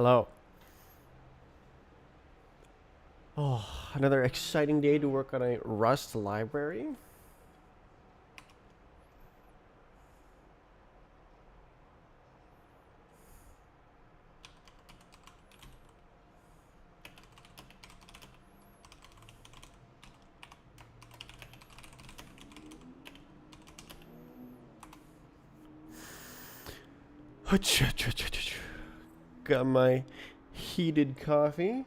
Hello. Oh, another exciting day to work on a Rust library. Got my heated coffee.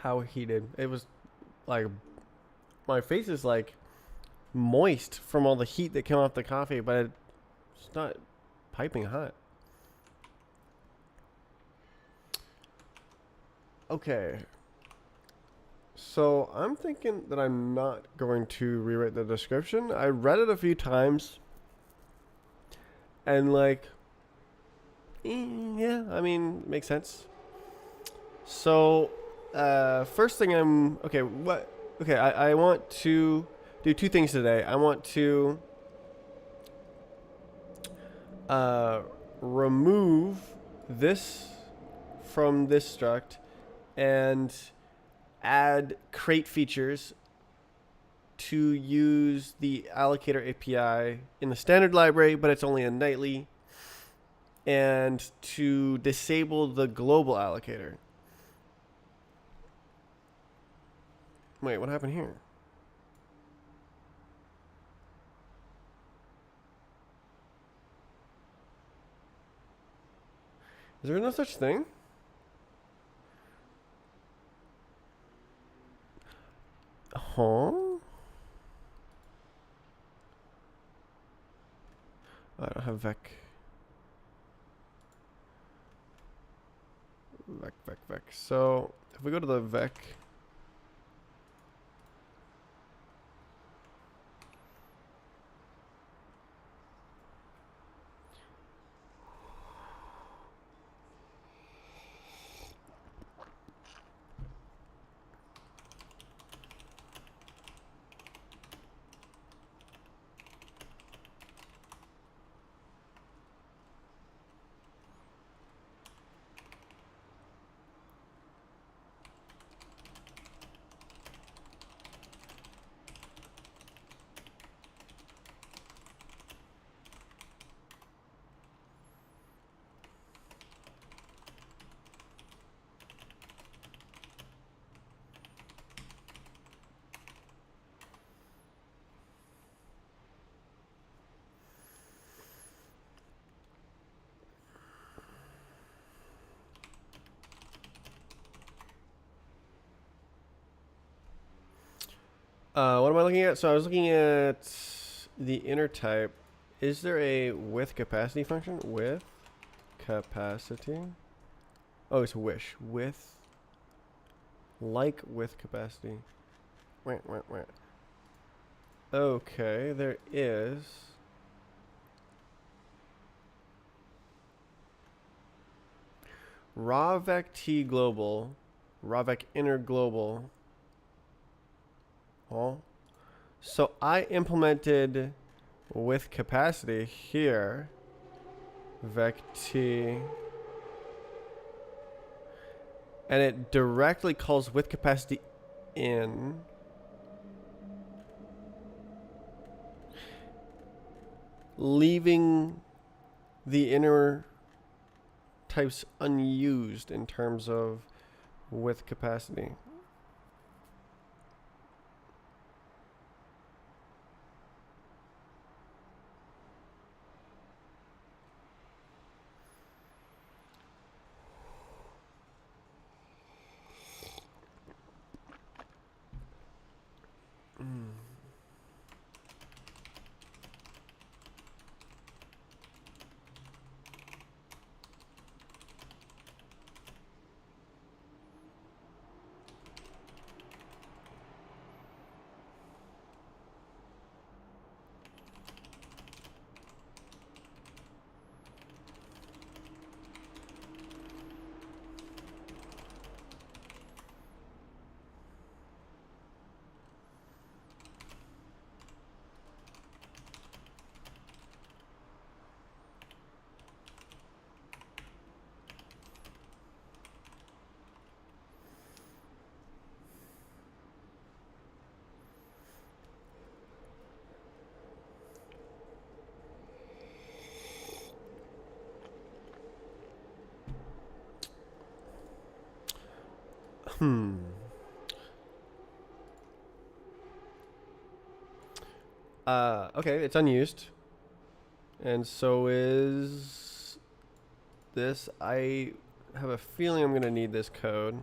How heated? It was like my face is like moist from all the heat that came off the coffee, but it's not piping hot. Okay. So I'm thinking that I'm not going to rewrite the description. I read it a few times and yeah, I mean, makes sense. So, first thing I want to do two things today. I want to uh, remove this from this struct and add crate features to use the allocator API in the standard library, but it's only a nightly, and to disable the global allocator. Wait, what happened here? Is there no such thing? Huh? I don't have vec. Vec. So if we go to the vec, what am I looking at? So I was looking at the inner type. Is there a with capacity function? With capacity? Oh, it's wish. With, like with capacity. Wait. Okay, there is. Ravec T global, Ravec inner global. Oh, so I implemented with capacity here. Vec T, and it directly calls with capacity in. Leaving the inner types unused in terms of with capacity. Okay, it's unused. And so is this. I have a feeling I'm gonna need this code.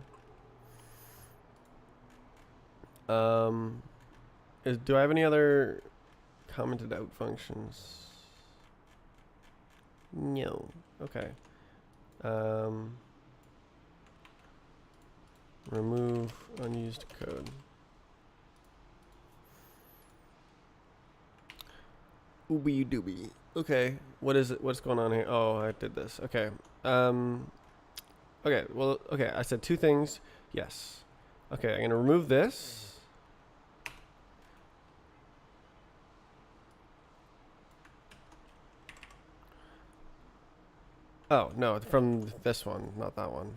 Do I have any other commented out functions? No. Okay. Remove unused code. Ooby dooby. Okay. What is it? What's going on here? Oh, I did this. Okay. Okay. Well, okay. I said two things. Yes. Okay. I'm gonna remove this. Oh no, from this one, not that one.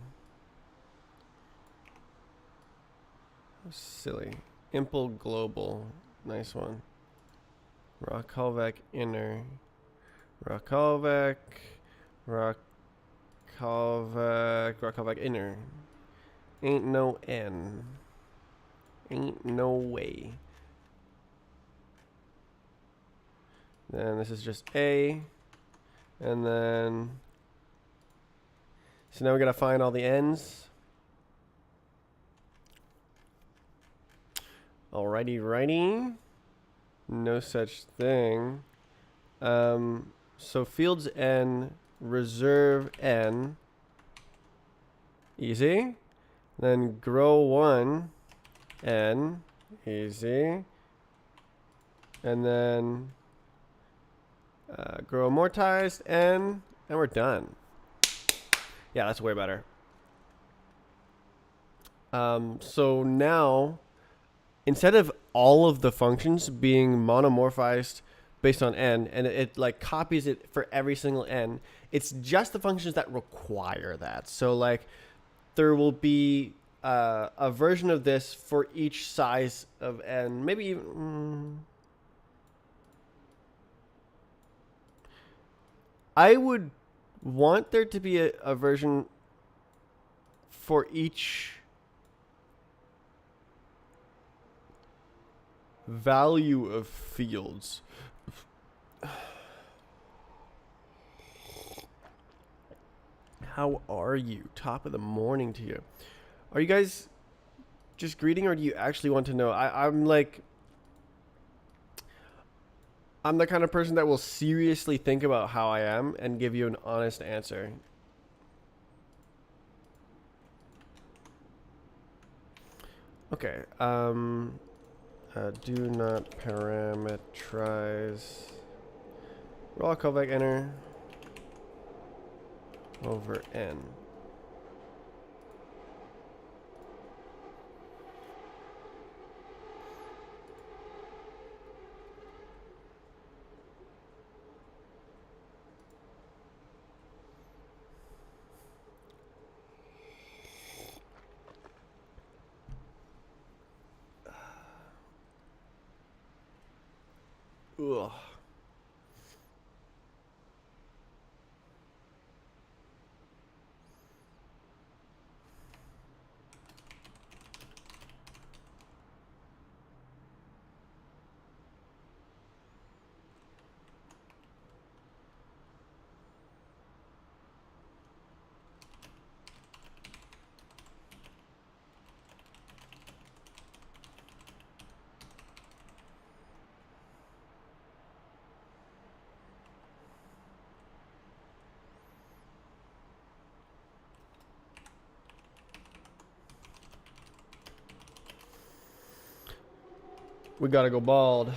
Silly. Impl global. Nice one. Rakovec inner. Rakovec. Rakovec inner. Ain't no N. Ain't no way. Then this is just A. And then... So now we gotta find all the N's. Alrighty, righty. No such thing. So fields N, reserve N. Easy. Then grow 1 N. Easy. And then grow amortized N. And we're done. Yeah, that's way better. So now, instead of all of the functions being monomorphized based on N, and it like copies it for every single N, it's just the functions that require that. So like, there will be a version of this for each size of N. Maybe even... I would want there to be a version for each value of fields. How are you? Top of the morning to you. Are you guys just greeting, or do you actually want to know? I'm the kind of person that will seriously think about how I am and give you an honest answer. Okay. Do not parameterize raw callback enter over N. Ugh. We gotta go bald.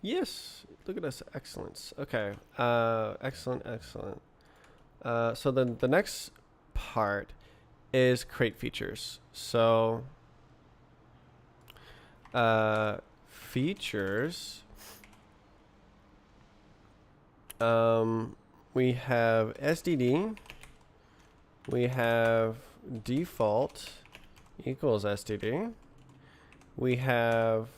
Yes. Look at us, excellence. Okay. Excellent, excellent. So then the next part is create features. So features We have STD. We have default equals STD. We have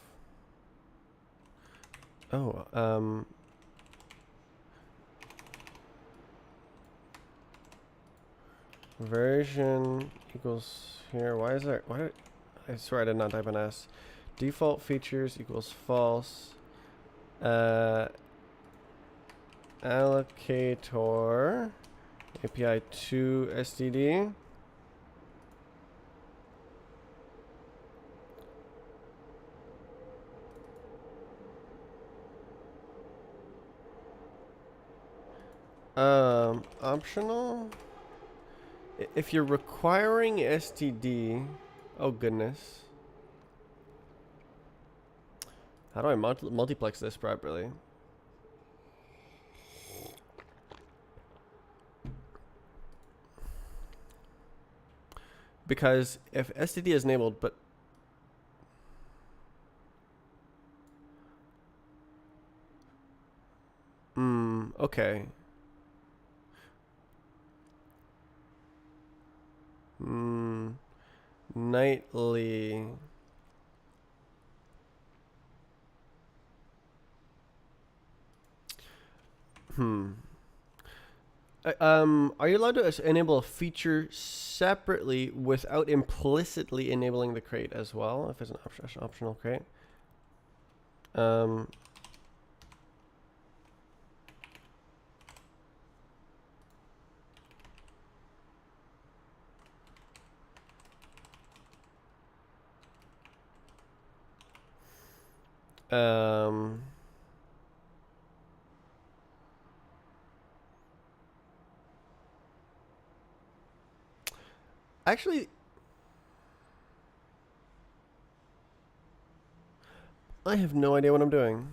version equals here. Why is there? Why? I swear I did not type an S. Default features equals false. Allocator API to STD. Optional. If you're requiring STD, oh goodness. How do I multiplex this properly? Because if STD is enabled, but okay. Nightly. Are you allowed to enable a feature separately without implicitly enabling the crate as well, if it's an optional crate? Actually, I have no idea what I'm doing.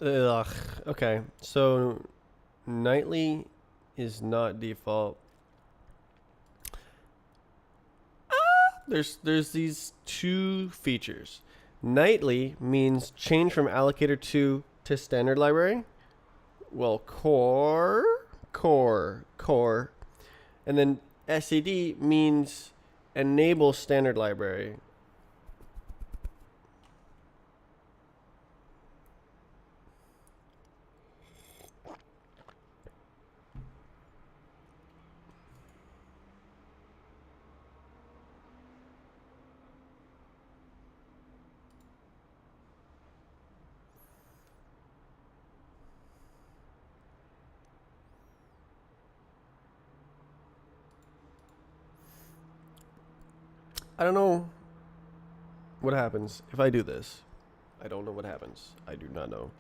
Ugh. Okay, so nightly is not default. There's these two features. Nightly means change from allocator 2 to standard library. Well, core. And then SED means enable standard library. I don't know what happens if I do this. I don't know what happens. I do not know.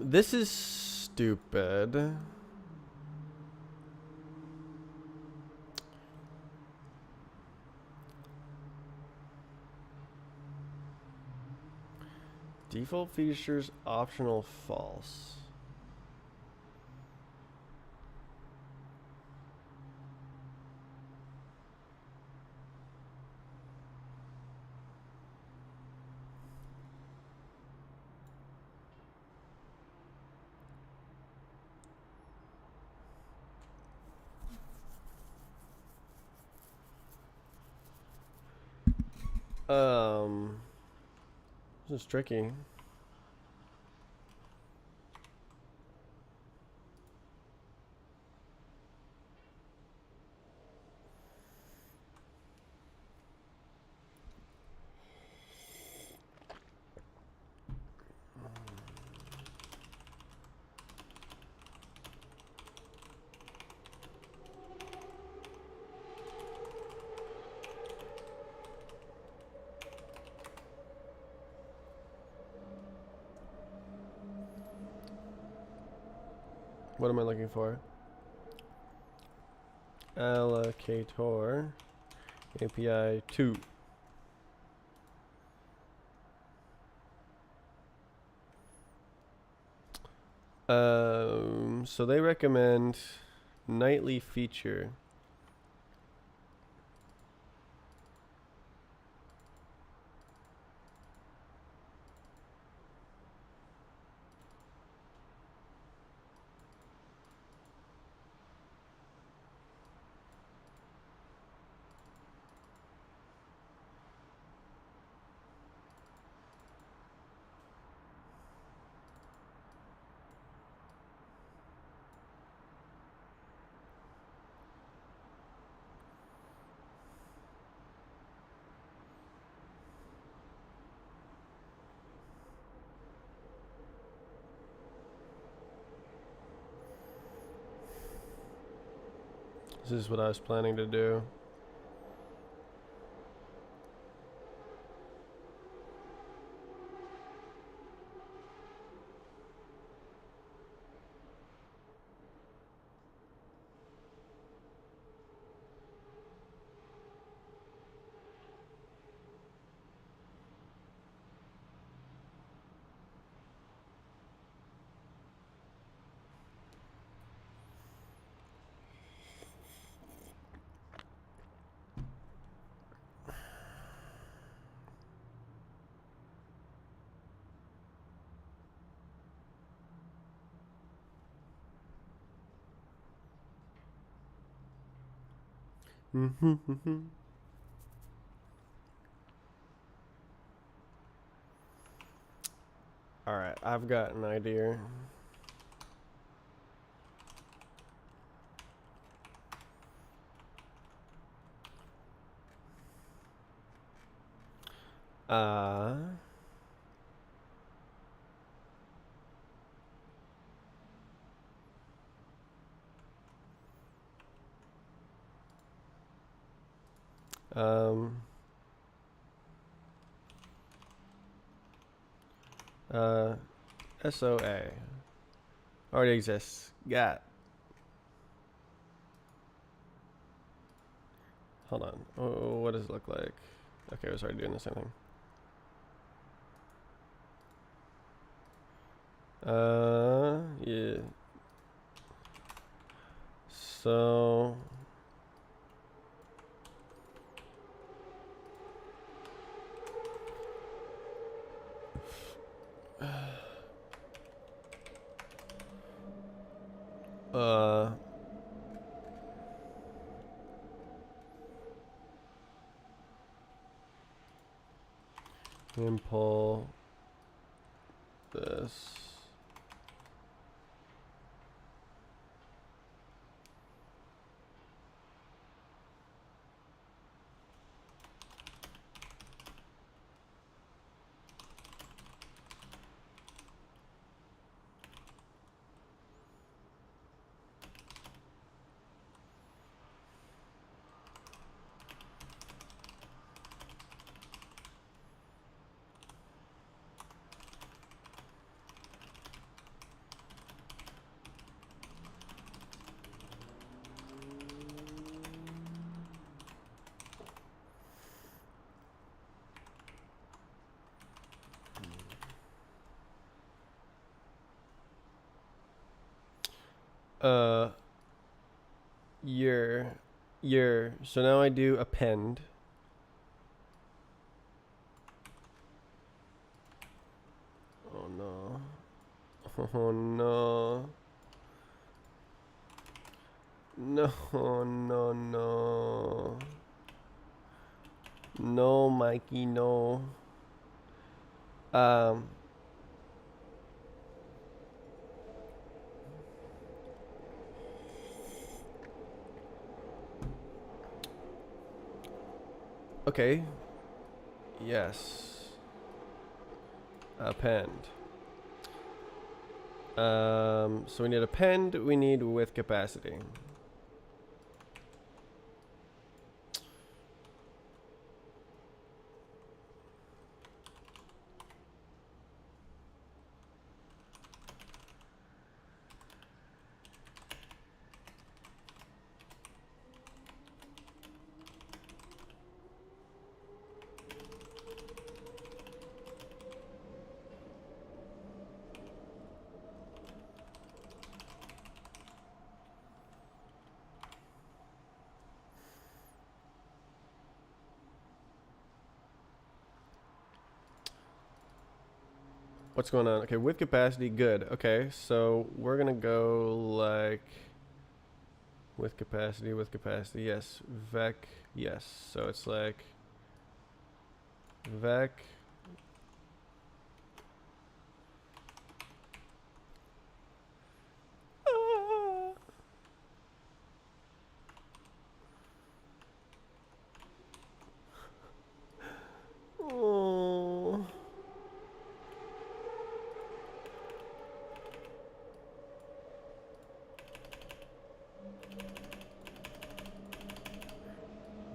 This is stupid. Default features optional false. Um This is tricky. What am I looking for? Allocator API 2. So they recommend nightly feature. This is what I was planning to do. All right, I've got an idea. Uh, um, SOA already exists. Got. Hold on. Oh, what does it look like? Okay, I was already doing the same thing. Yeah. So. Uh. Pull this. Uh. Year. So now I do append. Oh no. Oh no. No, no, no. No, Mikey, no. Um, okay. Yes. Append. So we need append. We need with capacity. What's going on? Okay, with capacity, good. Okay, so we're gonna go like with capacity, yes. Vec, yes. So it's like vec. Oh.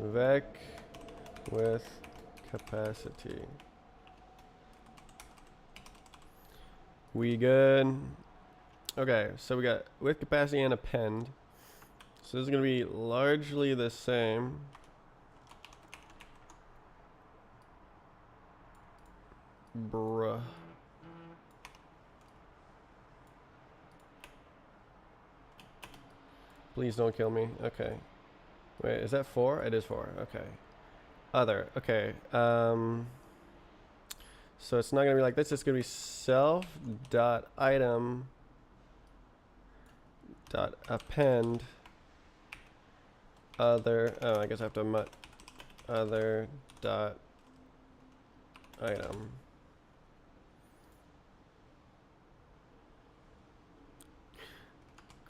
Vec with capacity. We good? Okay, so we got with capacity and append. So this is gonna be largely the same. Bruh. Please don't kill me. Okay. Wait, is that 4? It is 4. Okay. Other. Okay. So it's not gonna be like this. It's gonna be self dot item dot append other. Oh, I guess I have to mut other dot item.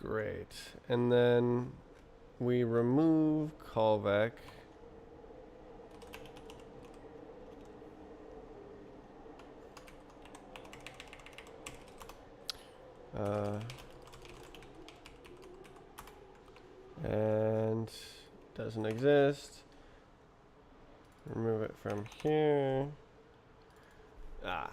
Great. And then we remove callback. And doesn't exist. Remove it from here. Ah.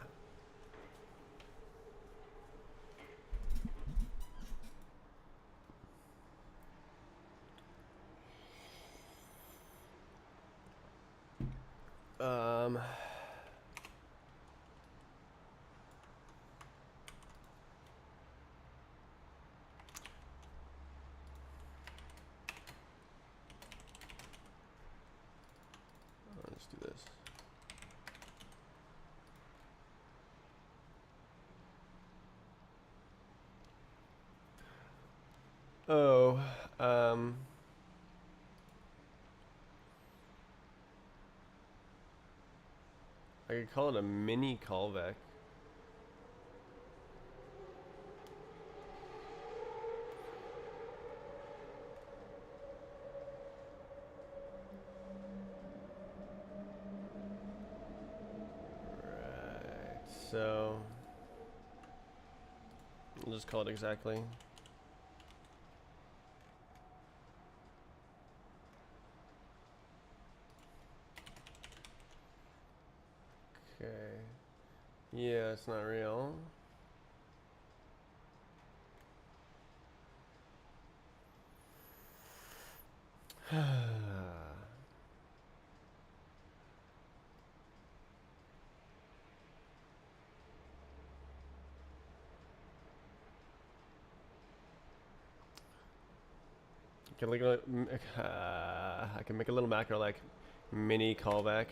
Let's do this. Oh, I could call it a mini callback. Right. So I'll just call it exactly. Okay. Yeah, it's not real. Can make a, I can make a little macro like mini callback.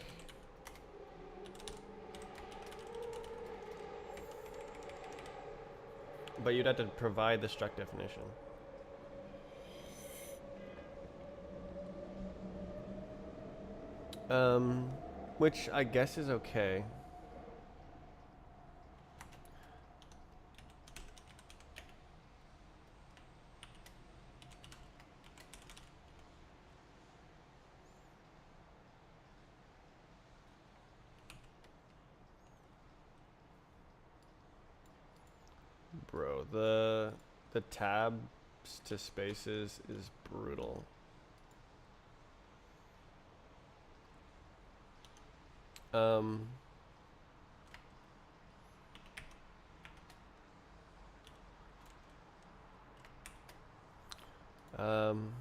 But you'd have to provide the struct definition. Which I guess is okay. bro, the tabs to spaces is brutal. Um, um,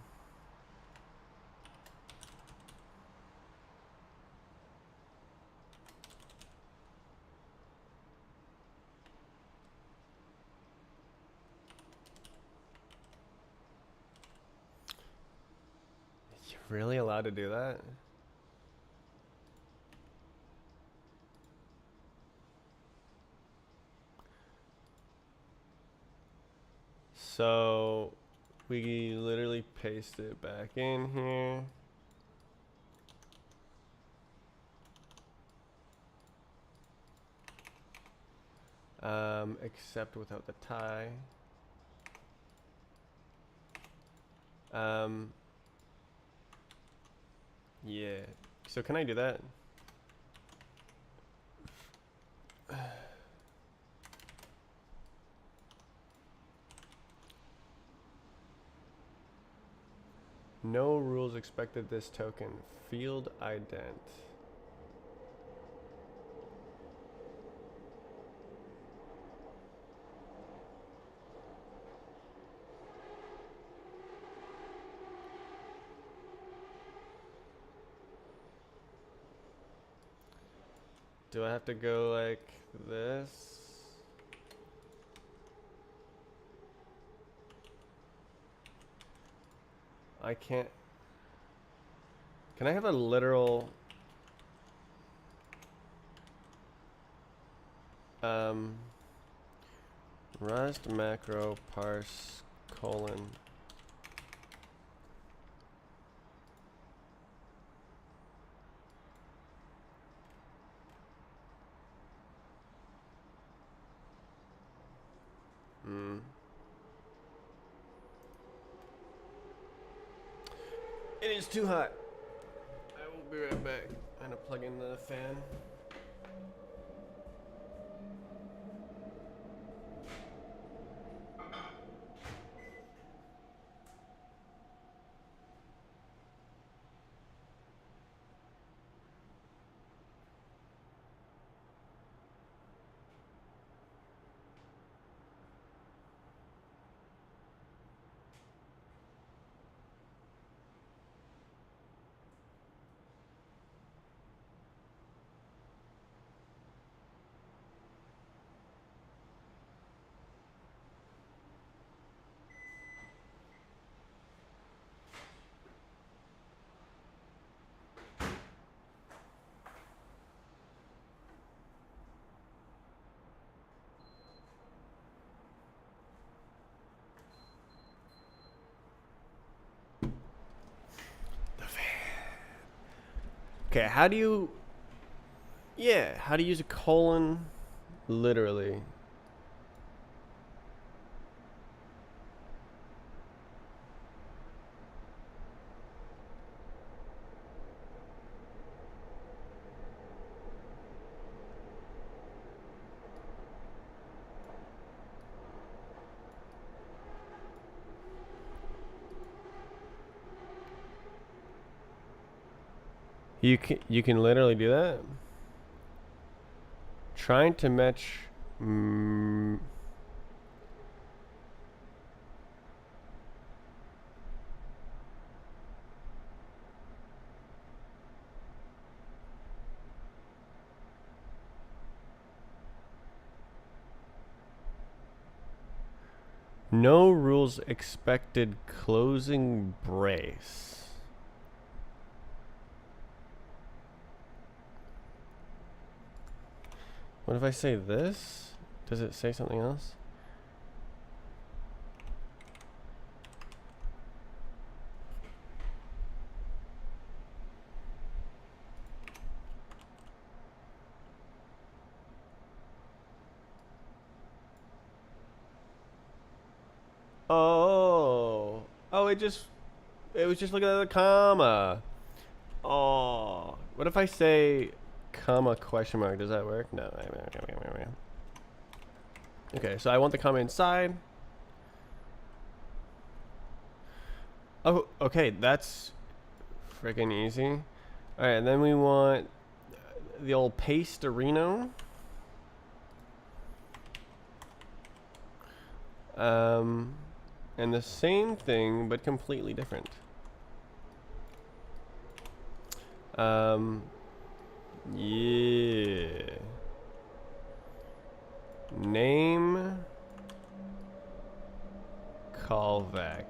you really allowed to do that? So we literally paste it back in here. Except without the tie. Yeah. So can I do that? No rules expected this token. Field ident. Do I have to go like this? I can't. Can I have a literal Rust macro parse colon It is too hot. I will be right back. I'm gonna plug in the fan. Okay, how do you... Yeah, how to use a colon literally. You can literally do that? Trying to match... No rules expected closing brace. What if I say this? Does it say something else? Oh. Oh, it was just looking at the comma. Oh. What if I say comma question mark? Does that work? No. Okay, so I want the comma inside. Oh, okay, that's freaking easy. All right, and then we want the old pastorino. And the same thing, but completely different. Yeah. Name callback.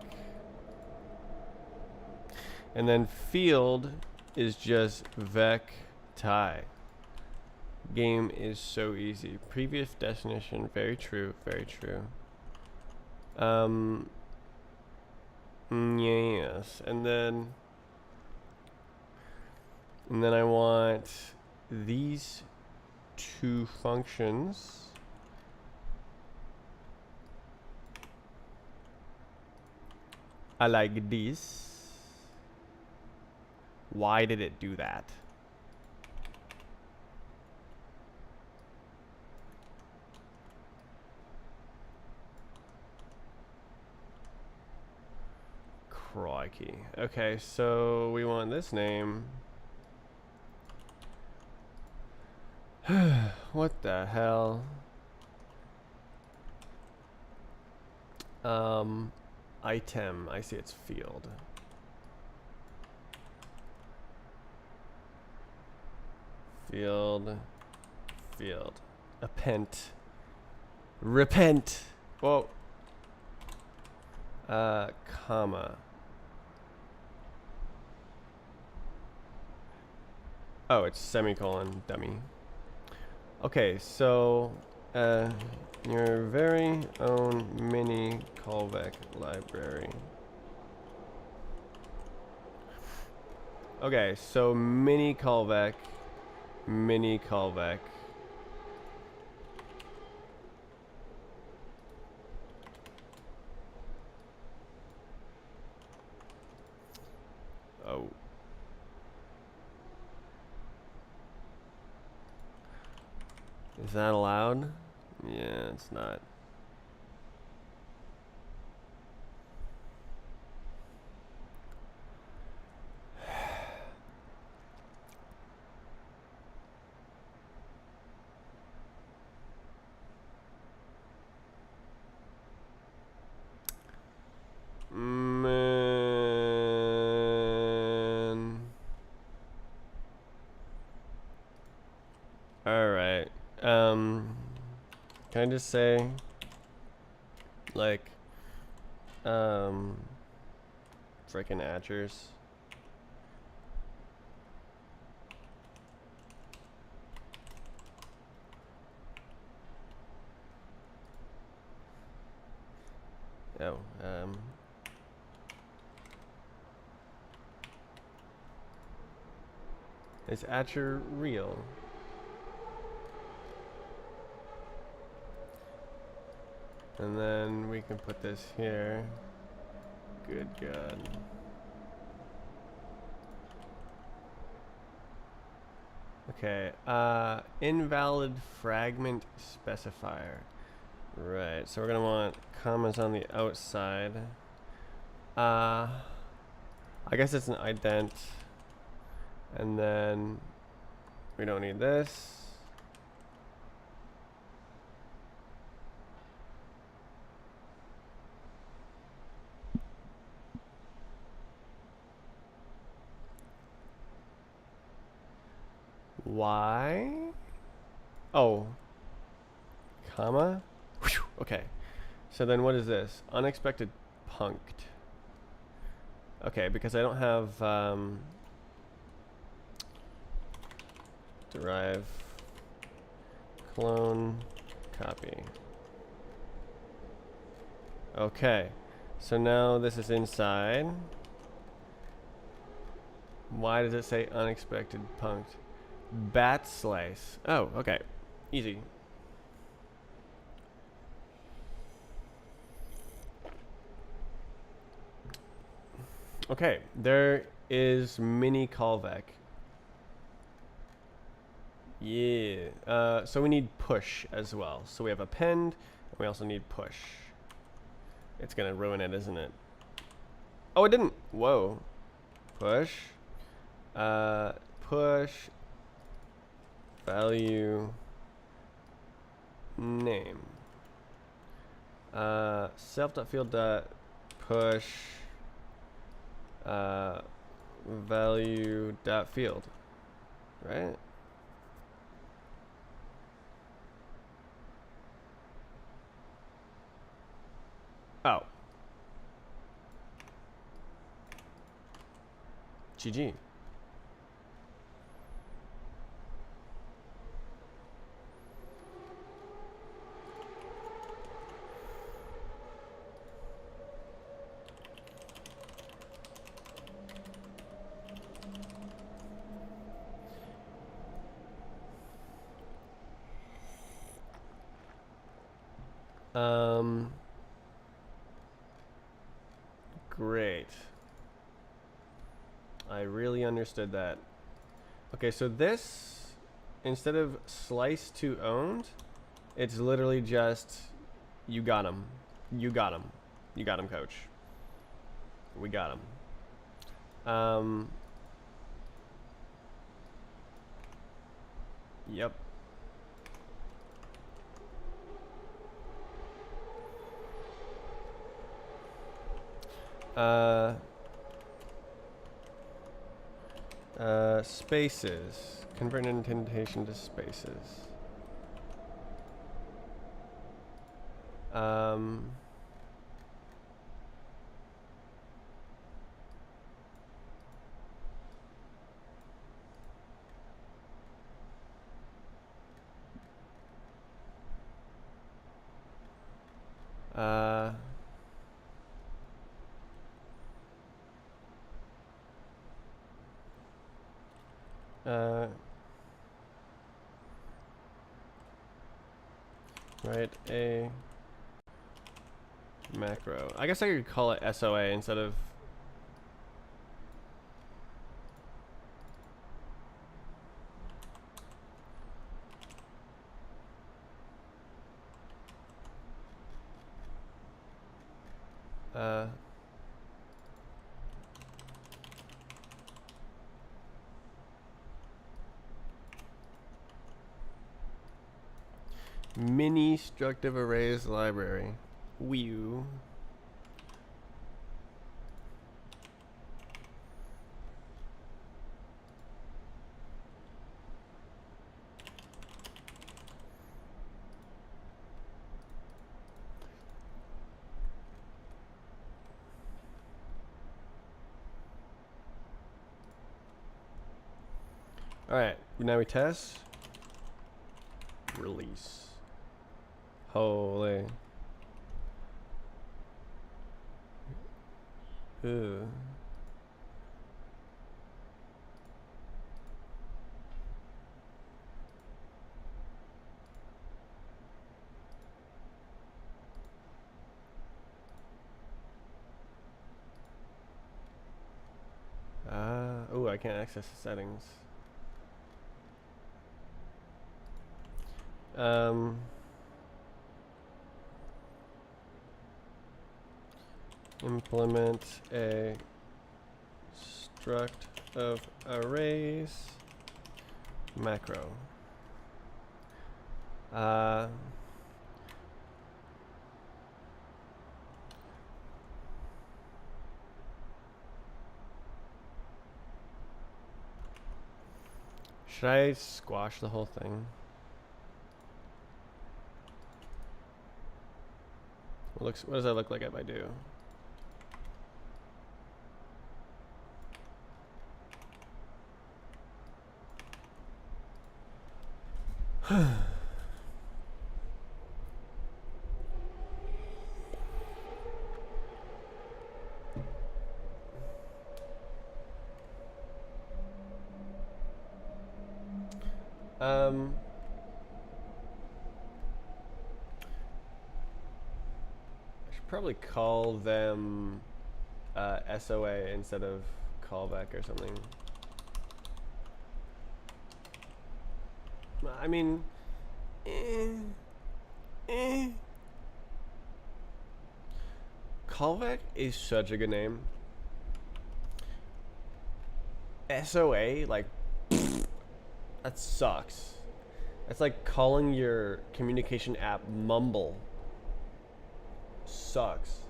And then field is just vec tie. Game is so easy. Previous definition, very true, very true. Yes, and then I want these two functions. I like this. Why did it do that? Crikey. Okay, so we want this name. What the hell? Item. I see it's field. Field. Append. Repent. Whoa. Comma. Oh, it's semicolon, dummy. Okay, so your very own mini callback library. Okay, so mini callback. Oh. Is that allowed? Yeah, it's not. Man. Alright. Can I just say, like, frickin' atchers? Oh, is atcher real? And then we can put this here. Good God. Okay, invalid fragment specifier. Right, so we're gonna want commas on the outside. I guess it's an ident. And then we don't need this. Why? Oh. Comma? Whew, okay. So then what is this? Unexpected punked. Okay, because I don't have derive clone copy. Okay. So now this is inside. Why does it say unexpected punked? Bat slice. Oh, okay. Easy. Okay, there is mini callback. Yeah. So we need push as well. So we have append We also need push. It's gonna ruin it, isn't it? Oh, it didn't. Whoa. Push. Push. Value. Name. Self.field.push. Value.field. Right? Oh. GG. Great. I really understood that. Okay, so this, instead of slice to owned, it's literally just, you got him. You got him. You got him, coach. We got him. Yep. Spaces. Convert indentation to spaces. Write a macro. I guess I could call it SOA instead of mini Struct of Arrays library. Whew. Alright, now we test. Release. Holy. Ugh. Oh, I can't access the settings. Implement a struct of arrays macro. Should I squash the whole thing? What does that look like if I do? I should probably call them SOA instead of callback or something. I mean, callback is such a good name. SOA, like, that sucks. That's like calling your communication app Mumble. Sucks.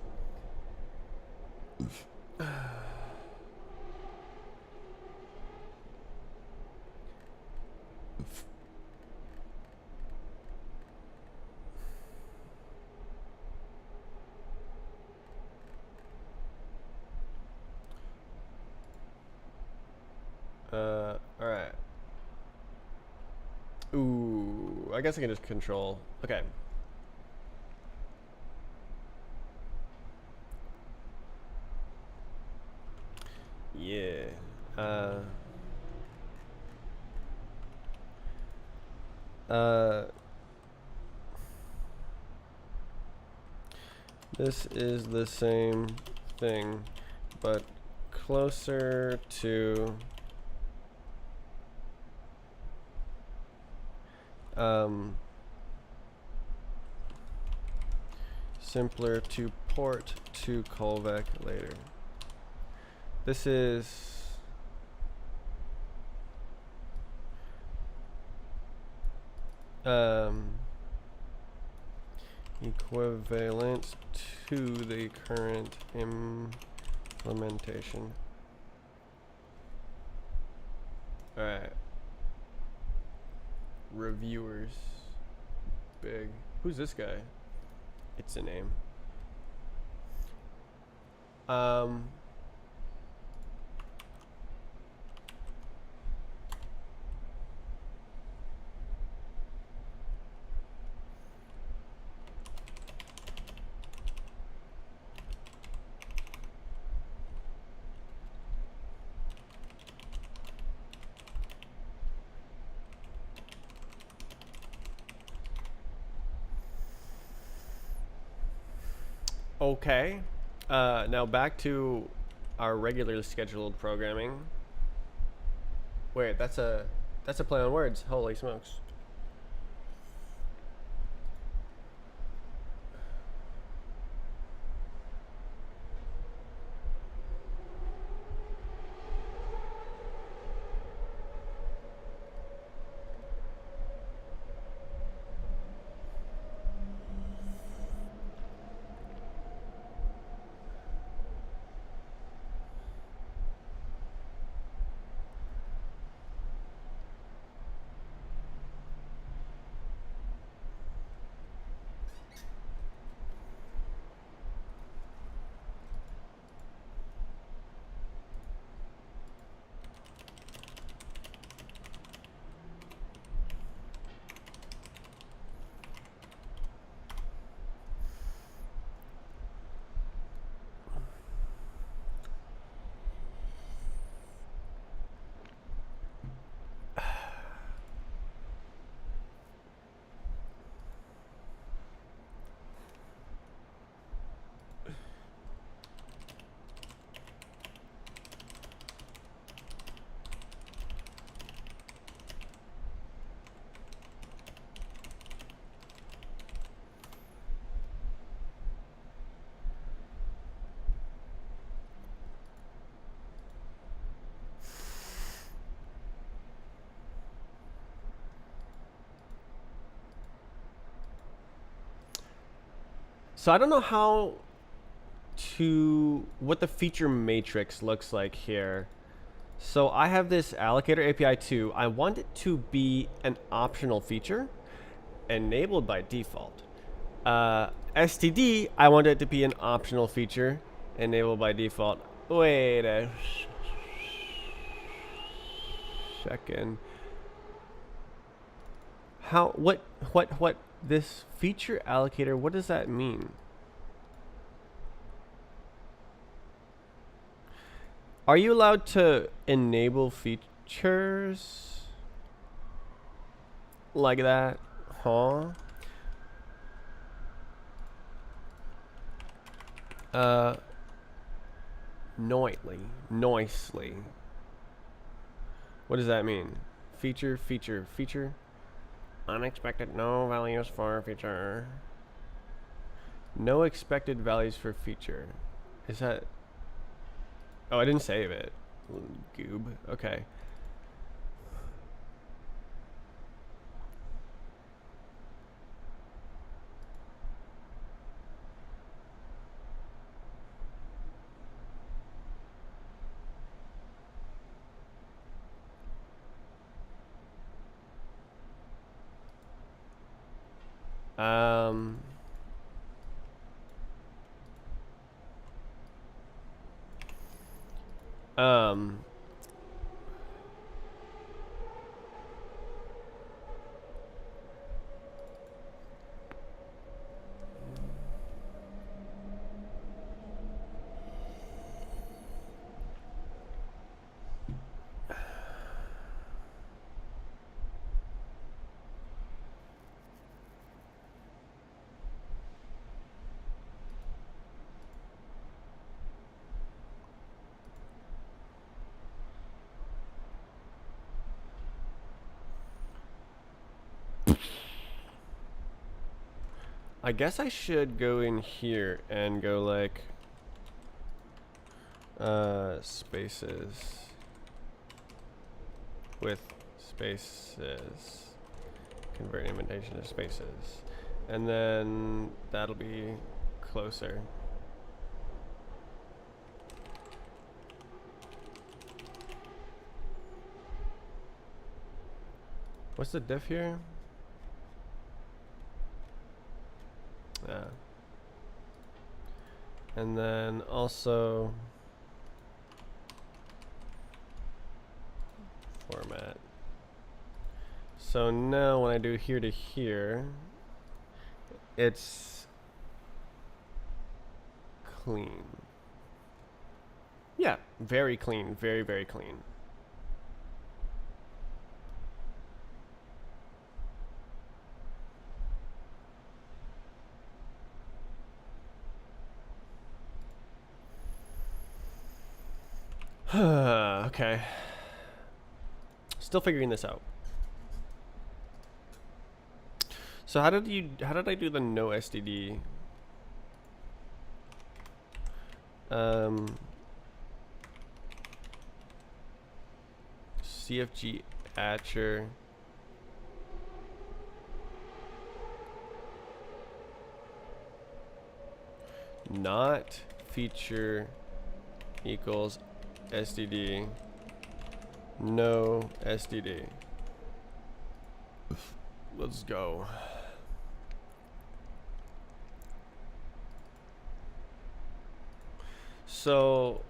Alright. Ooh, I guess I can just control. Okay. Yeah. This is the same thing, but closer to simpler to port to callback later. This is equivalent to the current implementation. Alright. Reviewers. Big. Who's this guy? It's a name. Okay. Now back to our regularly scheduled programming. Wait, that's a play on words. Holy smokes. So I don't know what the feature matrix looks like here. So I have this allocator API 2. I want it to be an optional feature enabled by default. STD, I want it to be an optional feature enabled by default. Wait a second. What this feature allocator, what does that mean? Are you allowed to enable features like that? Huh? Noisely. What does that mean? Feature. Unexpected no values for feature. No expected values for feature. Is that? Oh, I didn't save it. Goob. Okay. Um. Um. I guess I should go in here and go like spaces with spaces, convert indentation to spaces, and then that'll be closer. What's the diff here? And then also format. So now when I do here to here, it's clean. Yeah, very clean, very, very clean. Okay. Still figuring this out. So how did I do the no STD? CFG Atcher. Not feature equals STD. No STD. Let's go. So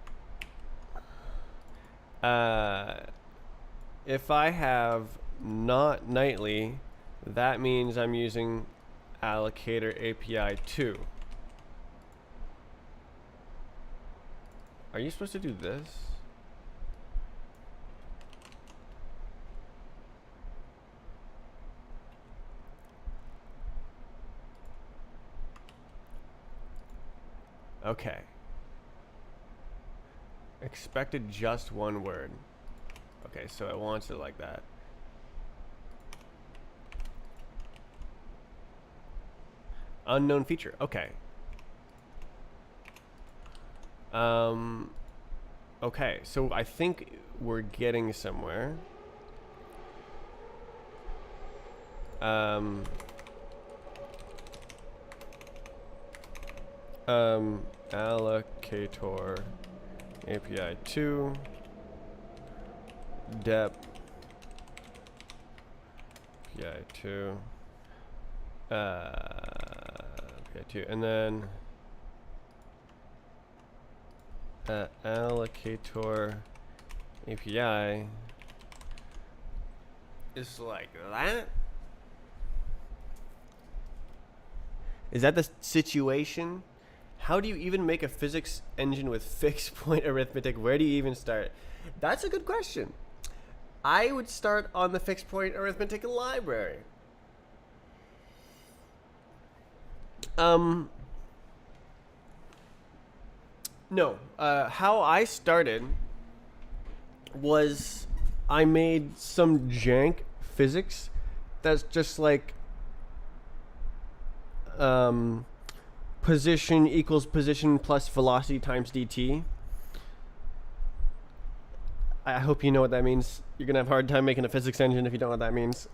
if I have not nightly, that means I'm using allocator API 2. Are you supposed to do this? Okay. Expected just one word. Okay, so it wants it like that. Unknown feature. Okay. Okay, so I think we're getting somewhere. Allocator API 2 dep API 2 API 2 and then allocator API is like that. Is that the situation? How do you even make a physics engine with fixed point arithmetic? Where do you even start? That's a good question. I would start on the fixed point arithmetic library. No. How I started was I made some jank physics that's just like position equals position plus velocity times dt. I hope you know what that means. You're gonna have a hard time making a physics engine if you don't know what that means.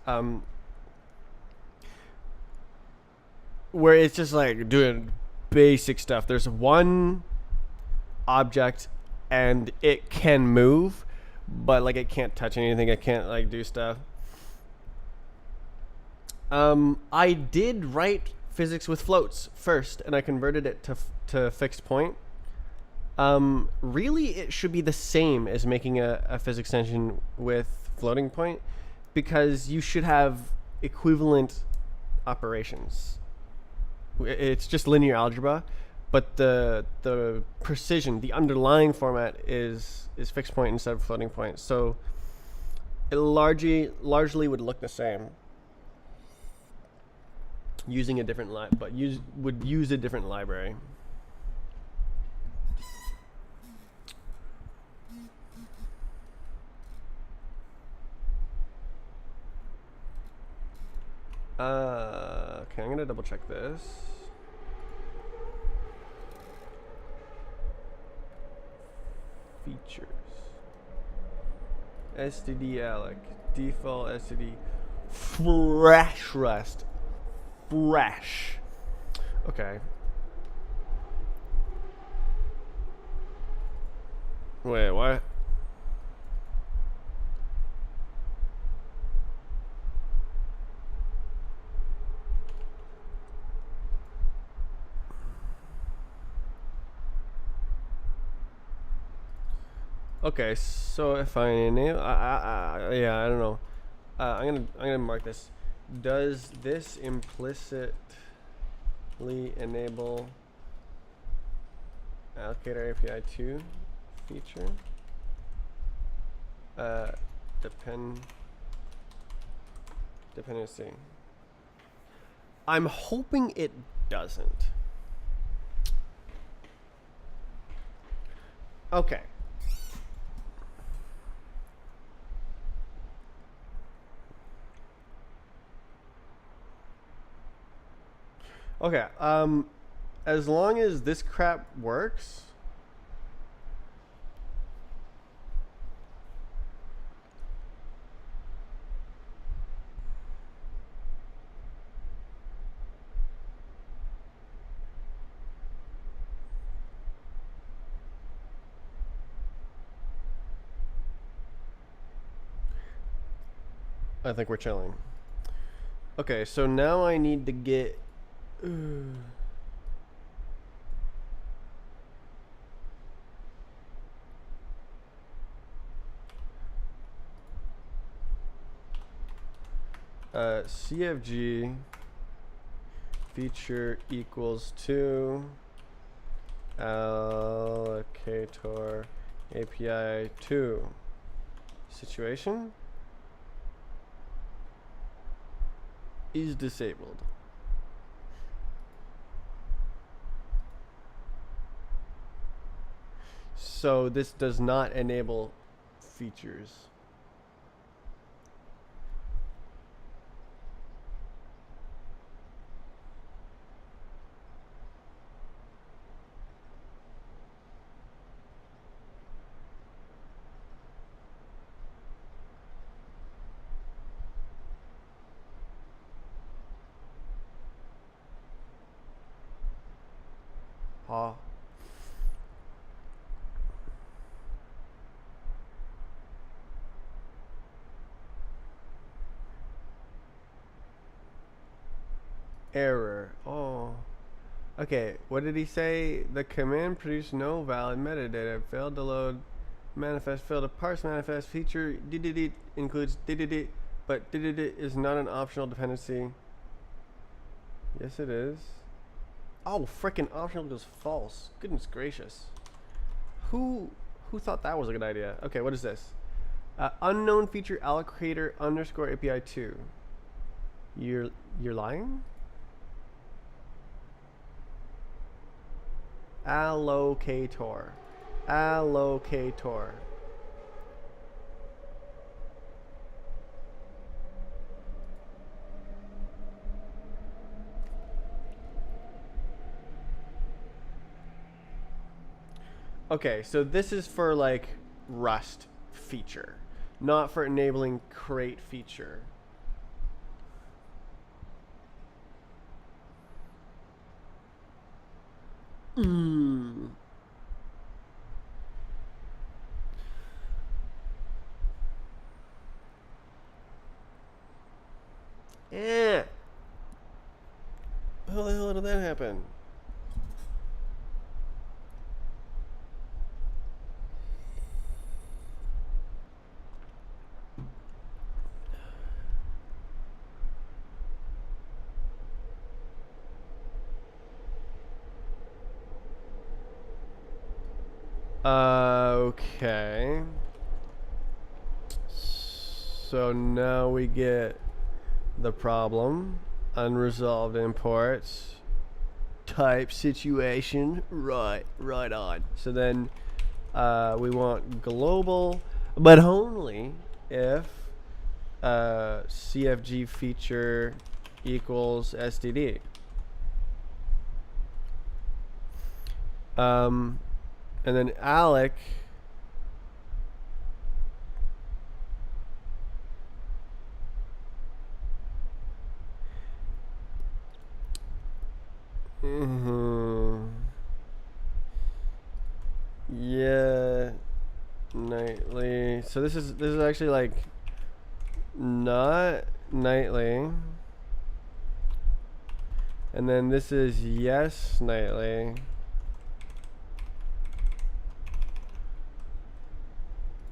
Where it's just like doing basic stuff. There's one object and it can move, but like it can't touch anything. It can't like do stuff. I did write physics with floats first, and I converted it to fixed point. Really, it should be the same as making a physics engine with floating point, because you should have equivalent operations. It's just linear algebra, but the precision, the underlying format is fixed point instead of floating point. So it largely would look the same using a different would use a different library. Okay, I'm gonna double check this. Features. STD alloc. Default STD. Fresh rest. Fresh. Okay. Wait, what? Okay, so if I enable, yeah, I don't know. I'm gonna mark this. Does this implicitly enable allocator API 2 feature? Dependency. I'm hoping it doesn't. Okay. Okay, as long as this crap works, I think we're chilling. Okay, so now I need to get CFG feature equals to allocator API 2 situation is disabled. So this does not enable features. Error. Oh. Okay, what did he say? The command produced no valid metadata. Failed to load manifest. Failed to parse manifest. Feature ddd includes ddd, but ddd is not an optional dependency. Yes, it is. Oh, frickin' optional goes false. Goodness gracious. Who thought that was a good idea? Okay, what is this? Unknown feature allocator underscore API 2. You're lying? Allocator. Allocator. Okay, so this is for like Rust feature, not for enabling create feature. Mm. Eh. How the hell did that happen? Okay. So now we get the problem. Unresolved imports. Type situation. Right on. So then we want global, but only if CFG feature equals STD. And then Alec. Yeah, nightly. So this is actually like not nightly. And then this is yes nightly.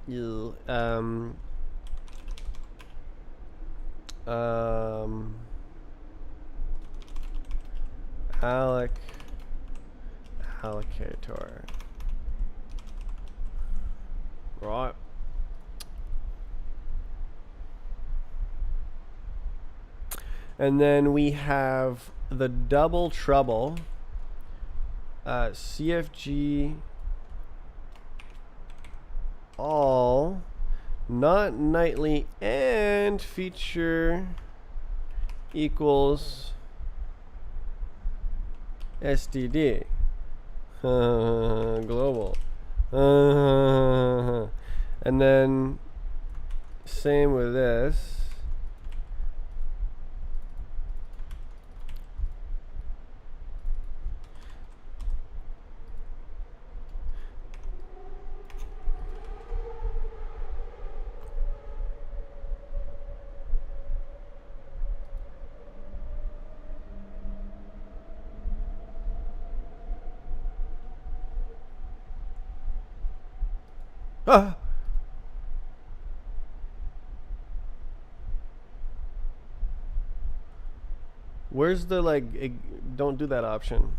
You allocator. Right. And then we have the double trouble. CFG all not nightly and feature equals STD. Global. And then same with this. Ah! Where's the like don't do that option?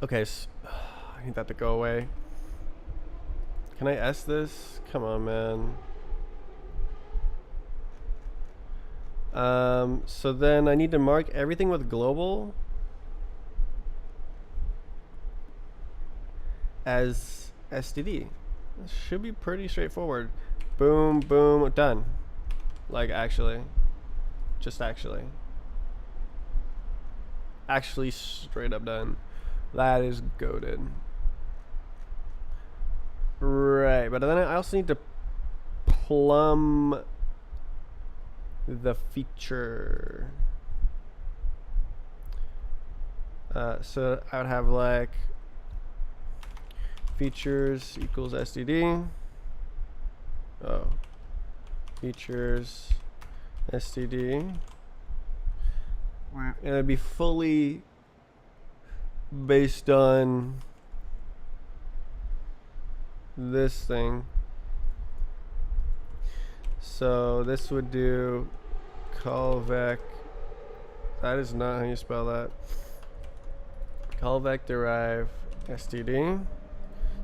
Okay, I need that to go away. Can I S this? Come on, man. So then I need to mark everything with global as STD. This should be pretty straightforward. Boom, boom, done. Like actually. Just actually. Actually straight up done. That is goated. Right, but then I also need to plumb the feature. So I would have like features equals STD. Oh, features STD. And it'd be fully based on this thing. So this would do callback. That is not how you spell that. Callback derive STD.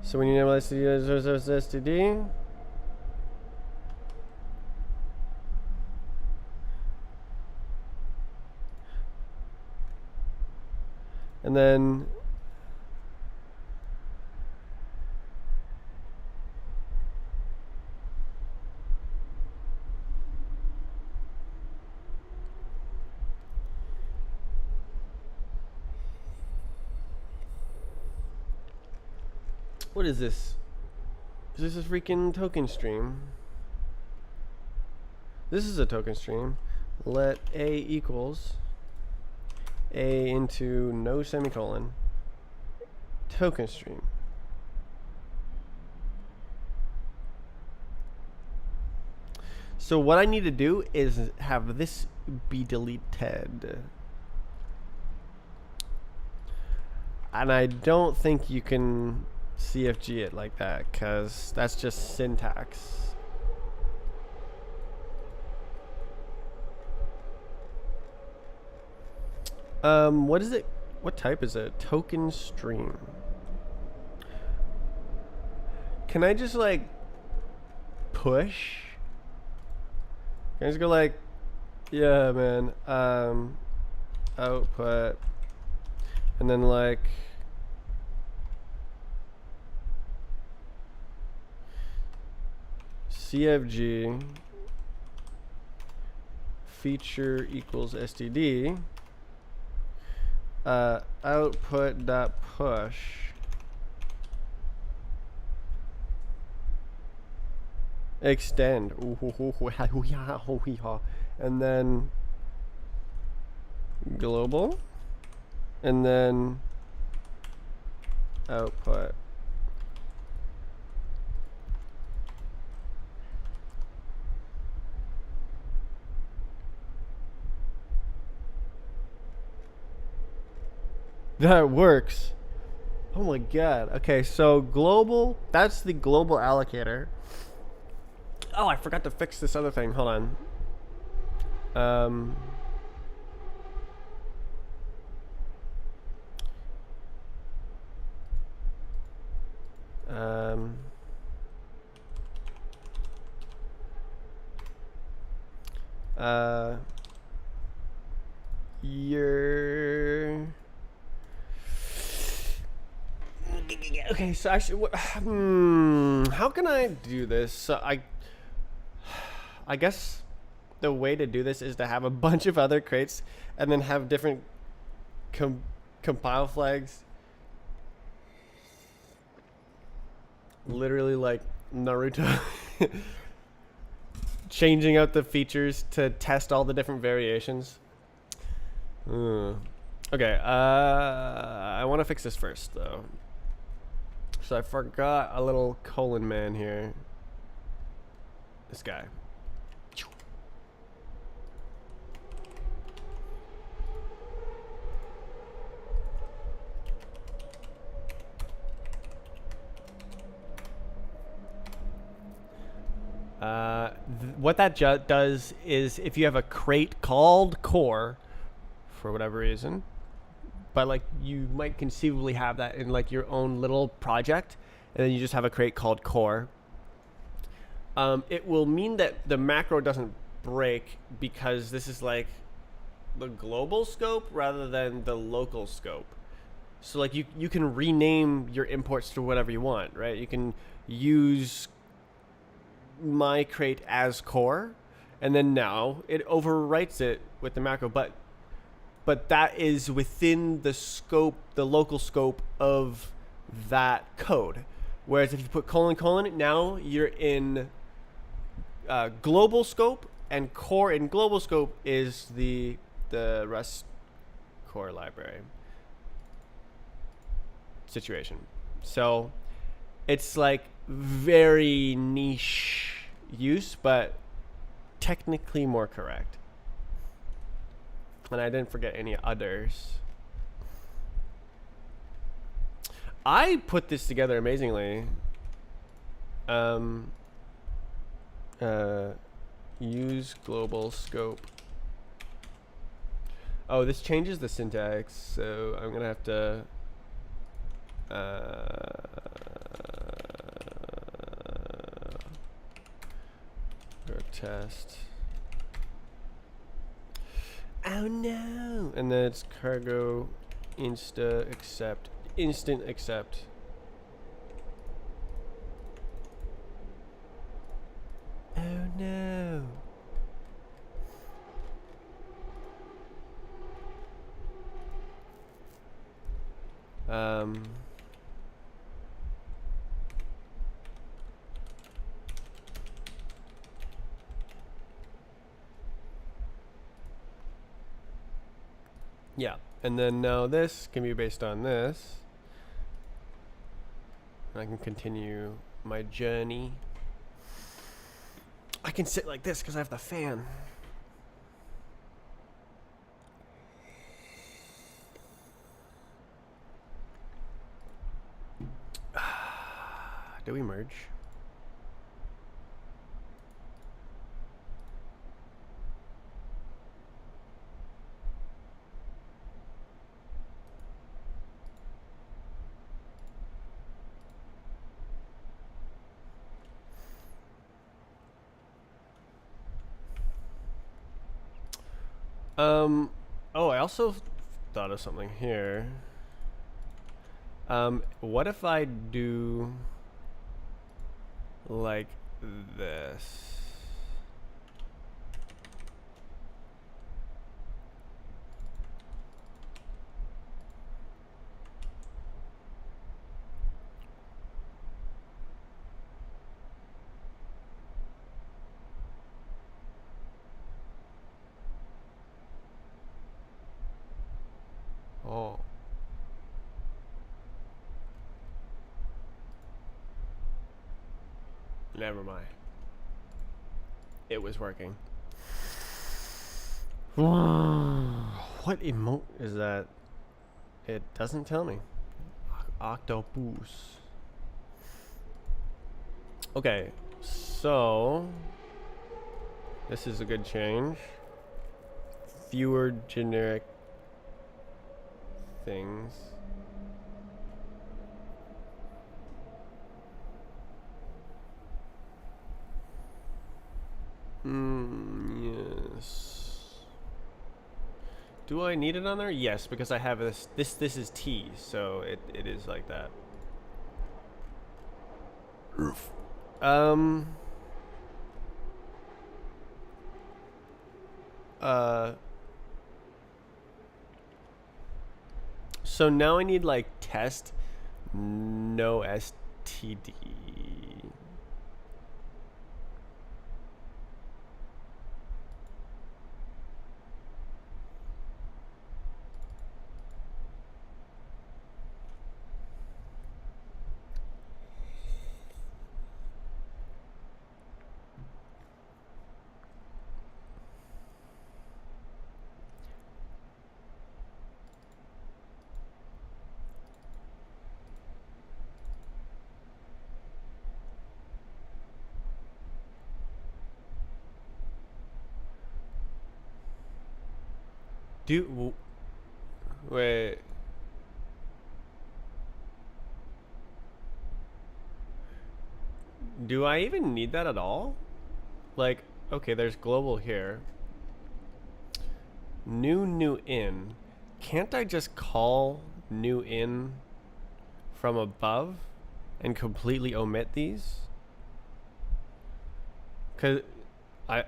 So when you enable STD, and then what is this? Is this a freaking token stream? This is a token stream. Let A equals A into no semicolon token stream. So what I need to do is have this be deleted. And I don't think you can CFG it like that, because that's just syntax. What is it? What type is it? Token stream. Can I just like push? Can I just go like, yeah, man, output, and then like, CFG feature equals STD, output dot push, extend, and then global, and then output. That works. Oh my god. Okay, so global, that's the global allocator. Oh, I forgot to fix this other thing. Hold on. You're okay, so actually, how can I do this? So I guess the way to do this is to have a bunch of other crates and then have different compile flags. Literally like Naruto. Changing out the features to test all the different variations. Okay, I want to fix this first though. So I forgot a little colon man here. This guy. What that does is if you have a crate called core for whatever reason, but like you might conceivably have that in like your own little project, and then you just have a crate called core, it will mean that the macro doesn't break because this is like the global scope rather than the local scope. So like you can rename your imports to whatever you want, right? You can use my crate as core, and then now it overwrites it with the macro, but that is within the scope, the local scope of that code. Whereas if you put colon, now you're in global scope, and core in global scope is the Rust core library situation. So it's like very niche use, but technically more correct. And I didn't forget any others. I put this together amazingly. Use global scope. Oh, this changes the syntax, so I'm gonna have to test. Oh no! And then it's cargo instant accept. Oh no! Yeah, and then now this can be based on this. I can continue my journey. I can sit like this because I have the fan. Do we merge? Oh, I also thought of something here. What if I do like this? Oh. Never mind. It was working. What emote is that? It doesn't tell me. Octopus. Okay, so this is a good change. Fewer generic things. Yes. Do I need it on there? Yes, because I have this. This is T, so it is like that. Oof. So now I need like test no STD. Wait. Do I even need that at all? Like, okay, there's global here. New in. Can't I just call new in from above and completely omit these? Cause I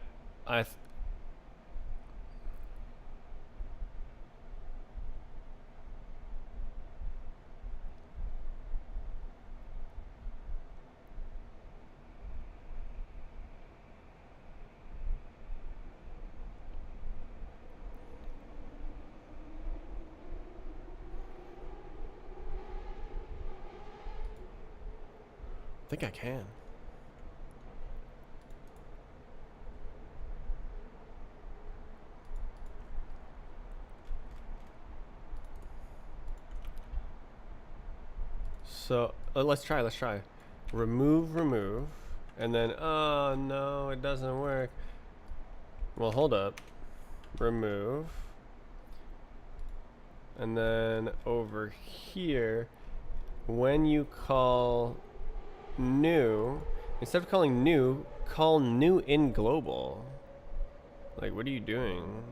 think I can. So let's try. Remove, and then oh no, it doesn't work. Well, hold up. Remove, and then over here, when you call new, Instead of calling new, call new in global. Like, what are you doing?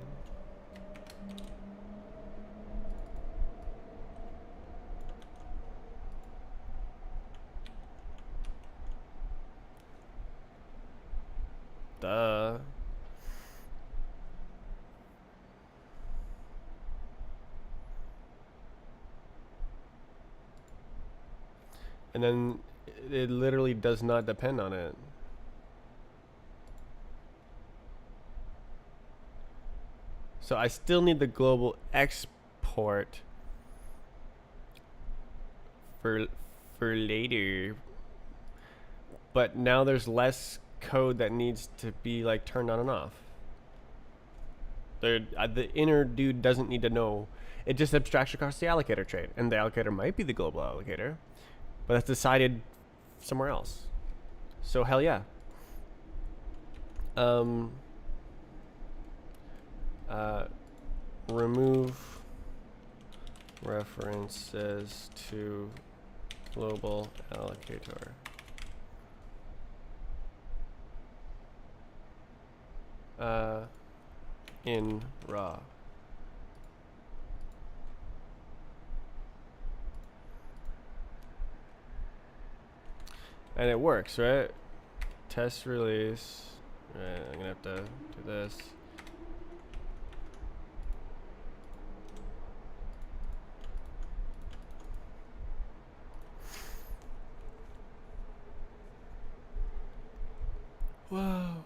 Duh. And then it literally does not depend on it. So I still need the global export for later. But now there's less code that needs to be like turned on and off. The inner dude doesn't need to know. It just abstracts across the allocator trait, and the allocator might be the global allocator, but that's decided somewhere else. So hell yeah. Remove references to global allocator. In raw. And it works, right? Test release. Right, I'm gonna have to do this. Whoa.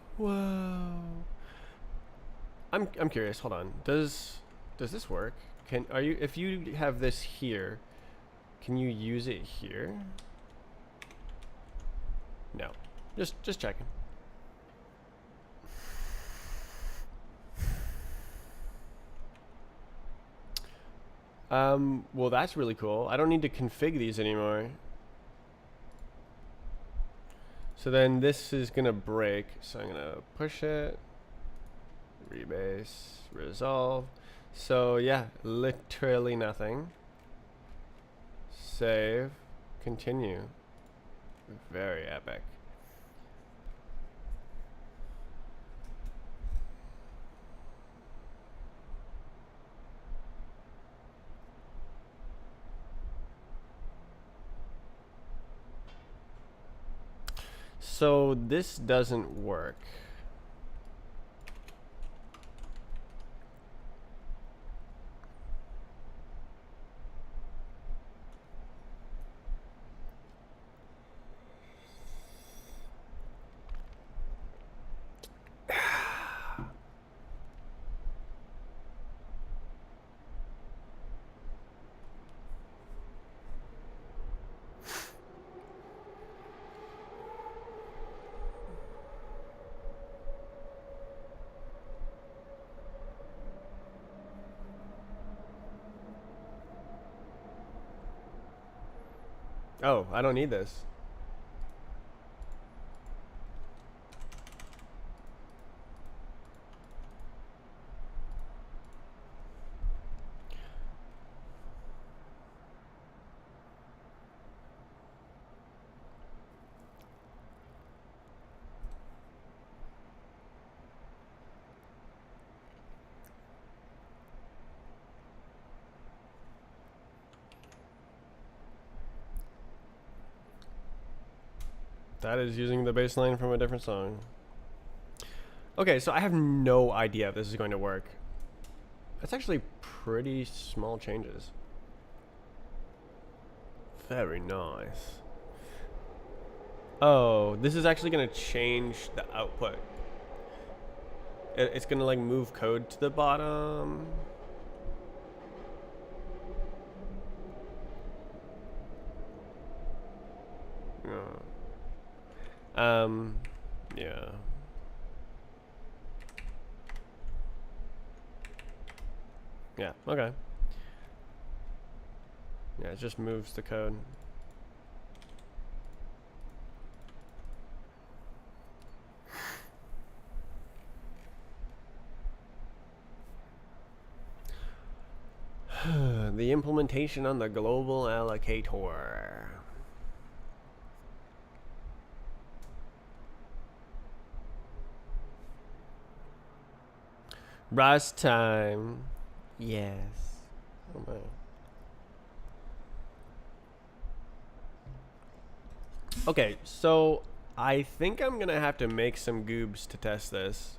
I'm curious. Hold on. Does this work? If you have this here, can you use it here? No. Just checking. Well, that's really cool. I don't need to config these anymore. So then this is gonna break. So I'm gonna push it, rebase, resolve. So yeah, literally nothing. Save, continue. Very epic. So this doesn't work. Oh, I don't need this. That is using the bass line from a different song. Okay, so I have no idea if this is going to work. That's actually pretty small changes. Very nice. Oh, this is actually going to change the output. It's going to like move code to the bottom. Yeah. Yeah, okay. Yeah, it just moves the code. The implementation on the global allocator. Rust time. Yes. Oh my. Okay, so I think I'm gonna have to make some goobs to test this.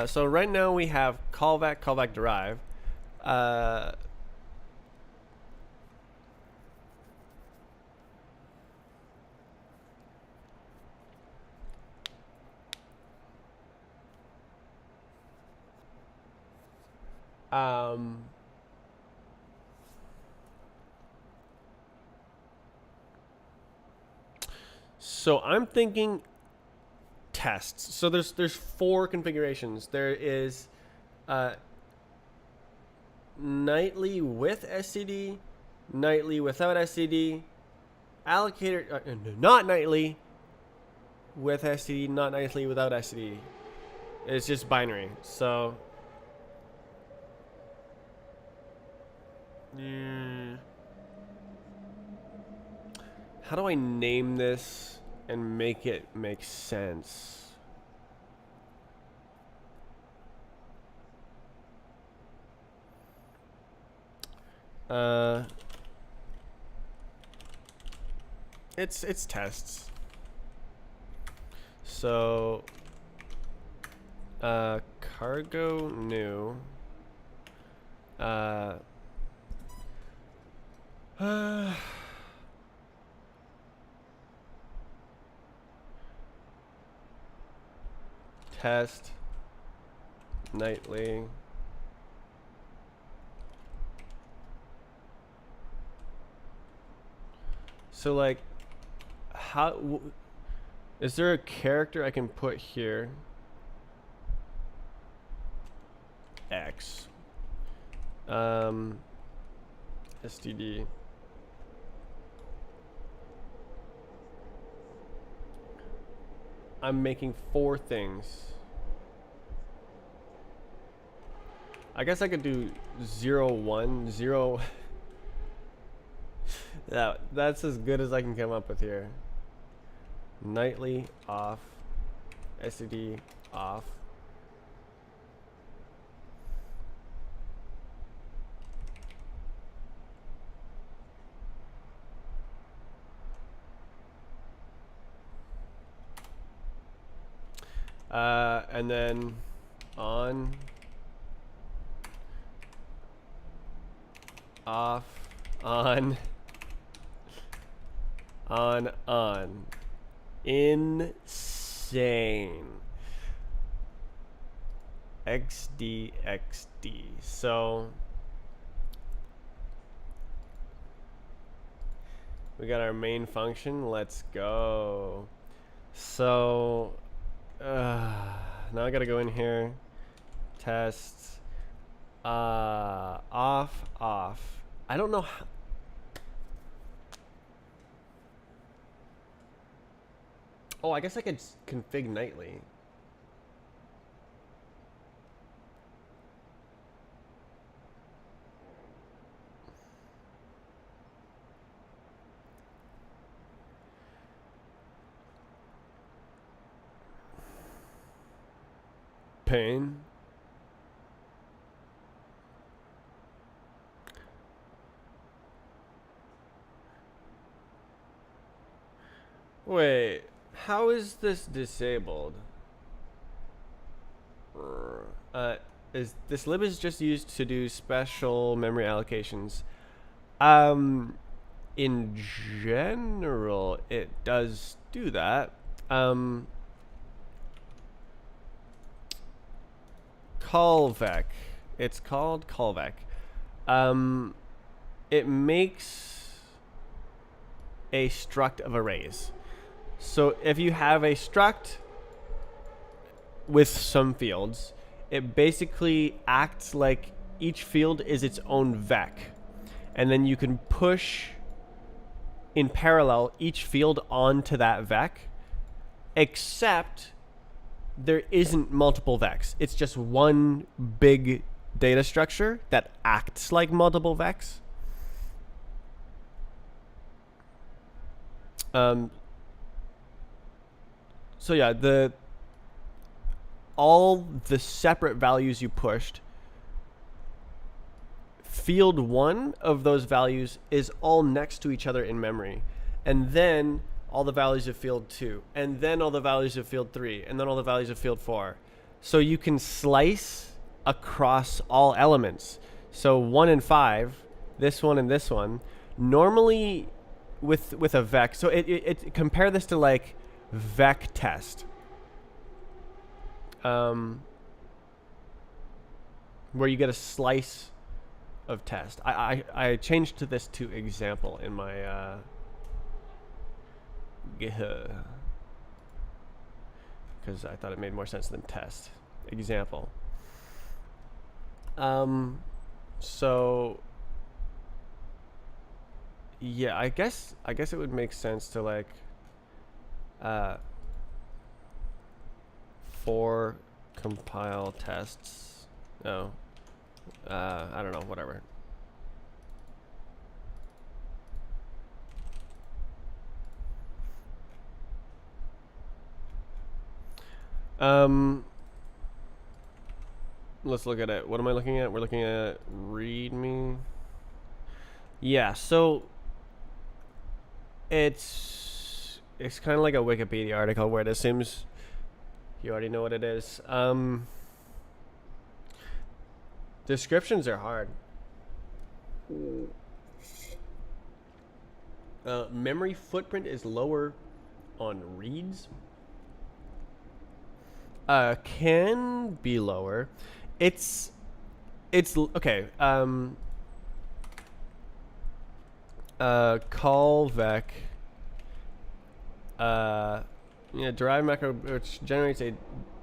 So right now we have callback, callback derive. So I'm thinking tests. So there's 4 configurations. There is nightly with SCD, nightly without SCD, allocator not nightly with SCD, not nightly without SCD. It's just binary. So how do I name this and make it make sense? It's tests. So cargo new test nightly. So like, how is there a character I can put here? X. STD. I'm making 4 things. I guess I could do 0, 1, 0. That's as good as I can come up with here. Nightly off, STD off. And then on, off, on, on. Insane. XD, XD. So we got our main function. Let's go. So now I gotta go in here, test, off, off. I don't know how. Oh, I guess I could config nightly. Pain. Wait, how is this disabled? Is this lib is just used to do special memory allocations. In general, it does do that. Callback. It's called callback. It makes a struct of arrays. So if you have a struct with some fields, it basically acts like each field is its own vec. And then you can push in parallel each field onto that vec, except there isn't multiple vecs. It's just one big data structure that acts like multiple vecs. So yeah, all the separate values you pushed, field 1 of those values is all next to each other in memory. And then all the values of field 2. And then all the values of field 3. And then all the values of field 4. So you can slice across all elements. So 1 and 5, this one and this one, normally with a vec. So it compare this to like vec test. Where you get a slice of test. I changed to this to example in my because I thought it made more sense than test. Example. So yeah, I guess it would make sense to like for compile tests. No. I don't know, whatever. Let's look at it. What am I looking at? We're looking at readme. Yeah, so it's kind of like a Wikipedia article where it assumes you already know what it is. Descriptions are hard. Memory footprint is lower on reads. Can be lower. It's okay. Call vec. Derive macro which generates a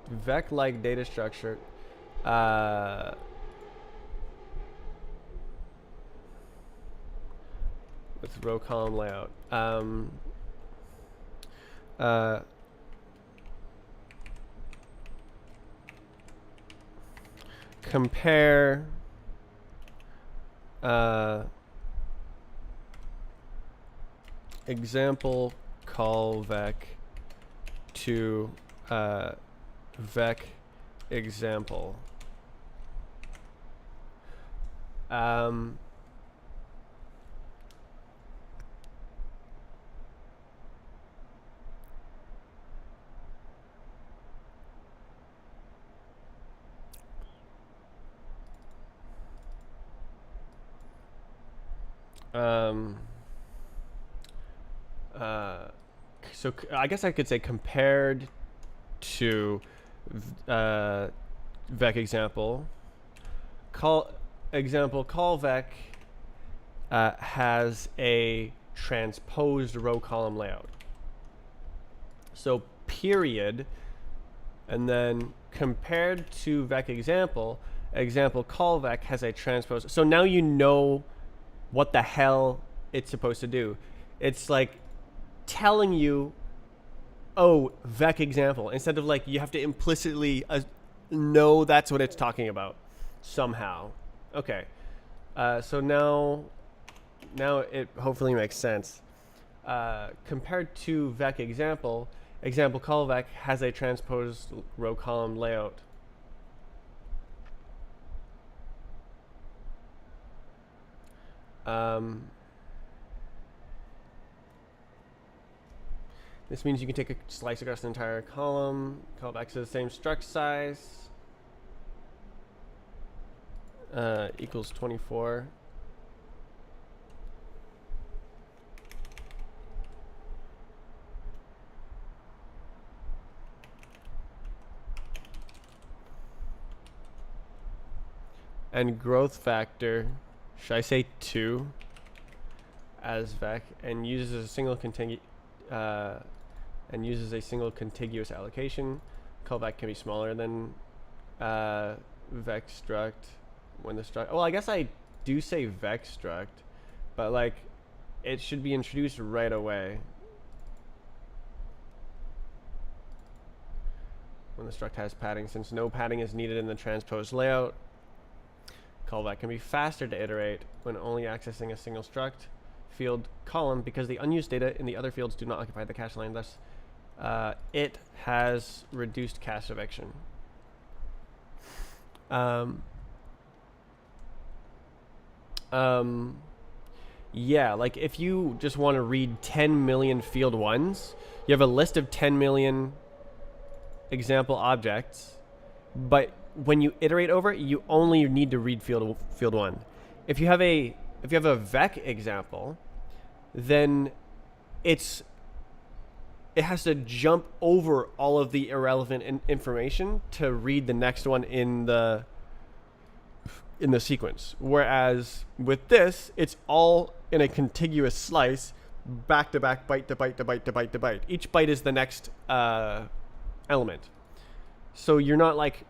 vec-like data structure. With row column layout. Compare example call vec to vec example. So I guess I could say compared to vec example, call vec has a transposed row column layout. So period, and then compared to vec example call vec has a transposed. So now you know what the hell it's supposed to do. It's like telling you, oh, vec example, instead of like you have to implicitly know that's what it's talking about somehow. Okay, so now it hopefully makes sense. Compared to vec example call vec has a transposed row column layout. This means you can take a slice across the entire column, call back to the same struct size, equals 24. And growth factor, should I say 2 as vec, and uses a single contiguous allocation. Callback can be smaller than vec struct when the struct. Well, I guess I do say vec struct, but like it should be introduced right away when the struct has padding, since no padding is needed in the transposed layout. Callback can be faster to iterate when only accessing a single struct field column because the unused data in the other fields do not occupy the cache line. Thus, it has reduced cache eviction. Um, yeah, like if you just want to read 10 million field ones, you have a list of 10 million example objects, but when you iterate over it, you only need to read field one. If you have a vec example, then it has to jump over all of the irrelevant information to read the next one in the sequence. Whereas with this, it's all in a contiguous slice, back to back, byte to byte to byte to byte to byte. Each byte is the next element. So you're not like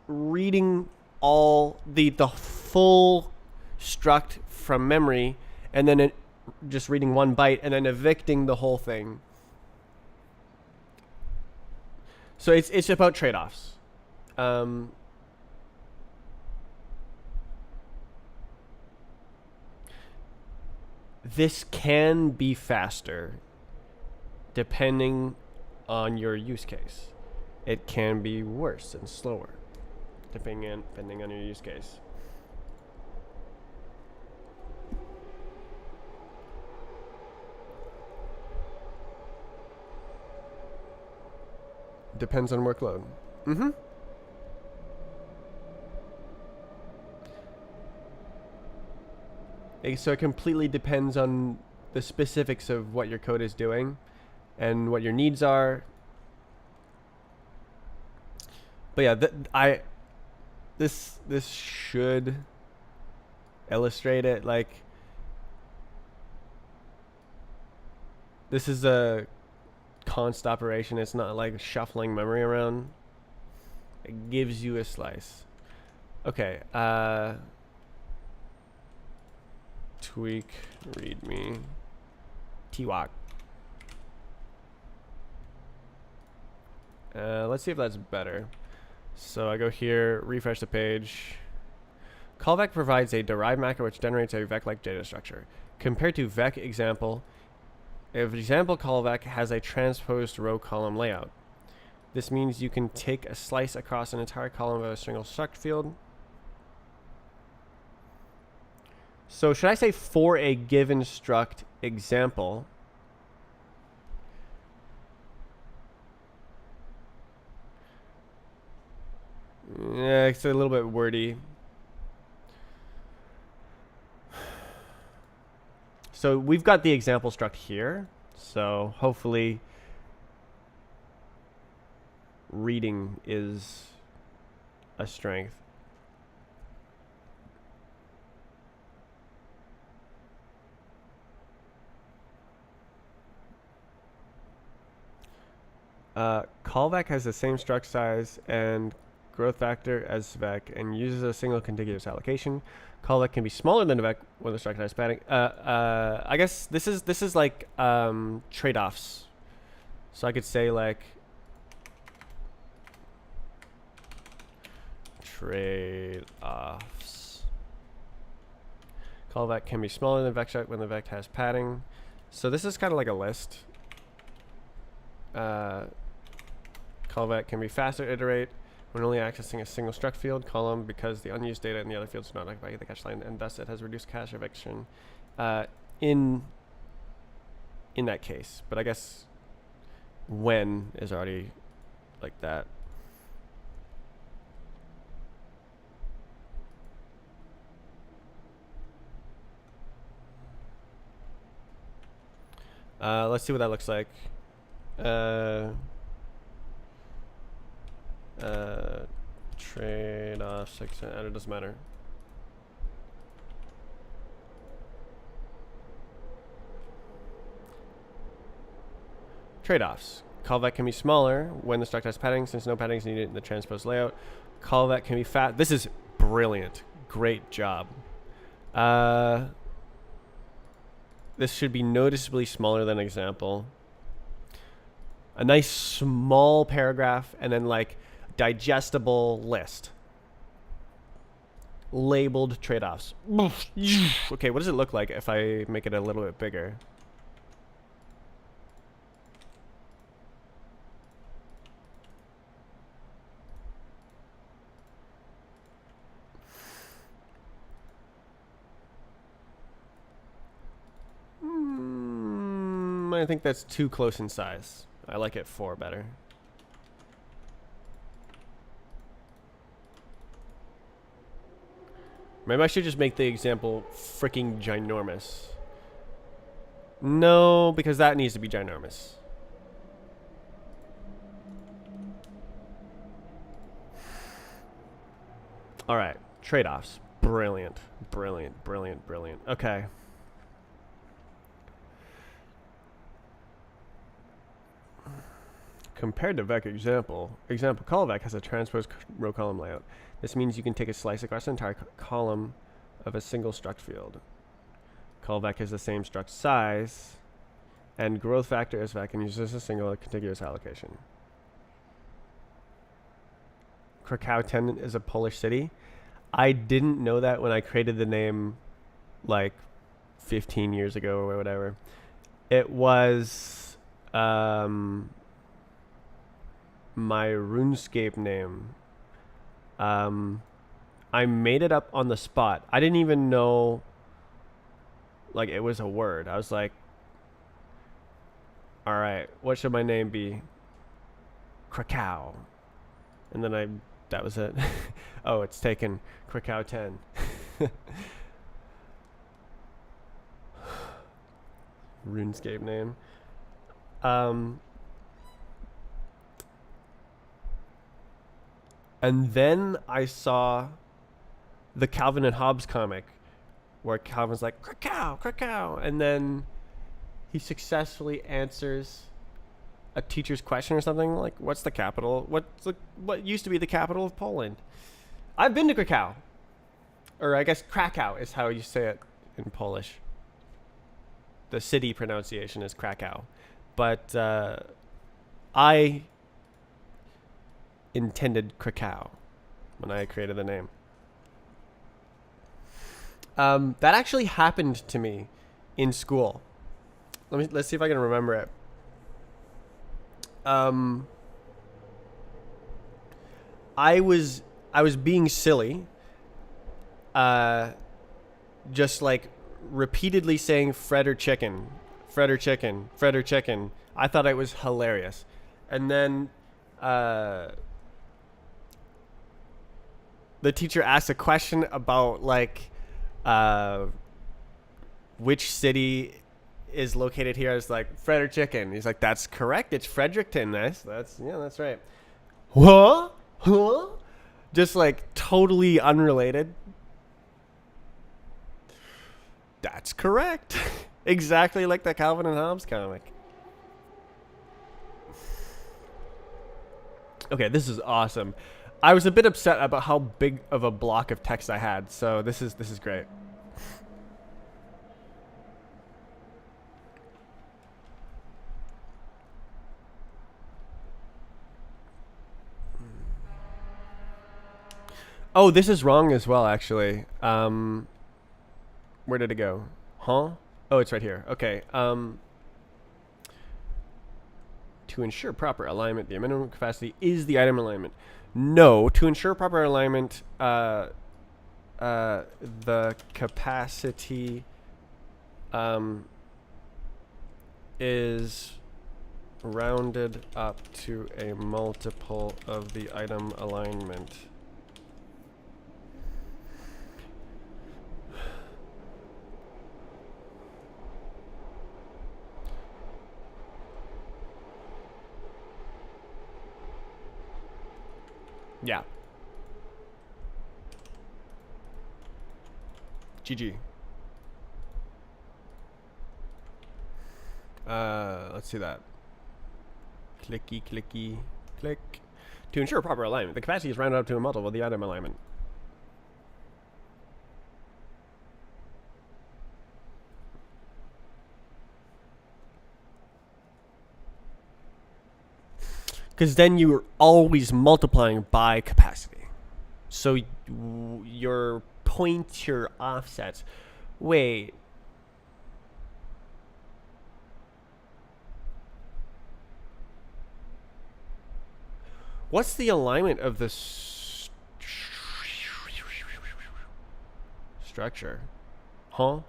reading all the full struct from memory and then just reading one byte and then evicting the whole thing. So it's about trade-offs. This can be faster depending on your use case. It can be worse and slower depending on your use case. Depends on workload. So it completely depends on the specifics of what your code is doing and what your needs are. But yeah, this should illustrate it. Like, this is a const operation. It's not like shuffling memory around. It gives you a slice. Okay. Tweak readme twalk. Let's see if that's better. So I go here, refresh the page. Callback provides a derived macro which generates a vec-like data structure. Compared to vec example, if example callback has a transposed row column layout. This means you can take a slice across an entire column of a single struct field. So should I say for a given struct example, yeah, it's a little bit wordy. So we've got the example struct here. So hopefully reading is a strength. Callback has the same struct size and growth factor as vec and uses a single contiguous allocation. Callback can be smaller than a vec when the struct has padding. I guess this is like trade-offs. So I could say like trade-offs. Callback can be smaller than vec struct when the vec has padding. So this is kind of like a list. Callback can be faster iterate when only accessing a single struct field column because the unused data in the other fields do not occupy the cache line, and thus it has reduced cache eviction in that case. But I guess when is already like that. Let's see what that looks like. Trade-off 6, it doesn't matter. Trade-offs. Callback can be smaller when the struct has padding since no padding is needed in the transpose layout. Callback can be fat. This is brilliant. Great job. This should be noticeably smaller than example. A nice small paragraph and then like digestible list. Labeled trade-offs. Okay, what does it look like if I make it a little bit bigger? I think that's too close in size. I like it 4 better. Maybe I should just make the example freaking ginormous. No, because that needs to be ginormous. All right, trade-offs. Brilliant, brilliant, brilliant, brilliant. Okay. Compared to vec example, callback has a transpose row column layout. This means you can take a slice across the entire column of a single struct field. Callback has the same struct size and growth factor as vec and uses a single contiguous allocation. Krakow 10 is a Polish city. I didn't know that when I created the name like 15 years ago or whatever. It was my RuneScape name. I made it up on the spot. I didn't even know like it was a word. I was like, all right, what should my name be? Krakow. And then that was it. Oh, it's taken. Krakow 10. RuneScape name. And then I saw the Calvin and Hobbes comic where Calvin's like, Krakow, Krakow. And then he successfully answers a teacher's question or something like, what's the capital? What used to be the capital of Poland? I've been to Krakow. Or I guess Krakow is how you say it in Polish. The city pronunciation is Krakow. But I intended Krakow when I created the name. That actually happened to me in school. Let's see if I can remember it. I was being silly. Just like repeatedly saying Fred or chicken, Fred or chicken, Fred or chicken. I thought it was hilarious. And then the teacher asked a question about like which city is located here. I was like, Fred or chicken. He's like, that's correct. It's Fredericton. That's right. What? Huh? Just like totally unrelated. That's correct. Exactly like the Calvin and Hobbes comic. Okay, this is awesome. I was a bit upset about how big of a block of text I had, so this is great. Oh, this is wrong as well, actually. Where did it go? Huh? Oh, it's right here. Okay. To ensure proper alignment, the minimum capacity is the item alignment. No, to ensure proper alignment, the capacity is rounded up to a multiple of the item alignment. Yeah. GG. Let's see that. Clicky, clicky, click. To ensure proper alignment, the capacity is rounded up to a multiple of the item alignment. Because then you're always multiplying by capacity. So your pointer offsets. Wait. What's the alignment of this structure? Huh?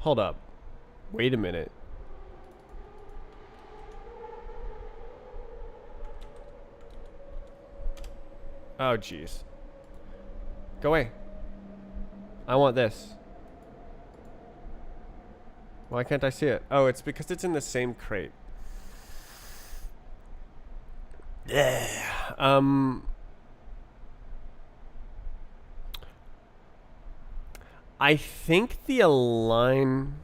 Hold up. Wait a minute. Oh, jeez. Go away. I want this. Why can't I see it? Oh, it's because it's in the same crate. Yeah. I think the align...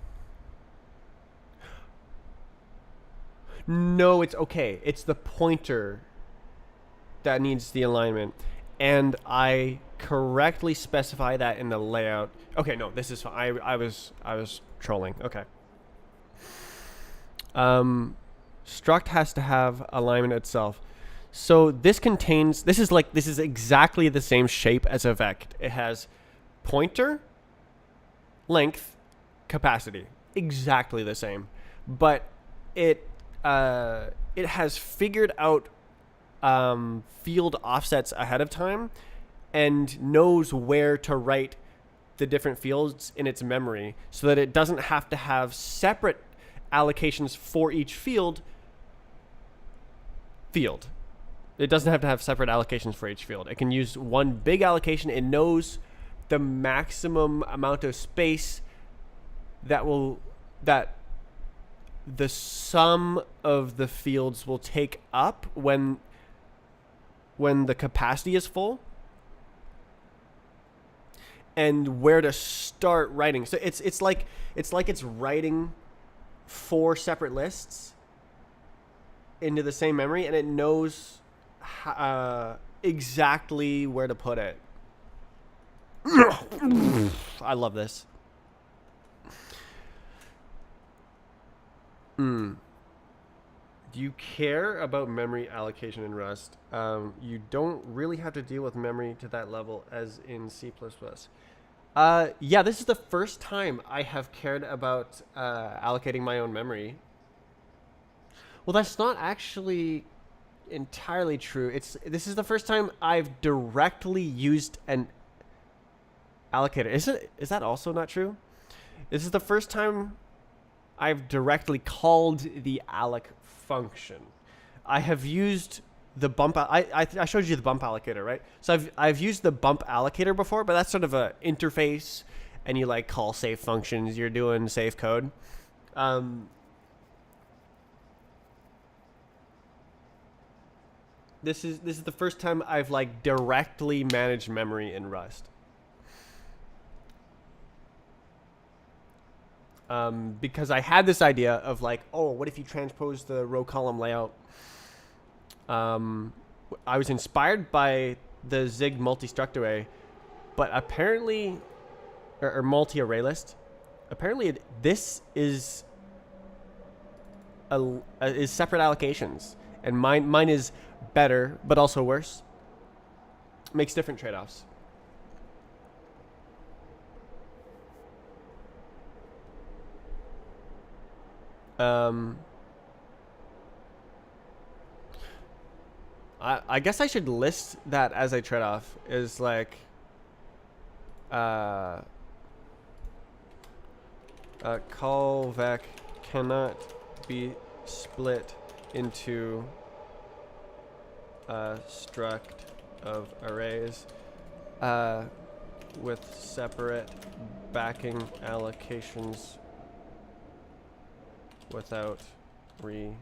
No, it's okay. It's the pointer that needs the alignment. And I correctly specify that in the layout. Okay, no, this is fine. I was trolling. Okay. Struct has to have alignment itself. So this contains, this is exactly the same shape as a vect. It has pointer, length, capacity, exactly the same. But it has figured out field offsets ahead of time and knows where to write the different fields in its memory so that it doesn't have to have separate allocations for each field. It doesn't have to have separate allocations for each field. It can use one big allocation. It knows the maximum amount of space that the sum of the fields will take up when the capacity is full, and where to start writing. So it's like it's writing 4 separate lists into the same memory, and it knows exactly where to put it. I love this. Do you care about memory allocation in Rust? You don't really have to deal with memory to that level as in C++. Yeah, this is the first time I have cared about allocating my own memory. Well, that's not actually entirely true. This is the first time I've directly used an allocator. Is that also not true? This is the first time I've directly called the alloc function. I have used the bump. I showed you the bump allocator, right? So I've used the bump allocator before, but that's sort of a interface, and you like call safe functions. You're doing safe code. This is the first time I've like directly managed memory in Rust. Because I had this idea of like, oh, what if you transpose the row column layout? I was inspired by the Zig multi-struct array, but apparently, or multi-array list. Apparently, this is separate allocations, and mine is better, but also worse. Makes different trade-offs. I guess I should list that as a trade-off. Is like callvec cannot be split into struct of arrays with separate backing allocations without reallocating.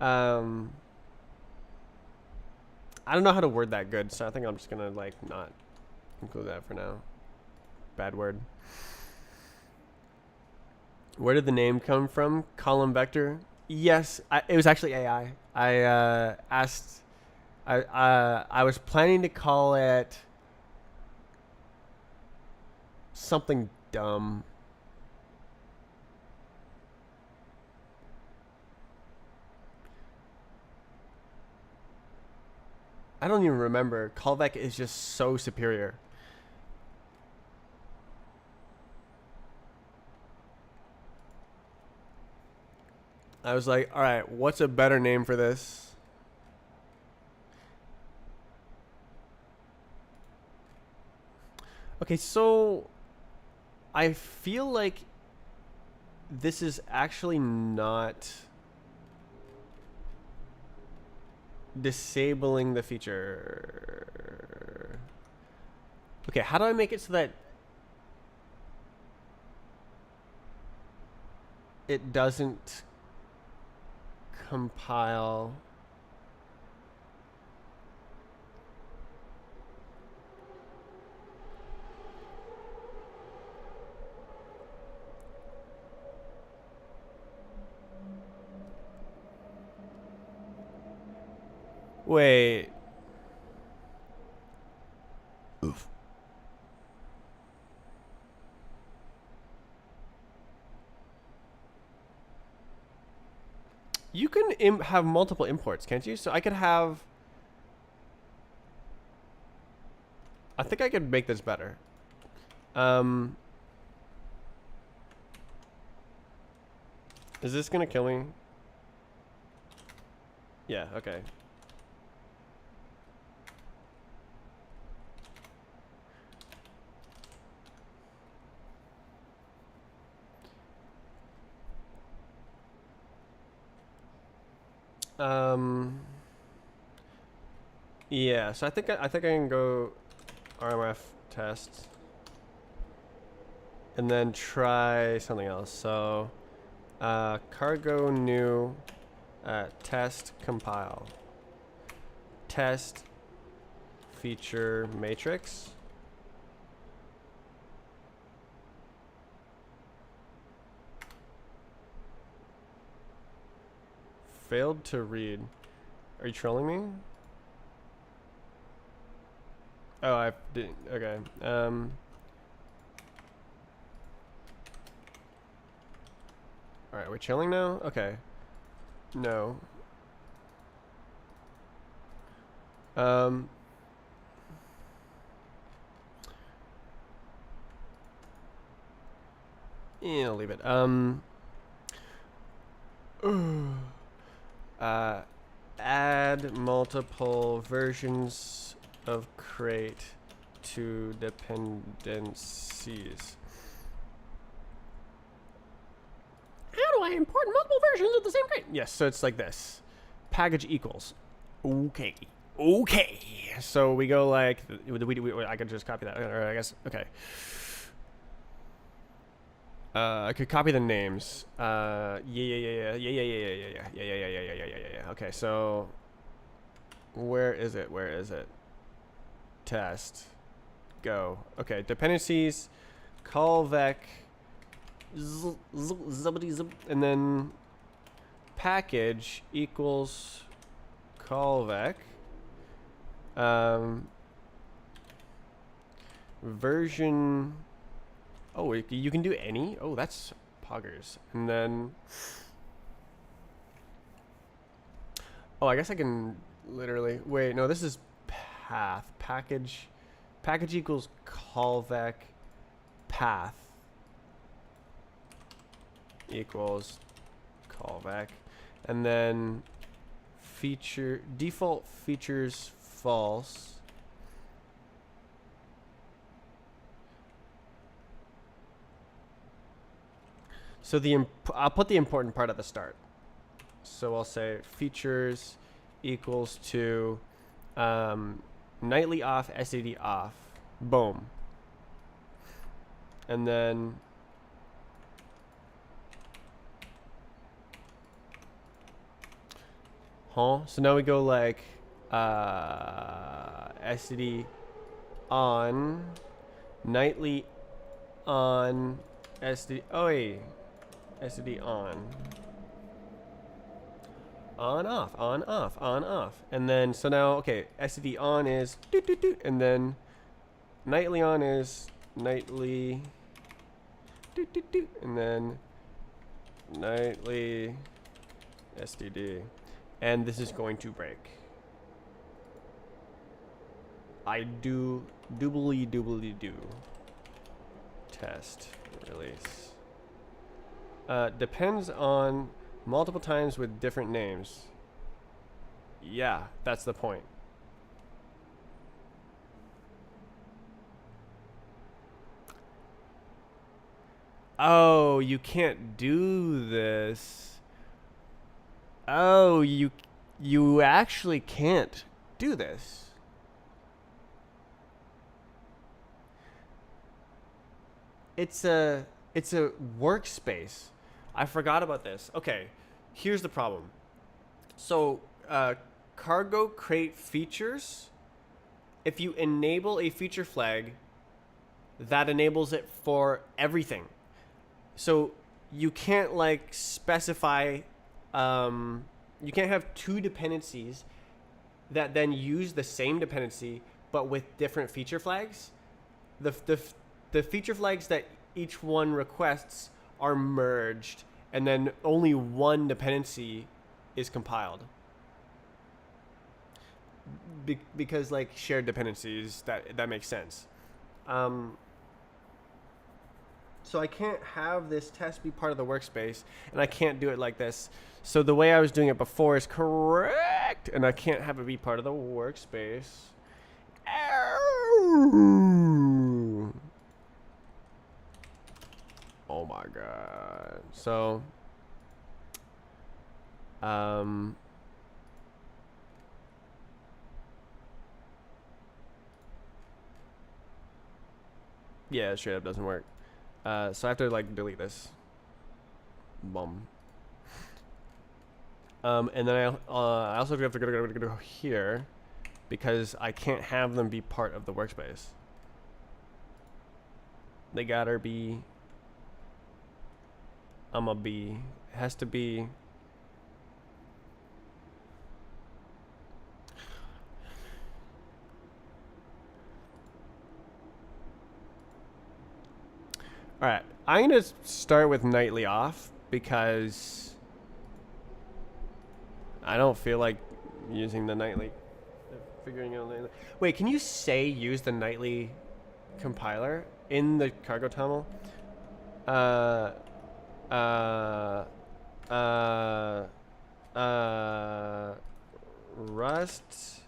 I don't know how to word that good, so I think I'm just gonna like not include that for now. Bad word. Where did the name come from? Column vector? Yes, it was actually AI. I asked. I was planning to call it something dumb. I don't even remember. Callback is just so superior. I was like, all right, what's a better name for this? Okay, so I feel like this is actually not disabling the feature. Okay, how do I make it so that it doesn't compile? Wait. Oof. You can have multiple imports, can't you? So I could have... I think I could make this better. Is this gonna kill me? Yeah, okay. Yeah, so I think I can go RMF test and then try something else. So cargo new test compile test feature matrix. Failed to read. Are you trolling me? Oh, I didn't. Okay. All right, we're chilling now. Okay. No. Yeah, I'll leave it. Add multiple versions of crate to dependencies. How do I import multiple versions of the same crate? Yes, so it's like this. Package equals. Okay. Okay. So we go like, I could just copy that. Or I guess, okay. I could copy the names. Yeah. Okay, so where is it? Where is it? Test. Go. Okay, dependencies. Callback. And then package equals callback. Version. Oh, you can do any? Oh, that's poggers. And then... Oh, I guess I can literally... Wait, no, this is path. Package equals callback path equals callback. And then default features false. So I'll put the important part at the start. So I'll say features equals to nightly off, SAD off. Boom. And then so now we go like SAD on, nightly on, SAD. Oh wait. SAD on off, on off, on off. And then so now okay, SAD on is doot, doot, doot, and then nightly on is nightly doot, doot, doot, and then nightly STD. And this is going to break. I do doobly do. Test release. Depends on multiple times with different names. Yeah, that's the point. Oh, you can't do this. Oh, you actually can't do this. It's a workspace. I forgot about this. Okay, here's the problem. So, cargo crate features. If you enable a feature flag, that enables it for everything. So you can't like specify. You can't have two dependencies that then use the same dependency but with different feature flags. The feature flags that each one requests are merged, and then only one dependency is compiled. Because like shared dependencies, that makes sense. So I can't have this test be part of the workspace, and I can't do it like this. So the way I was doing it before is correct, and I can't have it be part of the workspace. Oh my god. So yeah, straight up doesn't work. So I have to like delete this. Bum. And then I also have to go here because I can't have them be part of the workspace. They gotta be. It has to be. All right, I'm gonna start with nightly off because I don't feel like using the nightly. Figuring out nightly. Wait, can you say use the nightly compiler in the cargo tunnel? Rust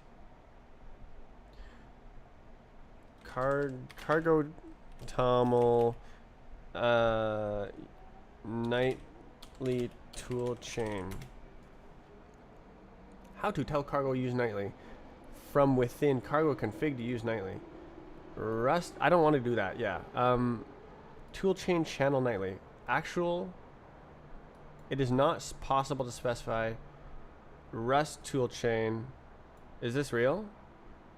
cargo toml nightly tool chain. How to tell cargo use nightly from within cargo config to use nightly. Rust. I don't want to do that. Yeah. Tool chain channel nightly. Actual. It is not possible to specify Rust toolchain. Is this real?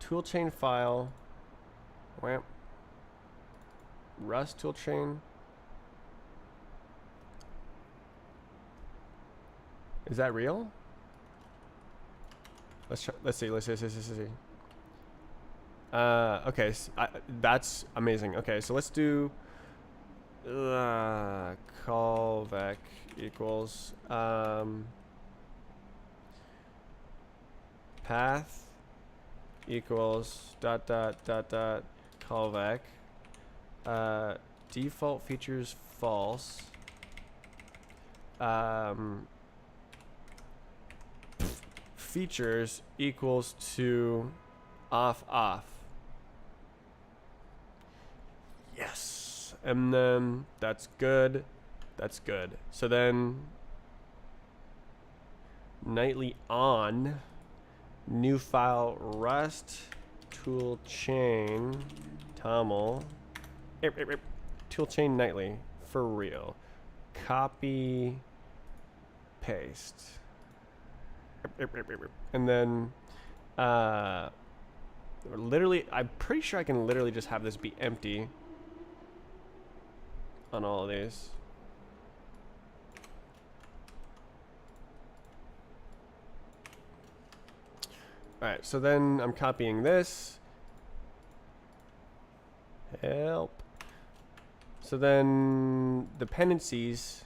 Toolchain file. Wham. Rust toolchain. Is that real? Let's try. Let's see. Let's see. Okay. So that's amazing. Okay. So let's do callback equals path equals callback default features false features equals to off. Yes. And then that's good. That's good. So then nightly on new file rust tool chain toml tool chain nightly for real. Copy paste. And then literally I'm pretty sure I can literally just have this be empty on all of these. Alright, so then I'm copying this. Help. So then dependencies.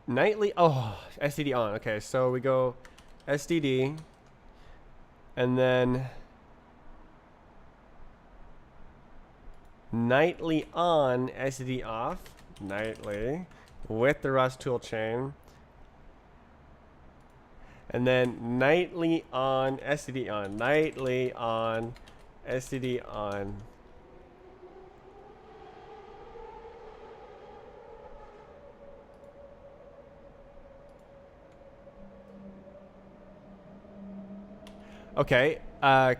Nightly, oh, STD on. Okay, so we go STD and then nightly on STD off, nightly with the Rust tool chain. And then nightly on STD on, nightly on STD on. Okay.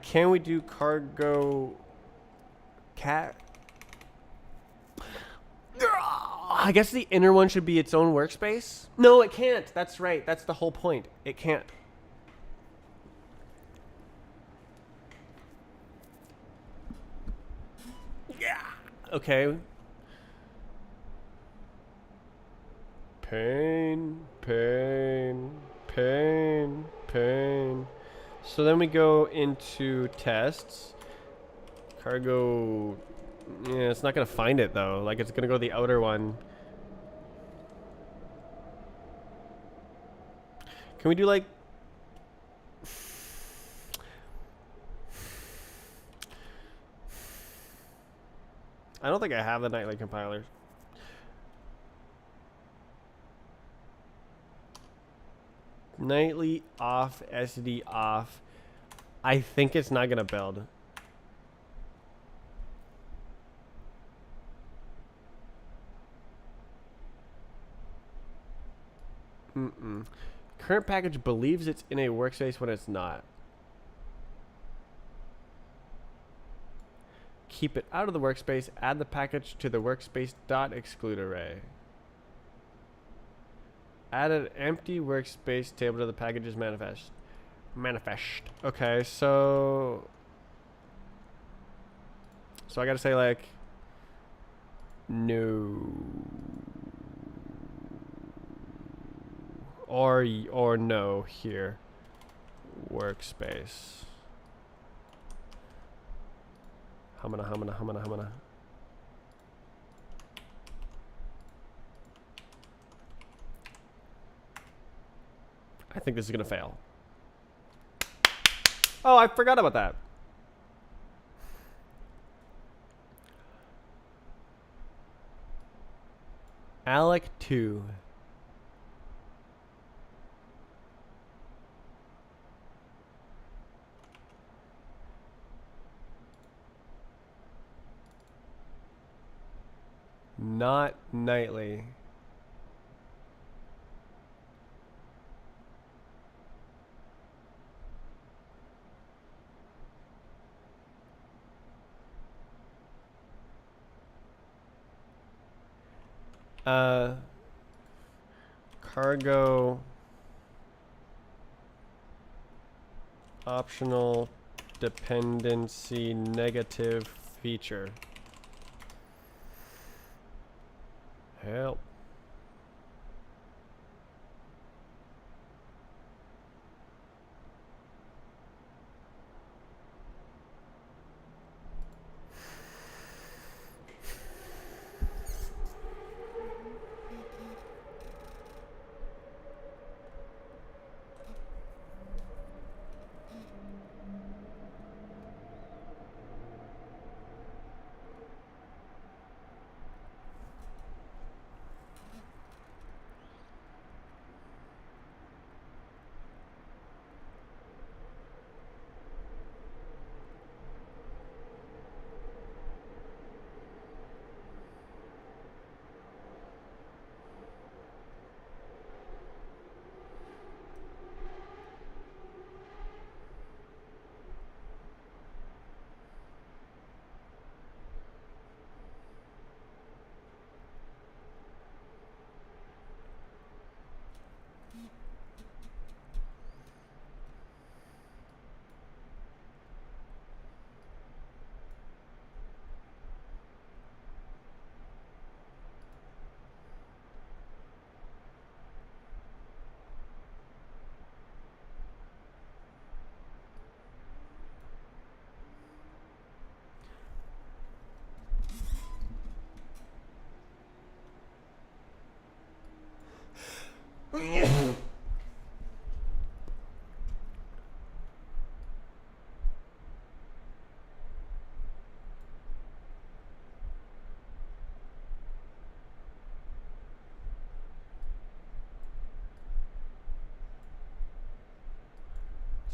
Can we do cargo cat? I guess the inner one should be its own workspace. No, it can't. That's right. That's the whole point. It can't. Yeah. Okay. Pain, pain, pain, pain. So then we go into tests. Cargo. Yeah, it's not gonna find it though. Like it's gonna go the outer one. Can we do like? I don't think I have the nightly compiler. Nightly off, SD off. I think it's not gonna build. Current package believes it's in a workspace when it's not. Keep it out of the workspace. Add the package to the workspace.exclude array. Add an empty workspace table to the packages manifest. Okay, so I gotta say like no or no here. Workspace. Humana. I think this is gonna fail. Oh, I forgot about that. Alec 2. Not nightly. Cargo optional dependency negative feature. Help.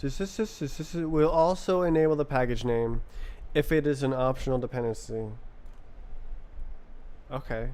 This will also enable the package name if it is an optional dependency. Okay.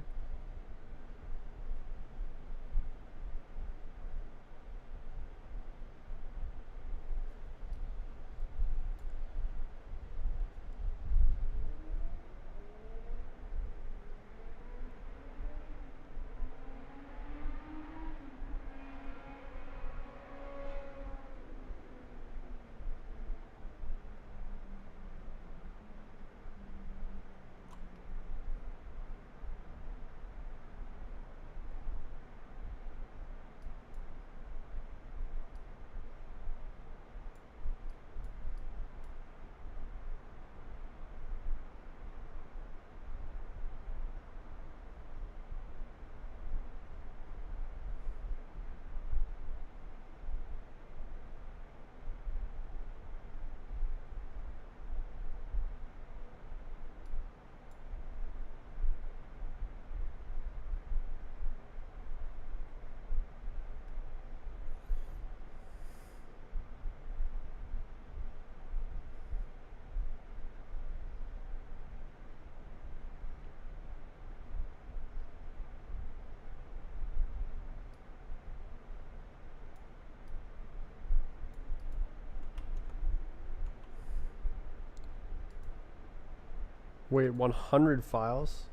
Wait, 100 files?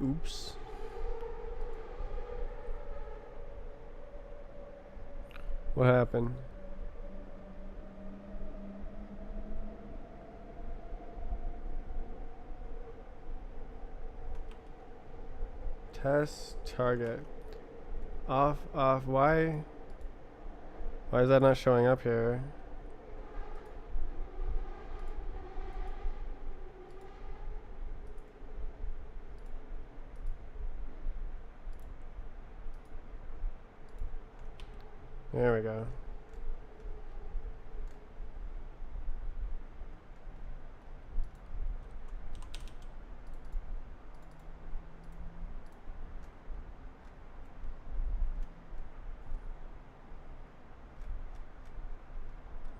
Oops. What happened? Test target. Off, why is that not showing up here? There we go.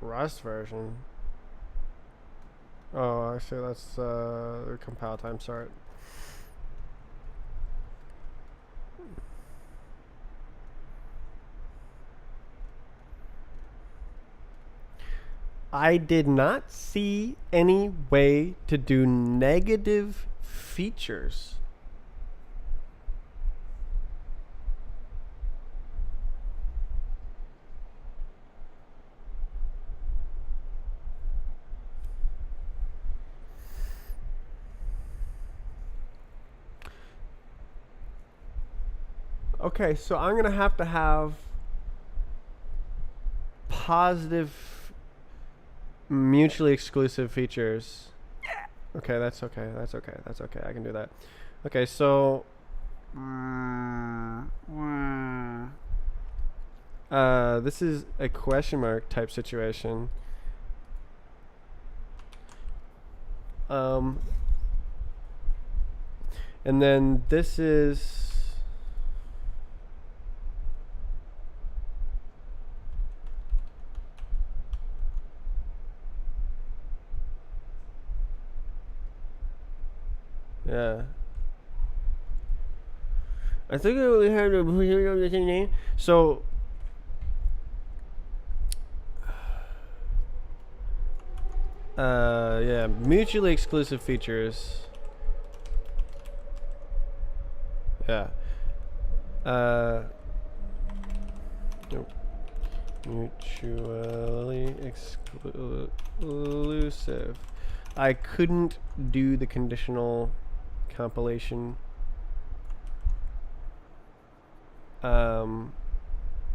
Rust version. Oh, actually that's the compile time start. I did not see any way to do negative features. Okay, so I'm gonna have to have positive mutually exclusive features. Okay, that's okay. That's okay. That's okay. I can do that. Okay, so this is a question mark type situation. And then this is yeah. I think I only have the same name. So yeah, mutually exclusive features. Yeah. Nope. Mutually exclusive. I couldn't do the conditional compilation.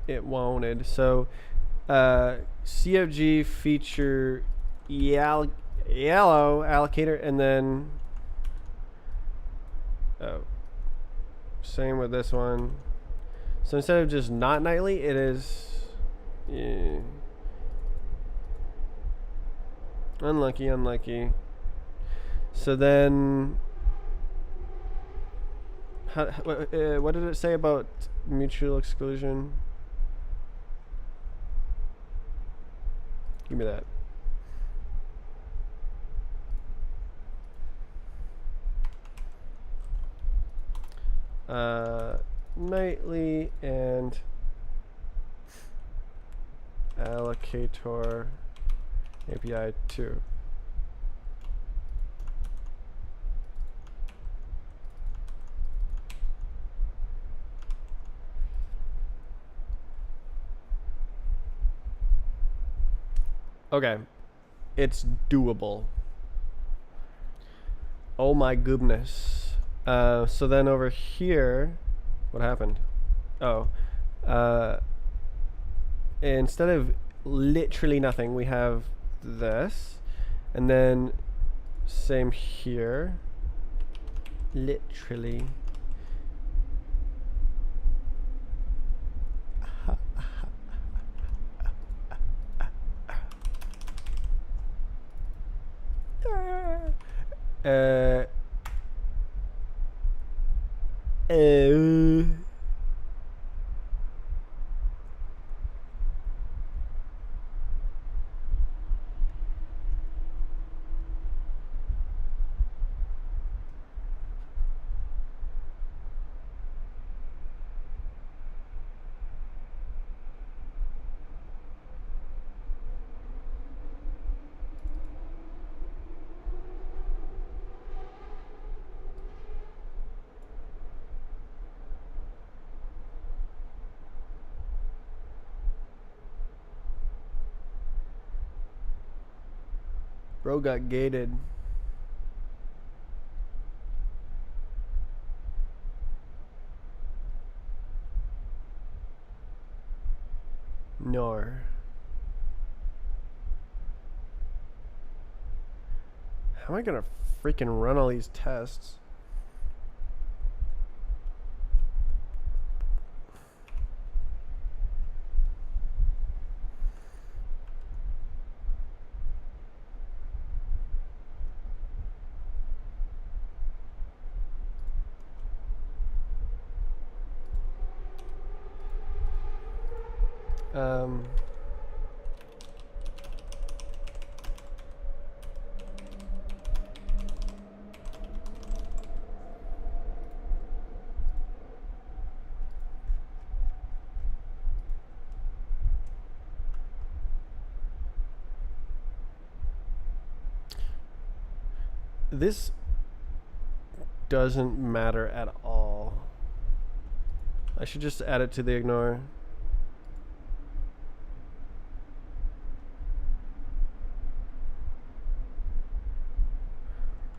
It wanted. So CFG feature yellow allocator, and then same with this one. So instead of just not nightly, it is unlucky. So then what did it say about mutual exclusion? Give me that. Nightly and allocator API 2. Okay, it's doable. Oh my goodness. So then over here, what happened? Oh, instead of literally nothing, we have this, and then same here, literally. Bro got gated. No. How am I gonna freaking run all these tests? This doesn't matter at all. I should just add it to the ignore.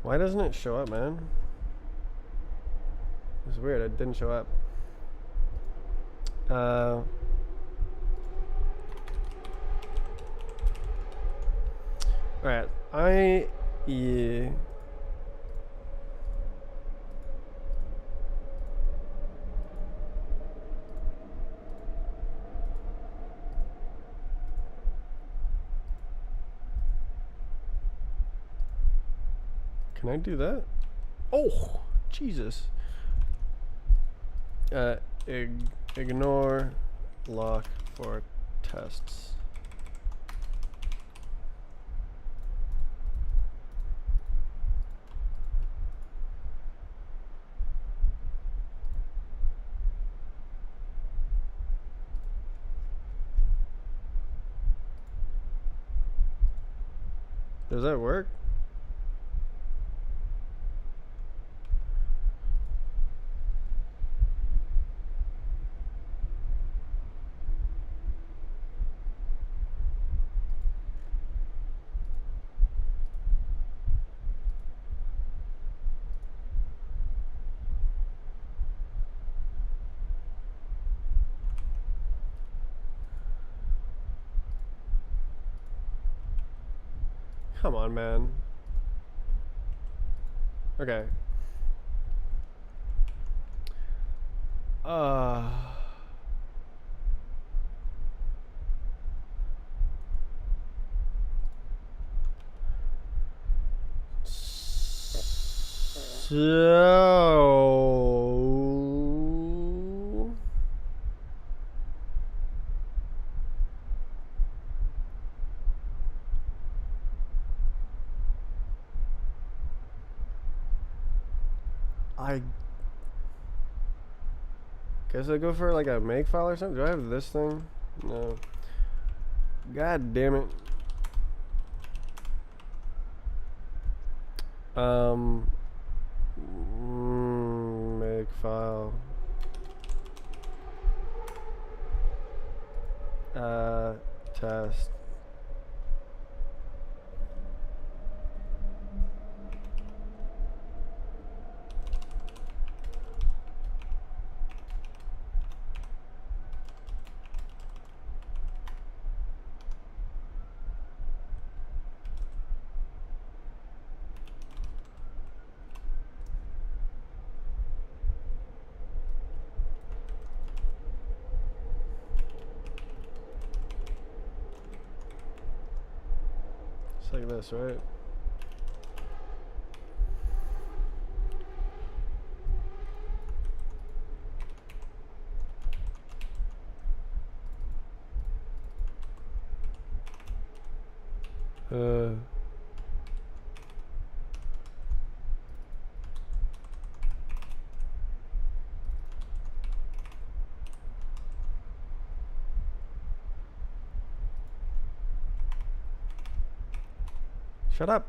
Why doesn't it show up, man? It's weird, it didn't show up. Alright, yeah. Can I do that? Oh, Jesus. Ignore lock for tests. Does that work? Come on, man. Okay. So I guess I go for like a make file or something. Do I have this thing? No. God damn it. Make file. Test. It's like this, right? Shut up.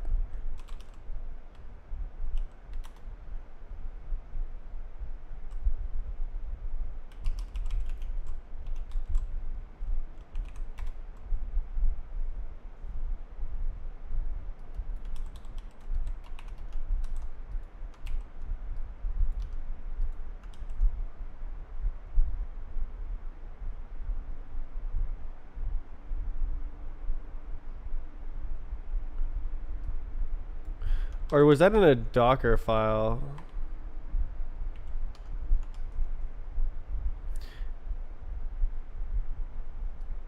Or was that in a Docker file?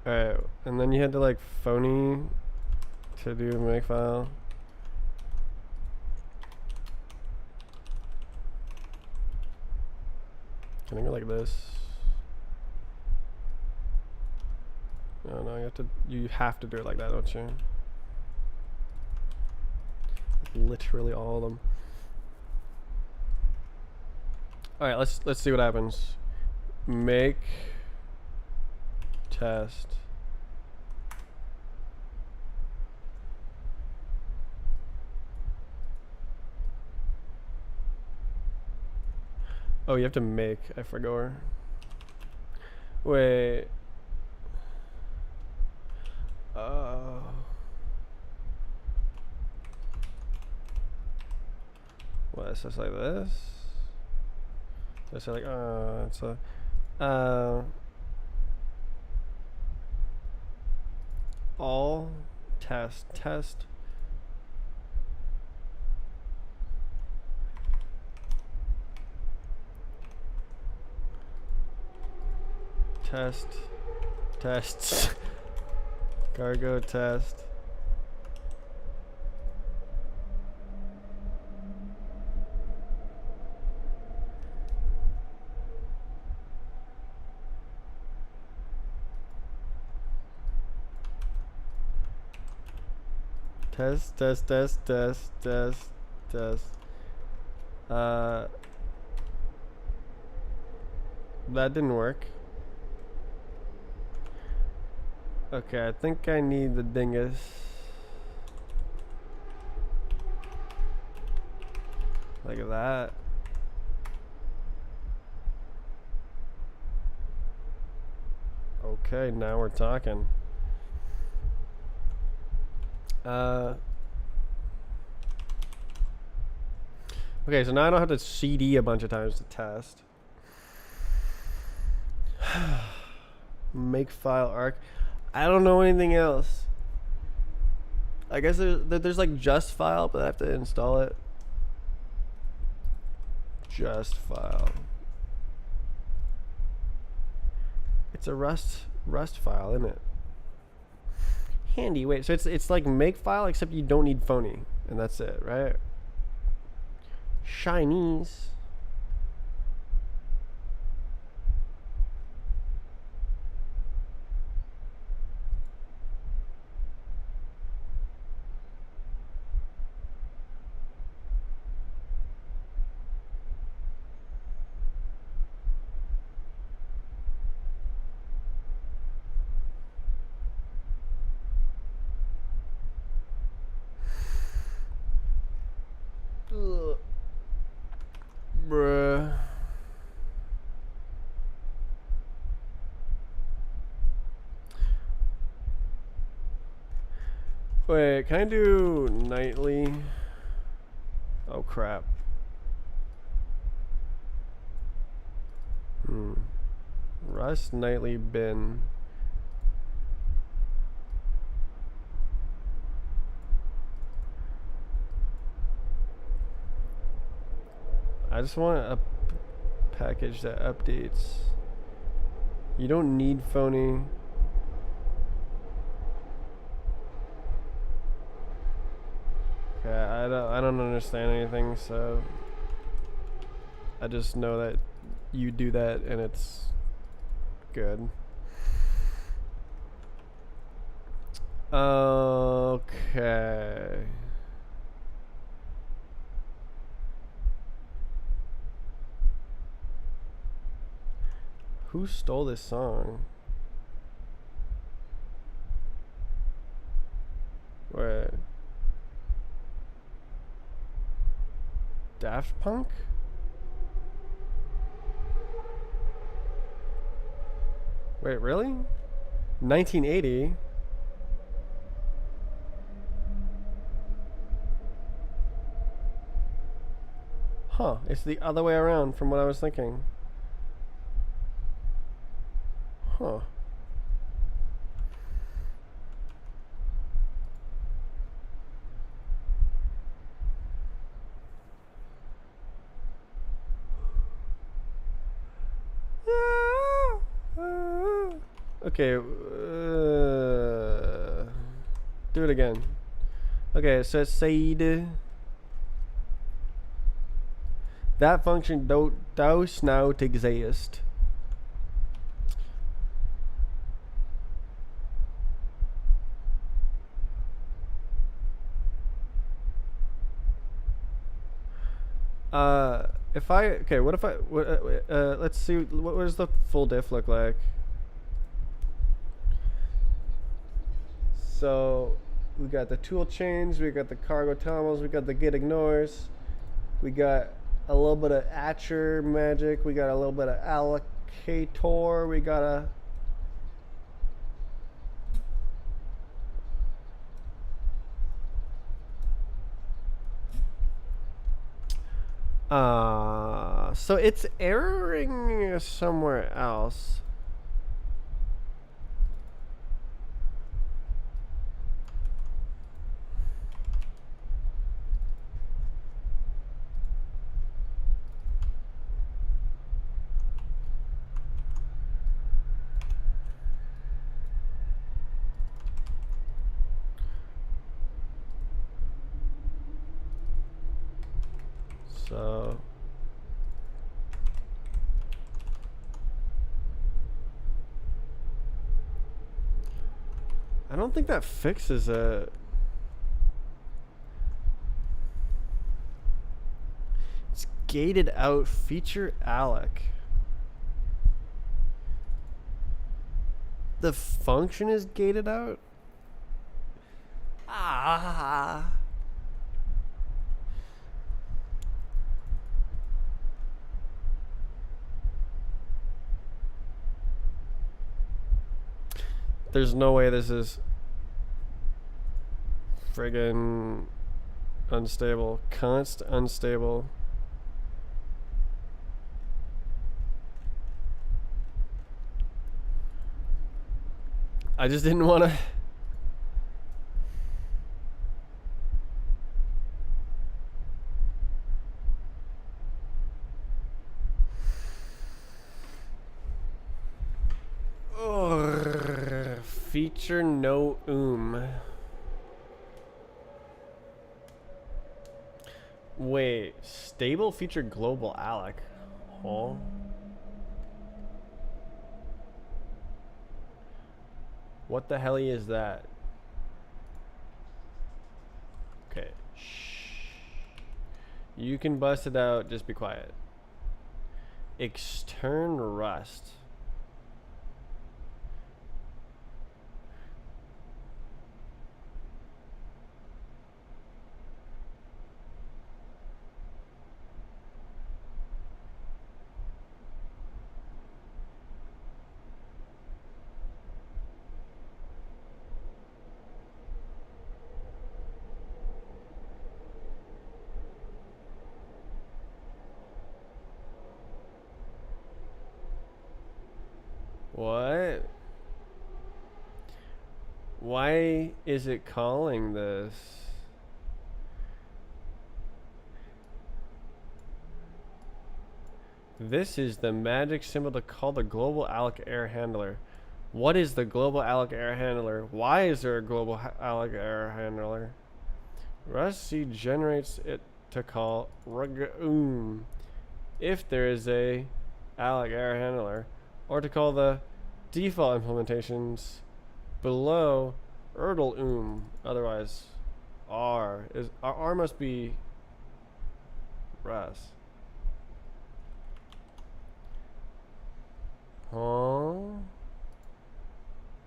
Alright, and then you had to like phony to do a makefile. Can I go like this? No, no, you have to do it like that, don't you? Literally all of them. Alright, let's see what happens. Make test. Oh, you have to make. I forgot. Wait. What? It's just like this. Just like it's a all test test. Test tests. Cargo test. Test test test test test test. That didn't work. Okay, I think I need the dingus. Like that. Okay, now we're talking. Okay, so now I don't have to CD a bunch of times to test. Make file arc. I don't know anything else. I guess there's like just file, but I have to install it. Just file. It's a Rust file, isn't it? Handy. Wait, so it's like make file except you don't need phony, and that's it, right? Chinese. Bruh. Wait, can I do nightly? Oh crap. Rust nightly bin. I just want a package that updates. You don't need phony. Okay, I don't understand anything, so I just know that you do that and it's good. Okay. Who stole this song? Wait. Daft Punk? Wait, really? 1980? Huh, it's the other way around from what I was thinking. Huh. Okay. Do it again. Okay, so it said that function does not exist. If I okay, what if I let's see what does the full diff look like? So we got the tool chains, we got the cargo tunnels, we got the get ignores, we got a little bit of Atcher magic, we got a little bit of allocator, we got a so it's erroring somewhere else. So I don't think that fixes it. It's gated out feature alloc. The function is gated out? Ah. There's no way this is friggin' unstable. Const unstable. I just didn't want to. Feature no Wait, stable feature global alloc. Huh? What the hell is that? Okay. Shh. You can bust it out, just be quiet. Extern rust. What? Why is it calling this? This is the magic symbol to call the global alloc error handler. What is the global alloc error handler? Why is there a global alloc error handler? Rust generates it to call if there is a alloc error handler, or to call the default implementations below otherwise R must be Rust. Huh?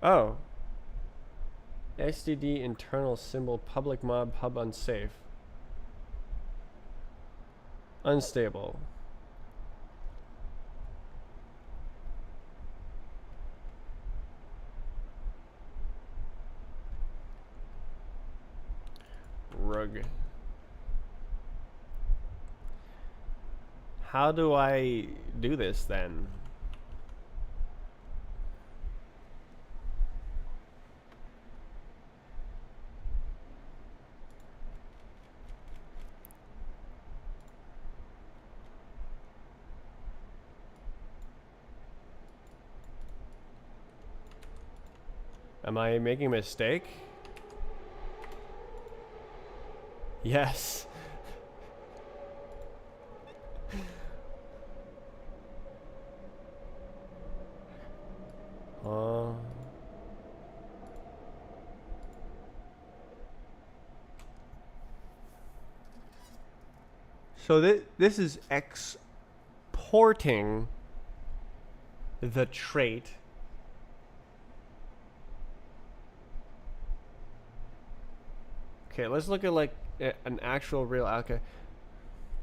Oh. STD internal symbol public mob hub unsafe. Unstable. Rug. How do I do this then? Am I making a mistake? Yes. So this is exporting the trait. Okay, let's look at like an actual real allocator.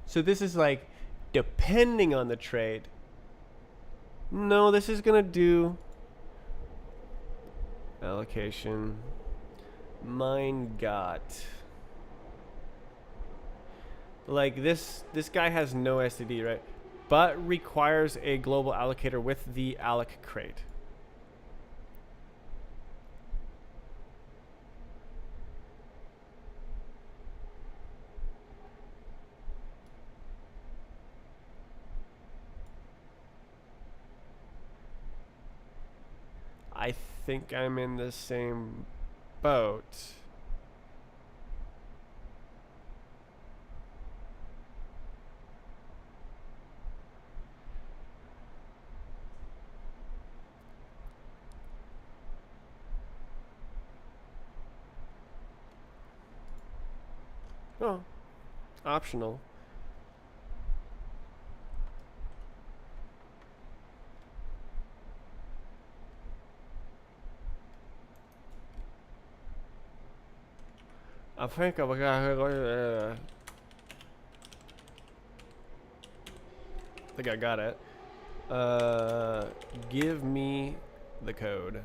So this is like depending on the trait. No, this is gonna do allocation. Mine got like this guy has no STD, right? But requires a global allocator with the alloc crate. I think I'm in the same boat. Oh, optional. I think I got it. Give me the code.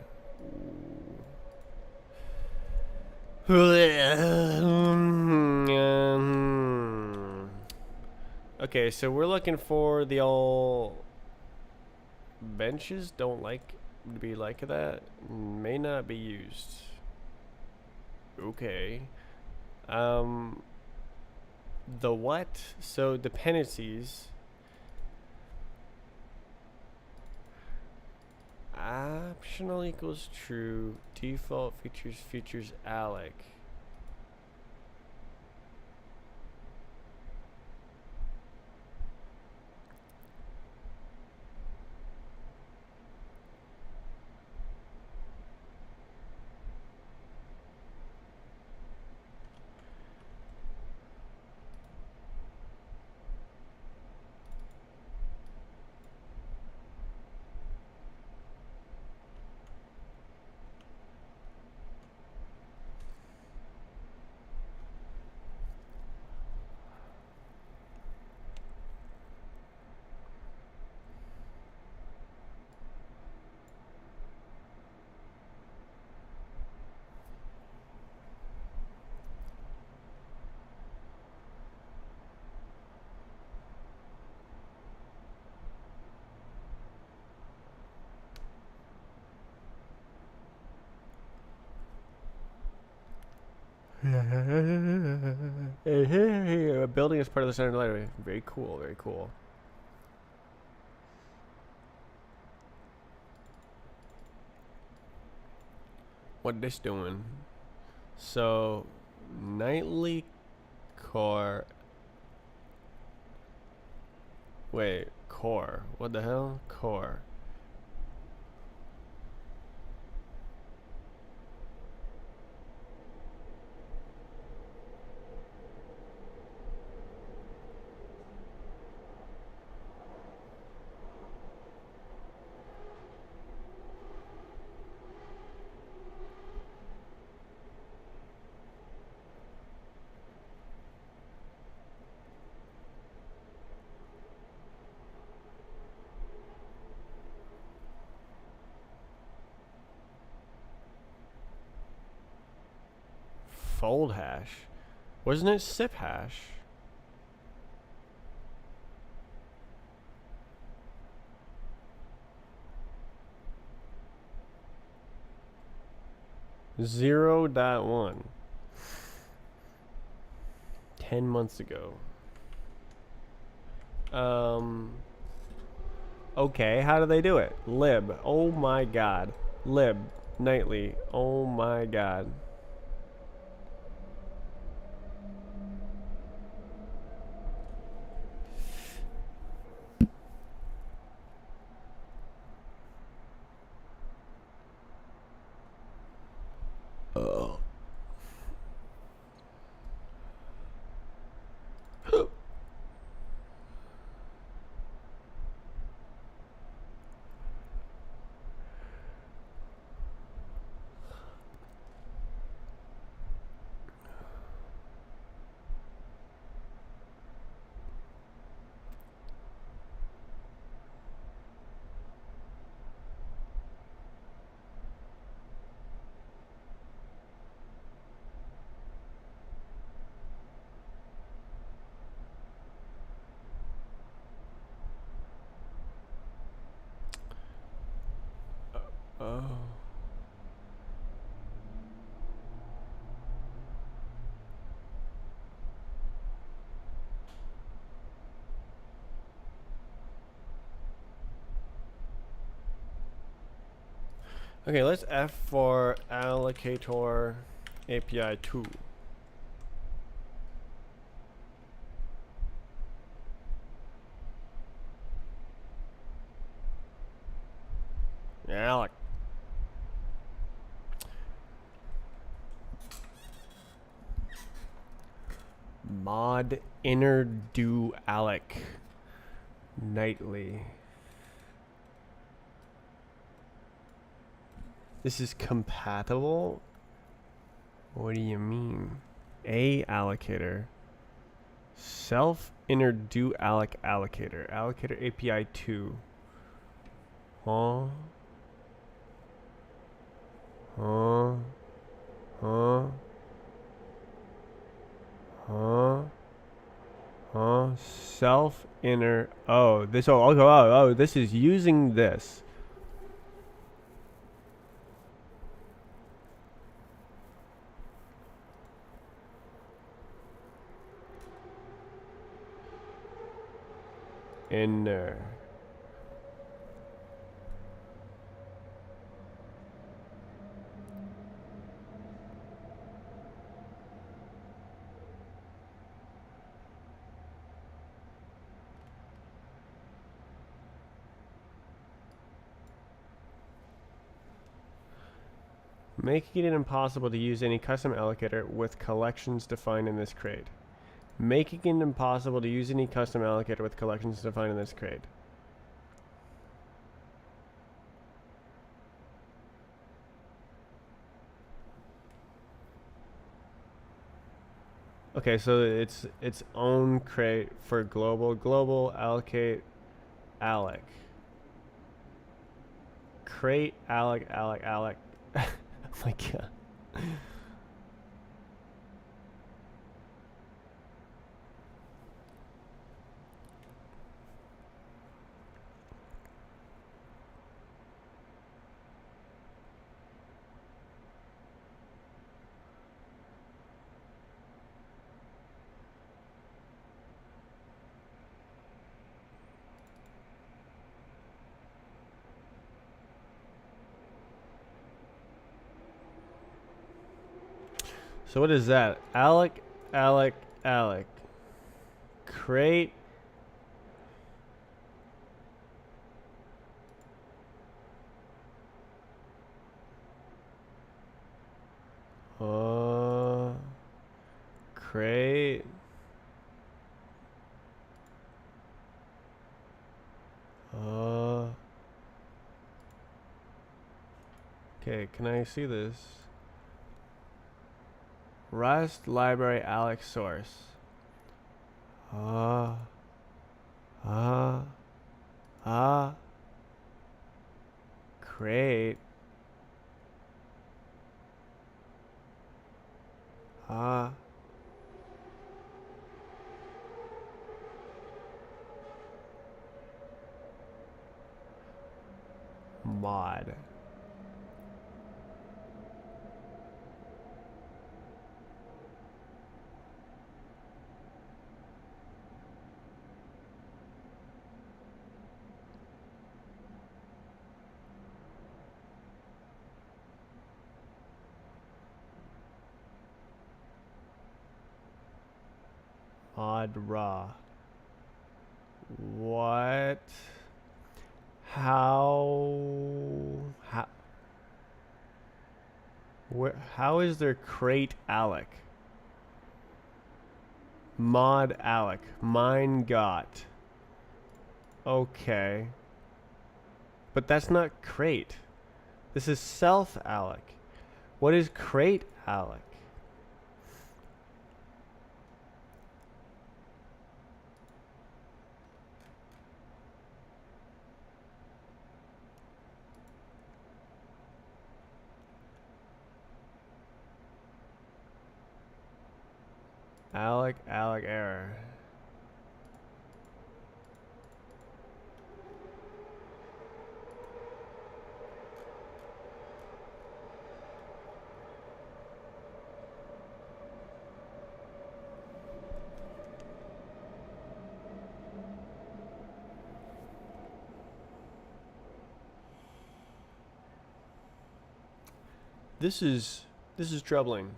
Okay, so we're looking for the all benches. Don't like to be like that. May not be used. Okay. The what? So dependencies. Optional equals true. Default features alloc. A building is part of the center library. Very cool, very cool. What this doing? So, nightly core. Wait, core. What the hell? Core. Fold hash. Wasn't it sip hash? Zero dot one. 10 months ago. Okay, how do they do it? Lib. Oh my god. Lib. nightly. Oh my god. Oh. Okay, let's F for allocator API 2. Alloc. Mod inner do alloc nightly. This is compatible? What do you mean? A allocator. Self inner do alloc allocator. Allocator API 2. Huh? Huh? Huh? Huh? Huh? Self inner. Oh, this. Oh, this is using this. Inner. Making it impossible to use any custom allocator with collections defined in this crate. Making it impossible to use any custom allocator with collections defined in this crate. Okay, so it's its own crate for global allocate alloc. Crate alloc. Oh my god. So what is that? Alloc. Crate. Crate. Okay, can I see this? Rust library alloc source. Crate. Mod. Mod raw. What? How? Where? How is there crate Alec? Mod Alec. Mine got. Okay. But that's not crate. This is self Alec. What is crate Alec? Alec error. This is troubling.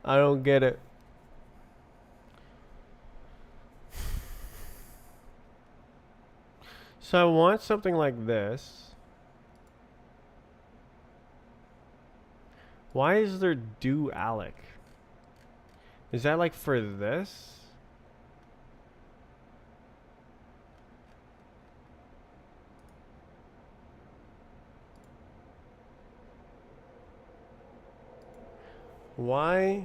I don't get it. So I want something like this. Why is there do Alec? Is that like for this? Why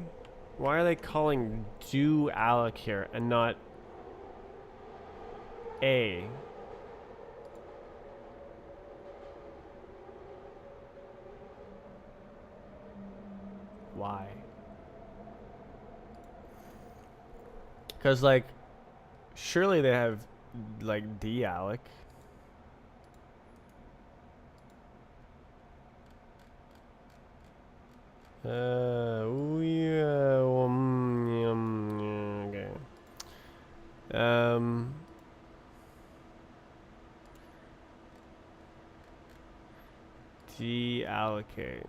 are they calling do Alec here and not A? Why? Because like surely they have like D Alec. Oh yeah. Okay. Deallocate.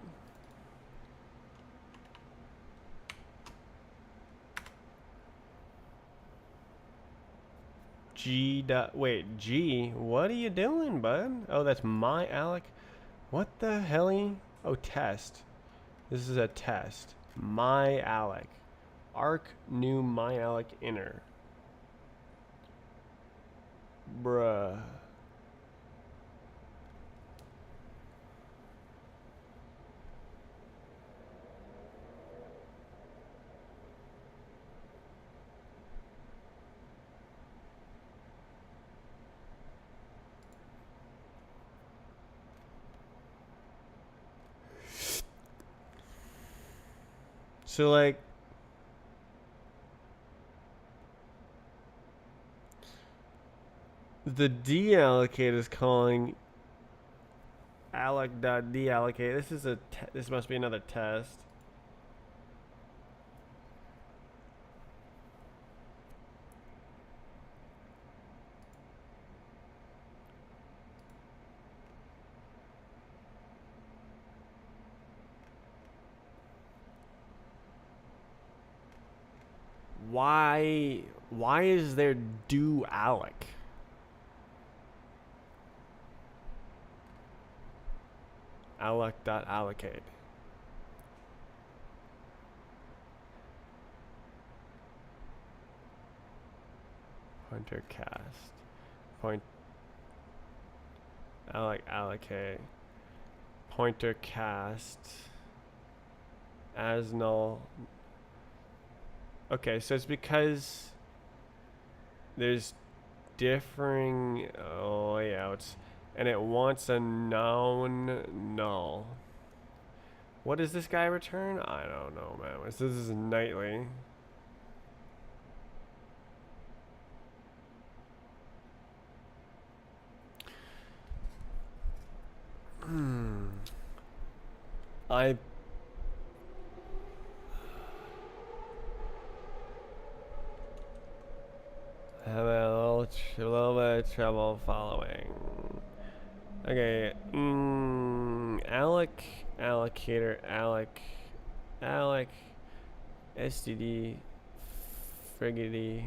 G dot. Wait, G. What are you doing, bud? Oh, that's my Alec. What the hell? Oh, test. This is a test. My Alec. Arc new my Alec inner. Bruh. So like the deallocate is calling alec.deallocate. This is this must be another test. Why is there do Alec? Alec.allocate. Pointer cast. Allocate. Pointer cast. As null. Okay, so it's because there's differing layouts, and it wants a known null. What does this guy return? I don't know, man. This is nightly. I have a little bit of trouble following. Okay, allocator, alloc, std, friggity.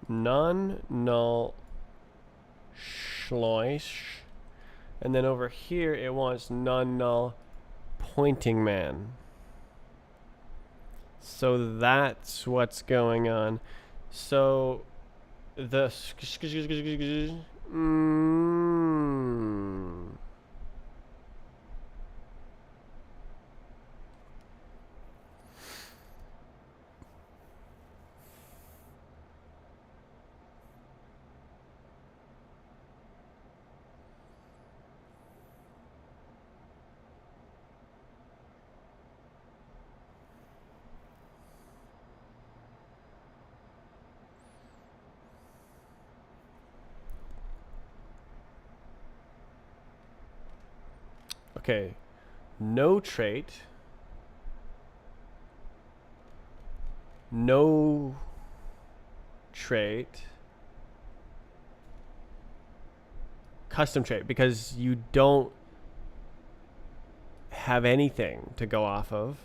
Non-null schloish, and then over here it wants non-null pointing man. So that's what's going on. So the okay, no trait, no trait, custom trait, because you don't have anything to go off of,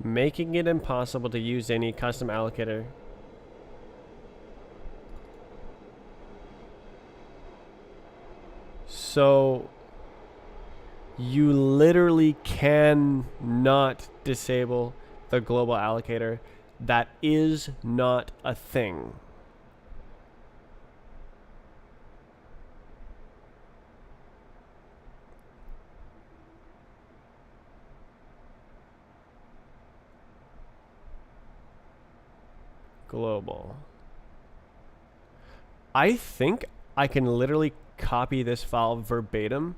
making it impossible to use any custom allocator. So you literally cannot disable the global allocator. That is not a thing. Global. I think I can literally copy this file verbatim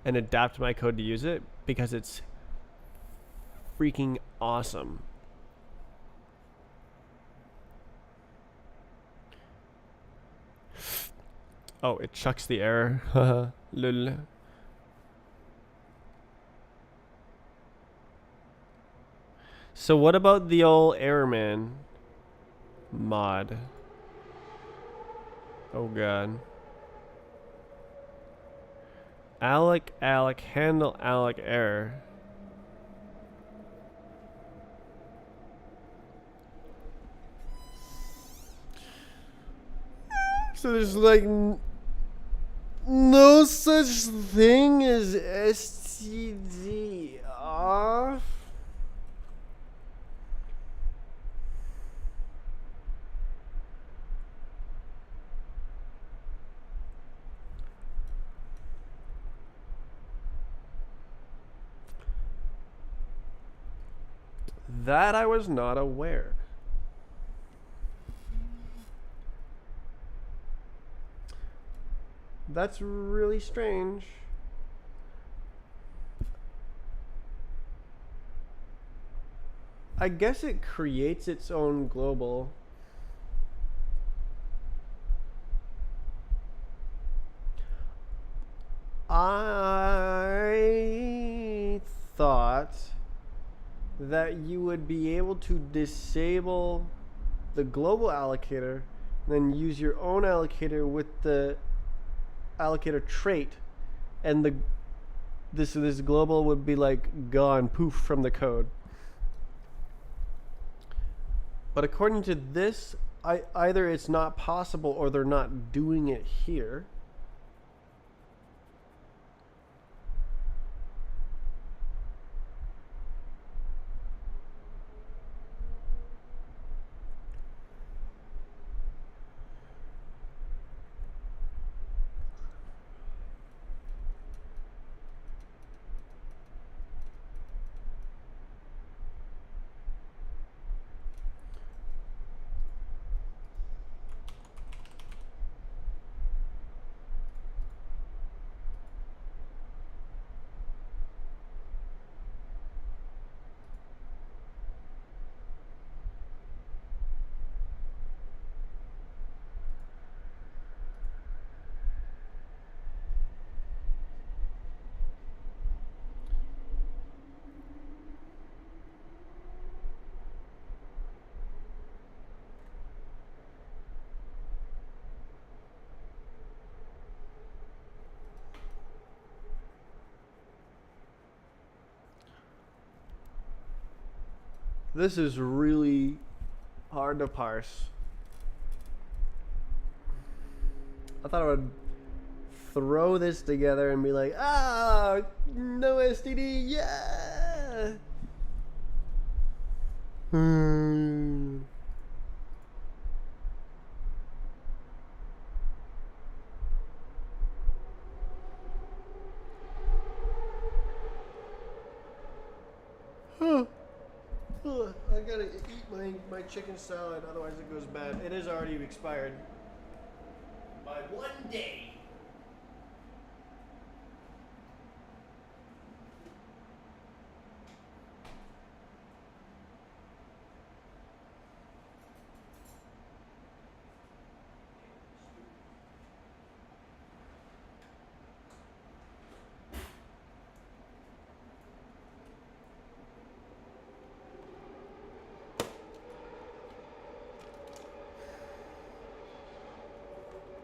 and adapt my code to use it because it's freaking awesome. Oh, it chucks the error. Lol. So what about the old error man mod? Oh god. Alloc, handle alloc error. So there's like no such thing as STD off. That I was not aware. That's really strange. I guess it creates its own global. I thought that you would be able to disable the global allocator, then use your own allocator with the allocator trait, and this global would be like gone poof from the code. But according to this, either it's not possible or they're not doing it here. This is really hard to parse. I thought I would throw this together and be like, ah, no STD, yeah. I gotta eat my chicken salad, otherwise it goes bad. It is already expired. By 1 day.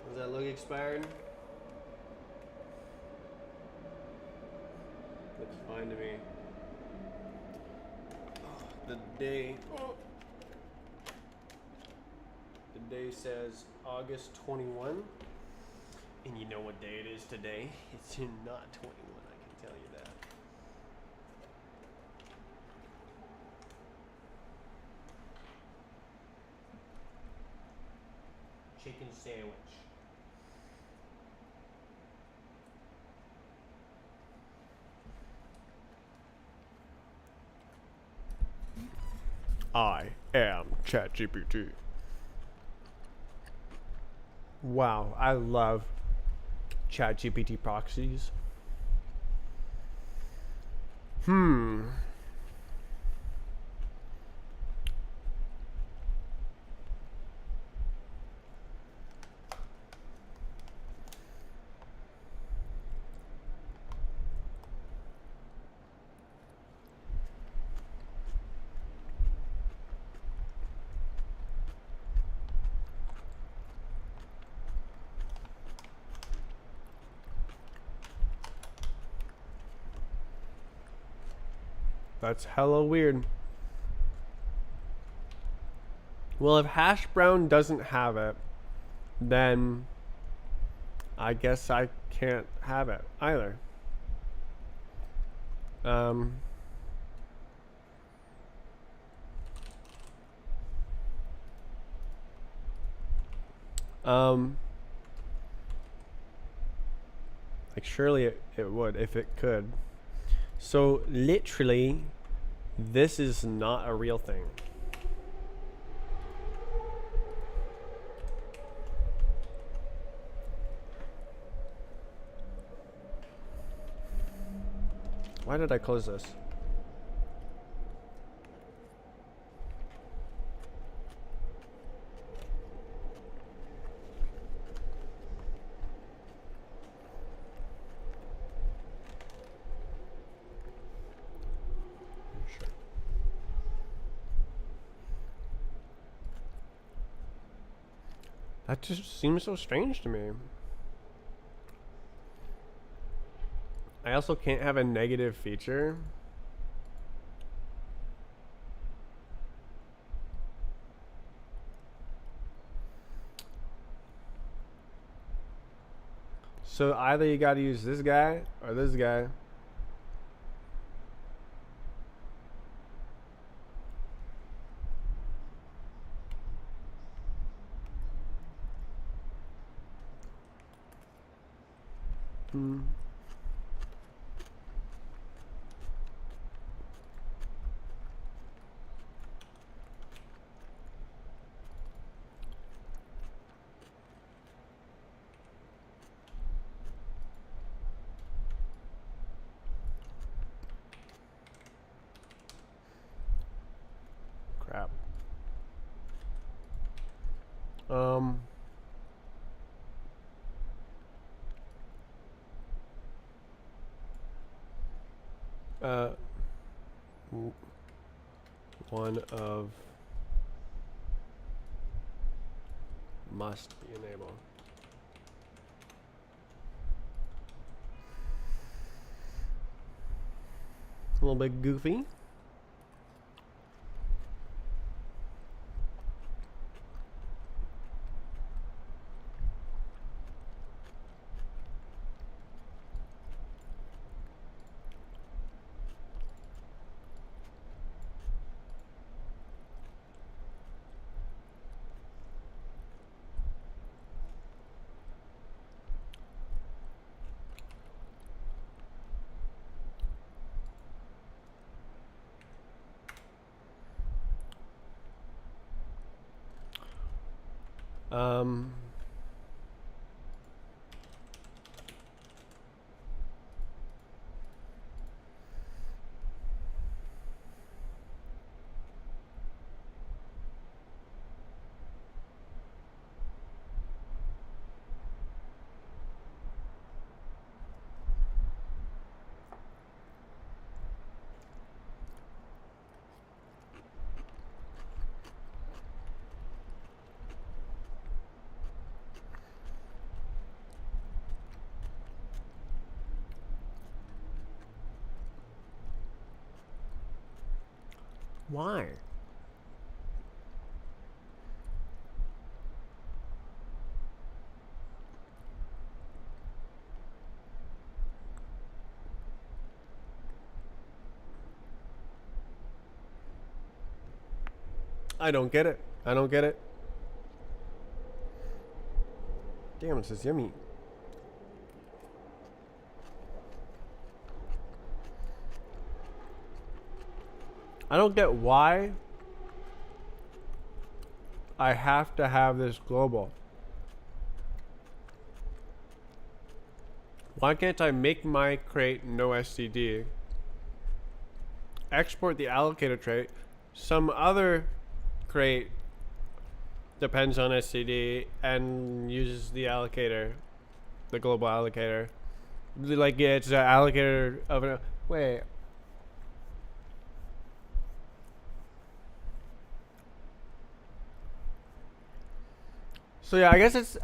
Does that look expired? Looks fine to me. The day. The day says August 21. And you know what day it is today? It's not 21, I can tell you that. Chicken sandwich. I am ChatGPT. Wow, I love ChatGPT proxies. That's hella weird. Well, if hash brown doesn't have it, then I guess I can't have it either. Like surely it would if it could. So literally, this is not a real thing. Why did I close this? That just seems so strange to me. I also can't have a negative feature. So either you gotta use this guy or this guy. Hmm. Crap. Um. Uh. One of must be enabled. A little bit goofy. Um. Why? I don't get it. I don't get it. Damn, this is yummy. I don't get why I have to have this global. Why can't I make my crate no STD? Export the allocator trait. Some other crate depends on STD and uses the allocator, the global allocator. Like, yeah, it's an allocator of a. Wait. So yeah, I guess it's.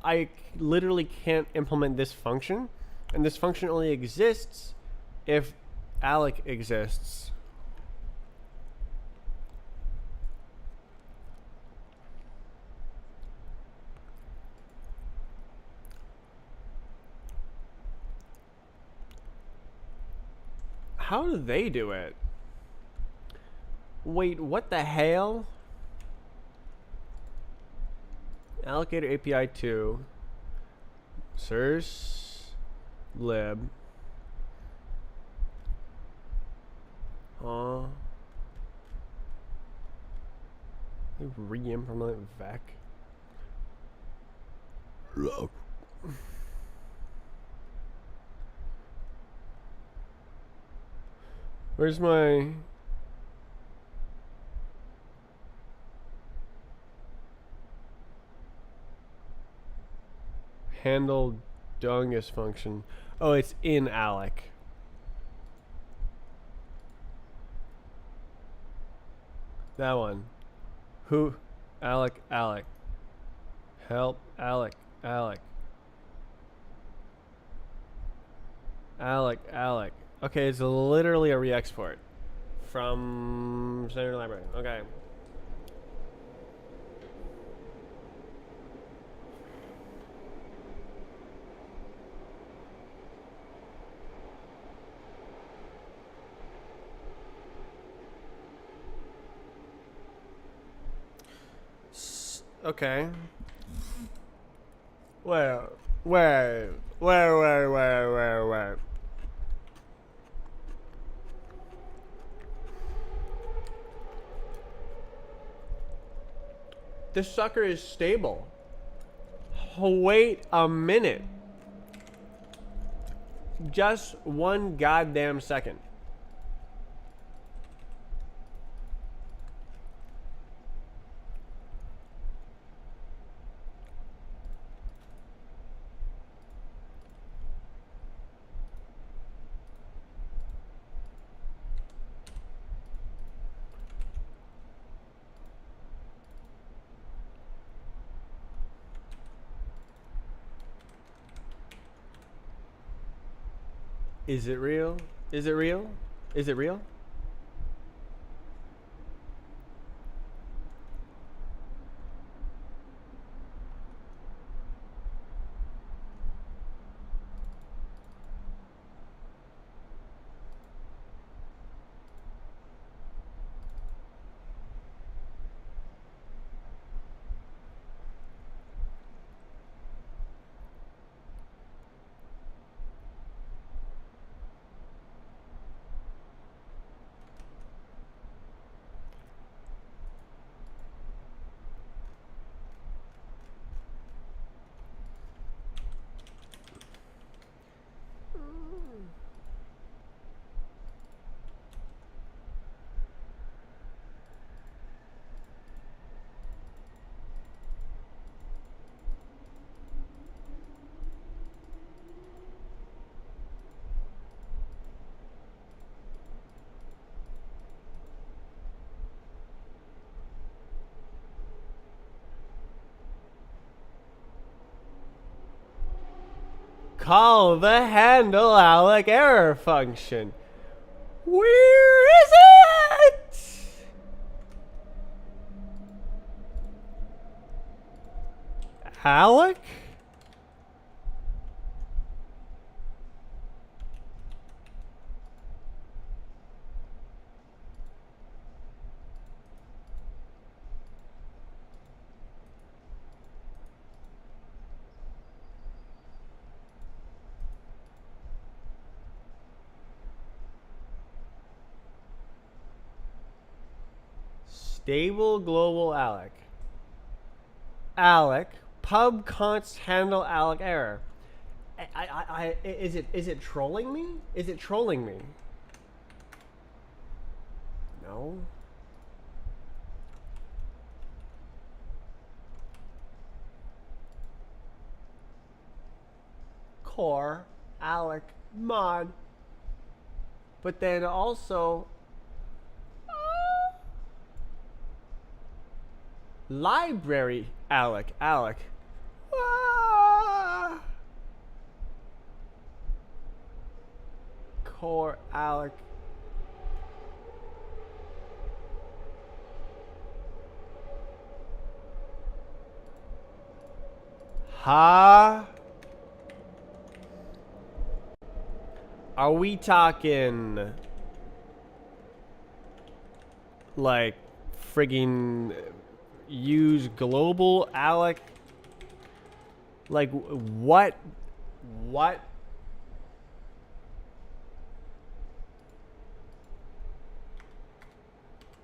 I literally can't implement this function, and this function only exists if alloc exists. How do they do it? Wait, what the hell? Allocator API 2 source lib re-implement vec. Where's my handle dungus function? Oh, it's in alloc. That one. Who? Alloc. Help, Alec, Alec. Alec, Alec. Okay, it's literally a re-export from Standard Library. Okay. Okay. Wait, wait. This sucker is stable. Wait a minute. Just one goddamn second. Is it real? Is it real? Is it real? Call the handle Alec error function. Where is it? Alec? Stable global Alec. Alec. Pub const handle Alec error. Is it trolling me? Is it trolling me? No. Core Alec mod. But then also library Alec. Core Alec. Huh? Are we talking like friggin' use global Alec? Like what? What?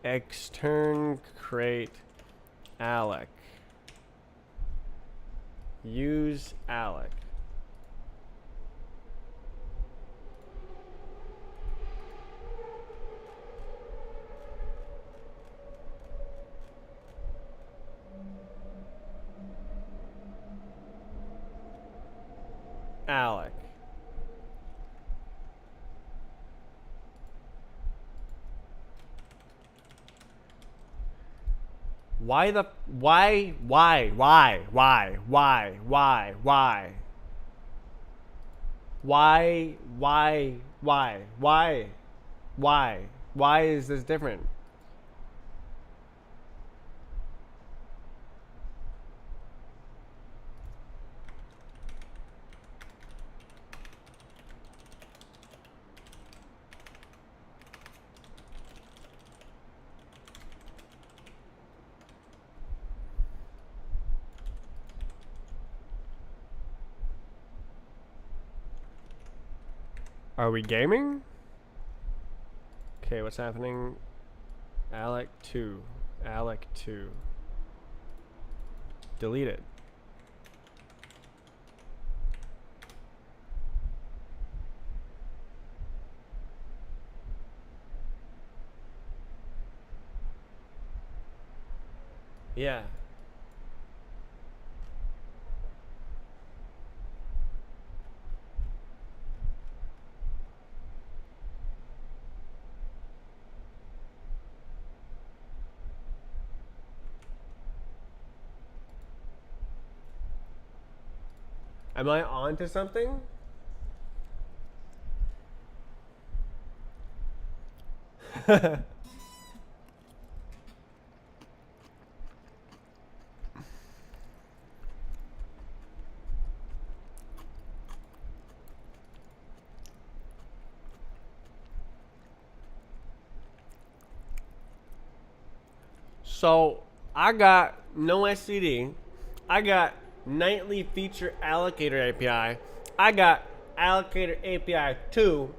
Extern crate Alec. Use Alec. Alec. Why the, why, why, why, why, why, why, why? Why, why is this different? Are we gaming? Okay, what's happening? Alec 2. Alec 2. Delete it. Yeah. Am I on to something? So I got no SCD. I got nightly feature allocator API. I got allocator API 2.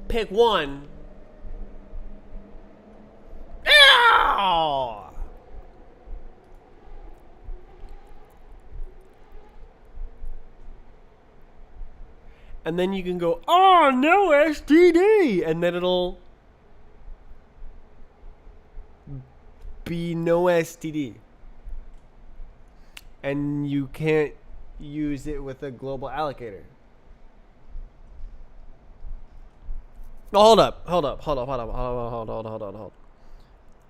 Pick one. Ow! And then you can go, oh, no STD, and then it'll be no STD. And you can't use it with a global allocator. No, hold up.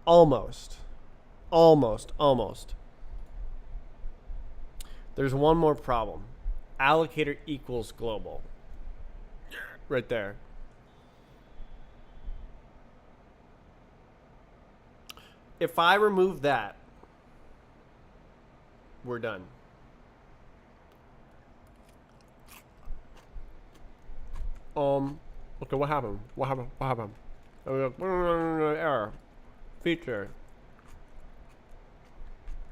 Almost. There's one more problem. Allocator equals global. Right there. If I remove that, we're done. Okay, what happened? Error. Feature.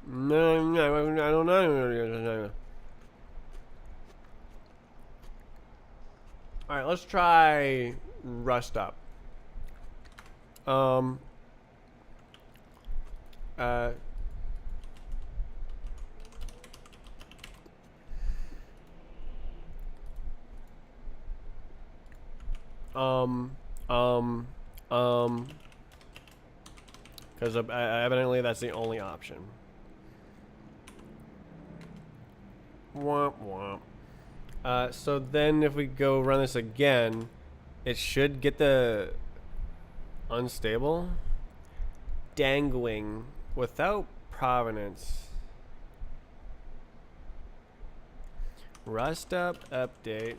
No, I don't know. Alright, let's try Rust up. Because evidently that's the only option. Womp womp. So then if we go run this again, it should get the unstable dangling without provenance. Rust up update.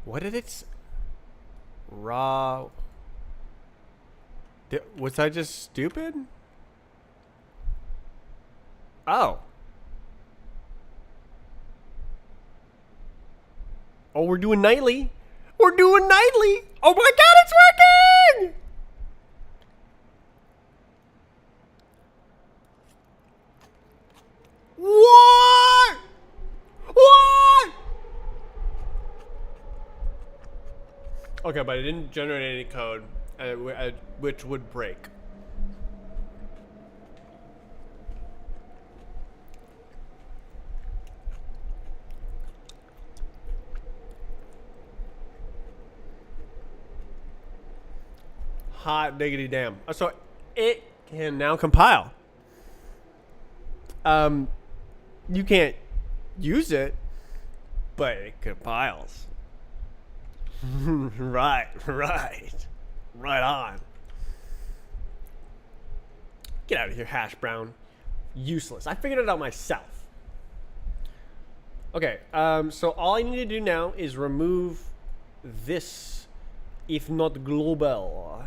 What did it raw? Was I just stupid? Oh. Oh, we're doing nightly. Oh my god, it's working! What? Okay, but it didn't generate any code, which would break. Hot diggity damn. So it can now compile. You can't use it, but it compiles. Right on. Get out of here, hash brown. Useless. I figured it out myself. Okay, so all I need to do now is remove this, if not global.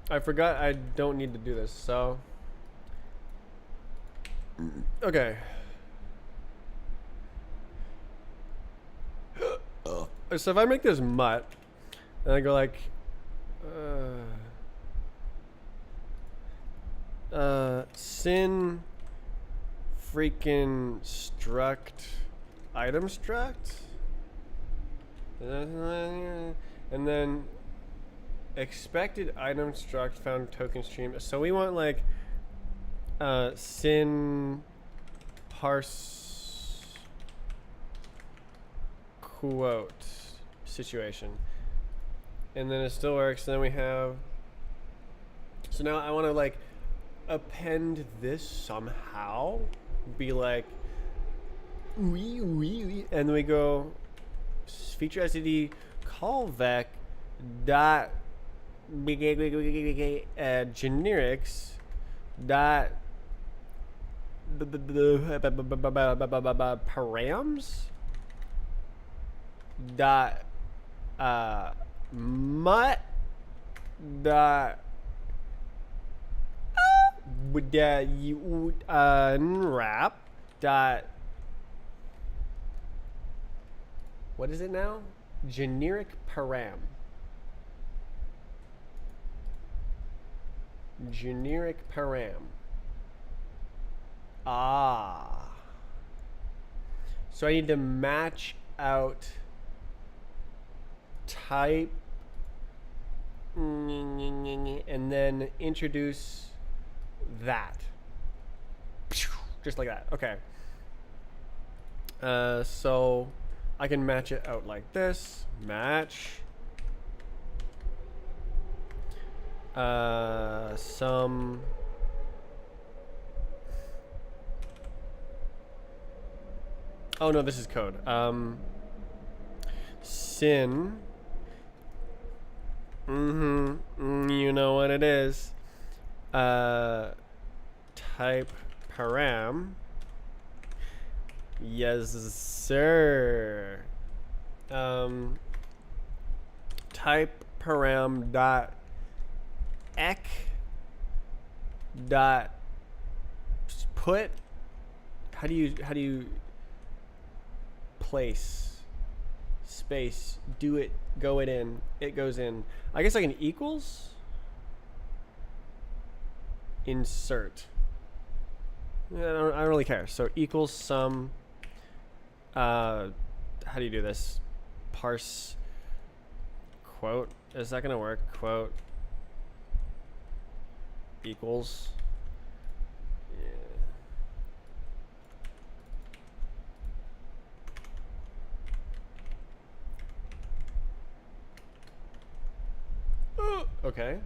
I forgot I don't need to do this, so. Okay. So if I make this mutt, and I go like, sin freaking struct item struct, and then expected item struct found token stream. So we want like sin parse quote situation, and then it still works. And then we have, so now I want to like append this somehow, be like and then we go feature std callback dot generics dot params dot mutt dot unwrap dot, what is it now? Generic param. Generic param. Ah. So I need to match out type and then introduce that. Just like that. Okay. So I can match it out like this. Match. Some. Oh no, this is code. Sin. You know what it is. Type param. Yes, sir. Type param dot ec dot put. How do you place space? Do it. Go it in. It goes in. I guess like an equals. Insert. I don't really care. So equals some. How do you do this? Parse quote. Is that gonna work? Quote equals. Yeah. Okay.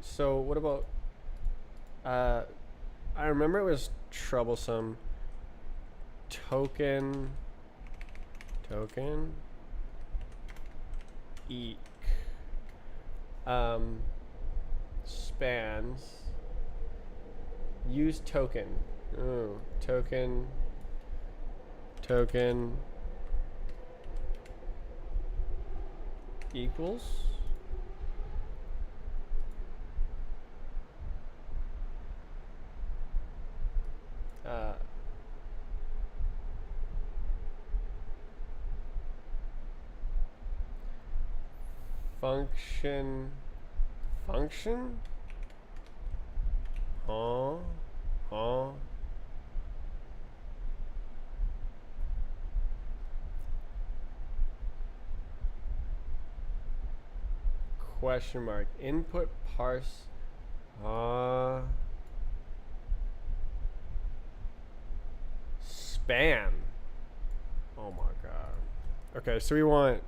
So what about? I remember it was troublesome. Token eq spans use token. Oh, token equals function. question mark input parse span. Oh my god. Okay, so we want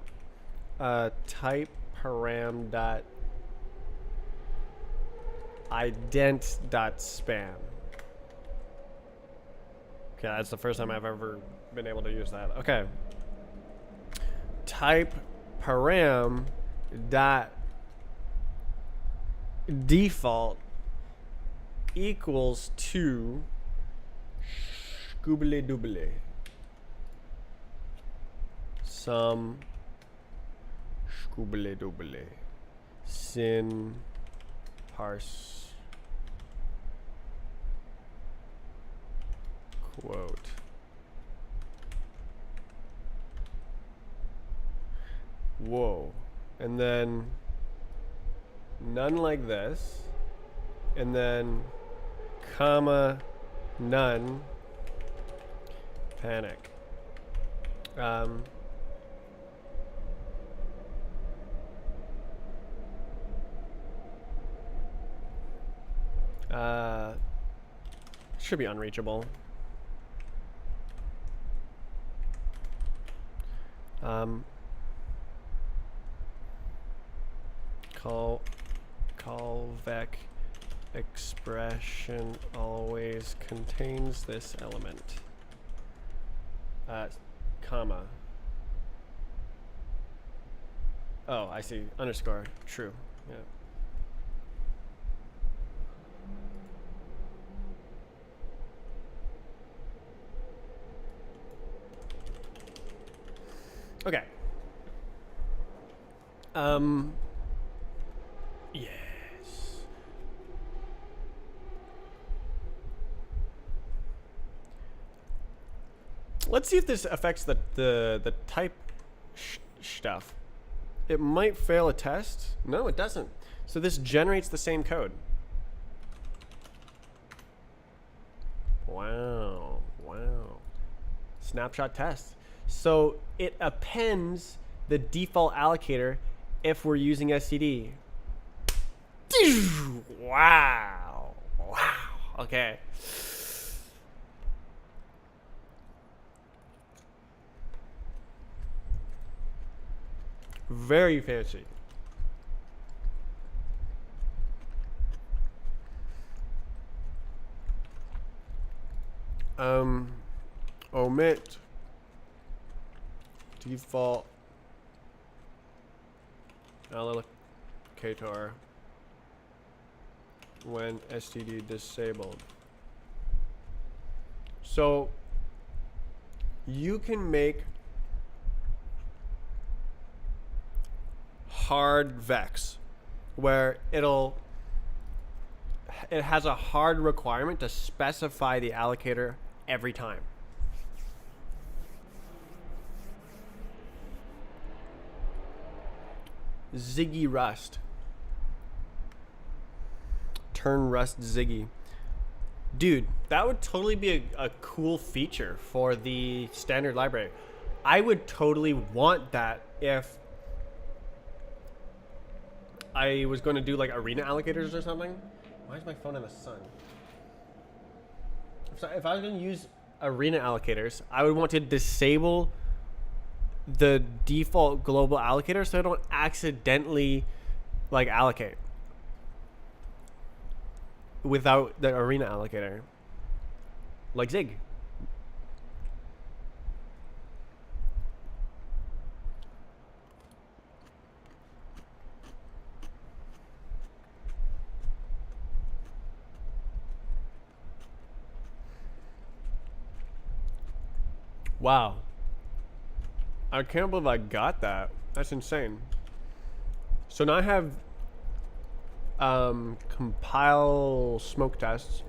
type param dot ident dot span. Okay, that's the first time I've ever been able to use that. Okay. Type param dot default equals to scoobly doobly some scoobly doobly sin parse quote. Whoa. And then none like this. And then comma none panic. Should be unreachable. Callback expression always contains this element. Comma. Oh, I see. Underscore. True. Yeah. Okay. Yes. Let's see if this affects the type stuff. It might fail a test. No, it doesn't. So this generates the same code. Wow. Wow. Snapshot test. So it appends the default allocator if we're using STD. Wow. Wow. Okay. Very fancy. Omit default allocator when STD disabled. So you can make hard vex where it has a hard requirement to specify the allocator every time. Ziggy Rust. Turn Rust Ziggy. Dude, that would totally be a cool feature for the standard library. I would totally want that if I was going to do like arena allocators or something. Why is my phone in the sun? So if I was going to use arena allocators, I would want to disable the default global allocator so I don't accidentally like allocate without the arena allocator, like Zig. Wow. I can't believe I got that. That's insane. So now I have compile smoke tests.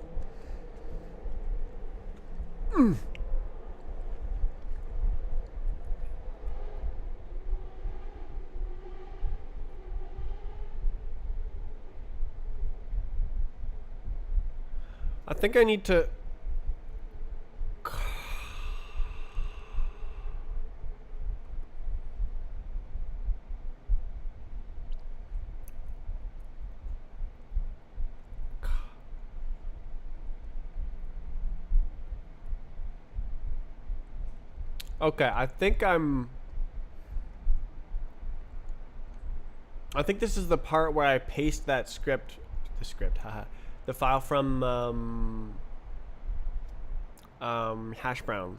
I think I need to Okay, I think this is the part where I paste that haha, the file from hash brown.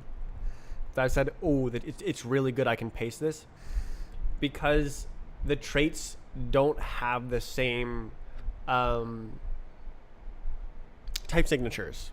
That I said, oh, that it's really good. I can paste this because the traits don't have the same type signatures.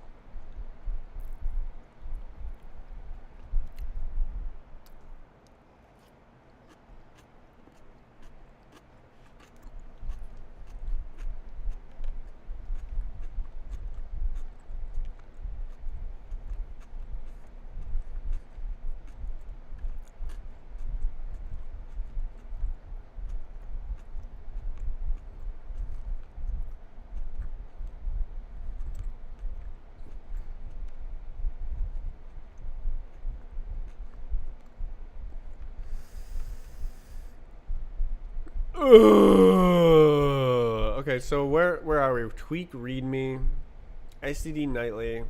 Okay, so where are we? Tweak readme, STD nightly.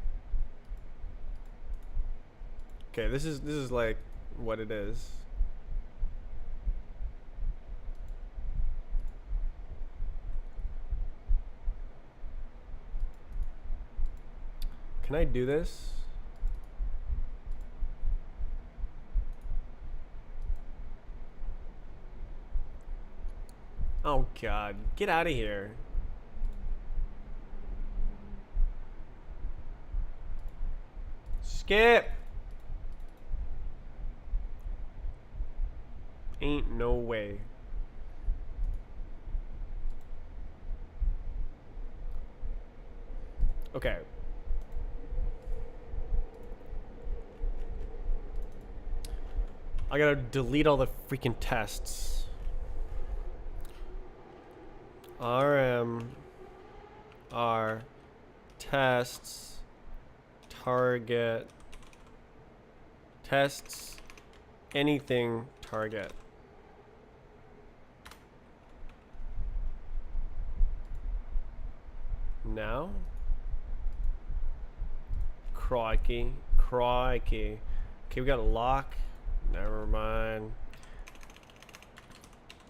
Okay, this is like what it is. Can I do this? Oh god, get out of here. Skip. Ain't no way. Okay. I gotta delete all the freaking tests. RM R tests target tests anything target. Now? Crikey. Crikey. Okay, we got a lock. Never mind.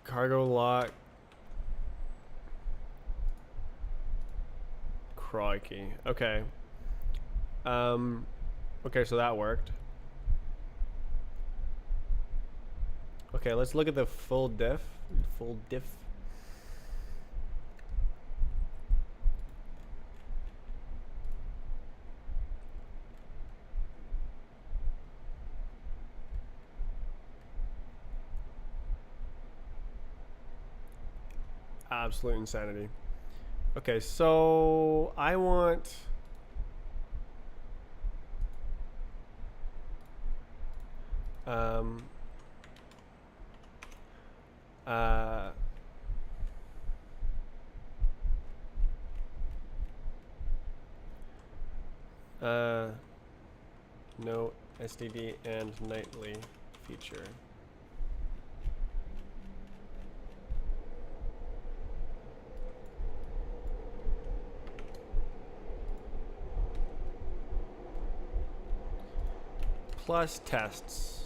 Cargo lock. Crikey. Okay. Okay, so that worked. Okay, let's look at the full diff. Full diff. Absolute insanity. Okay, so I want no STD and nightly feature. Plus tests.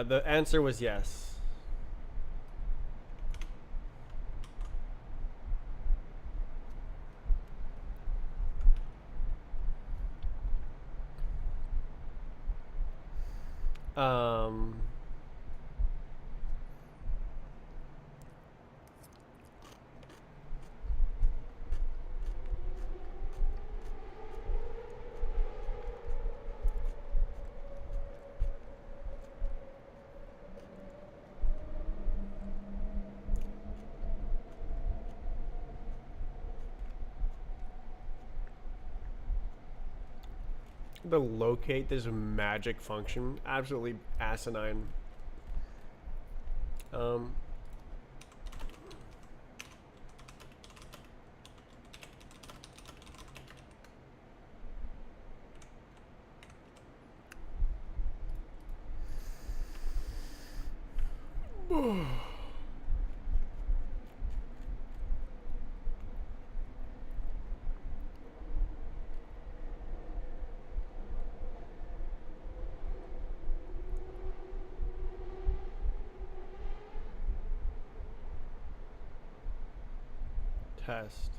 The answer was yes. The locate, this magic function, absolutely asinine. Test.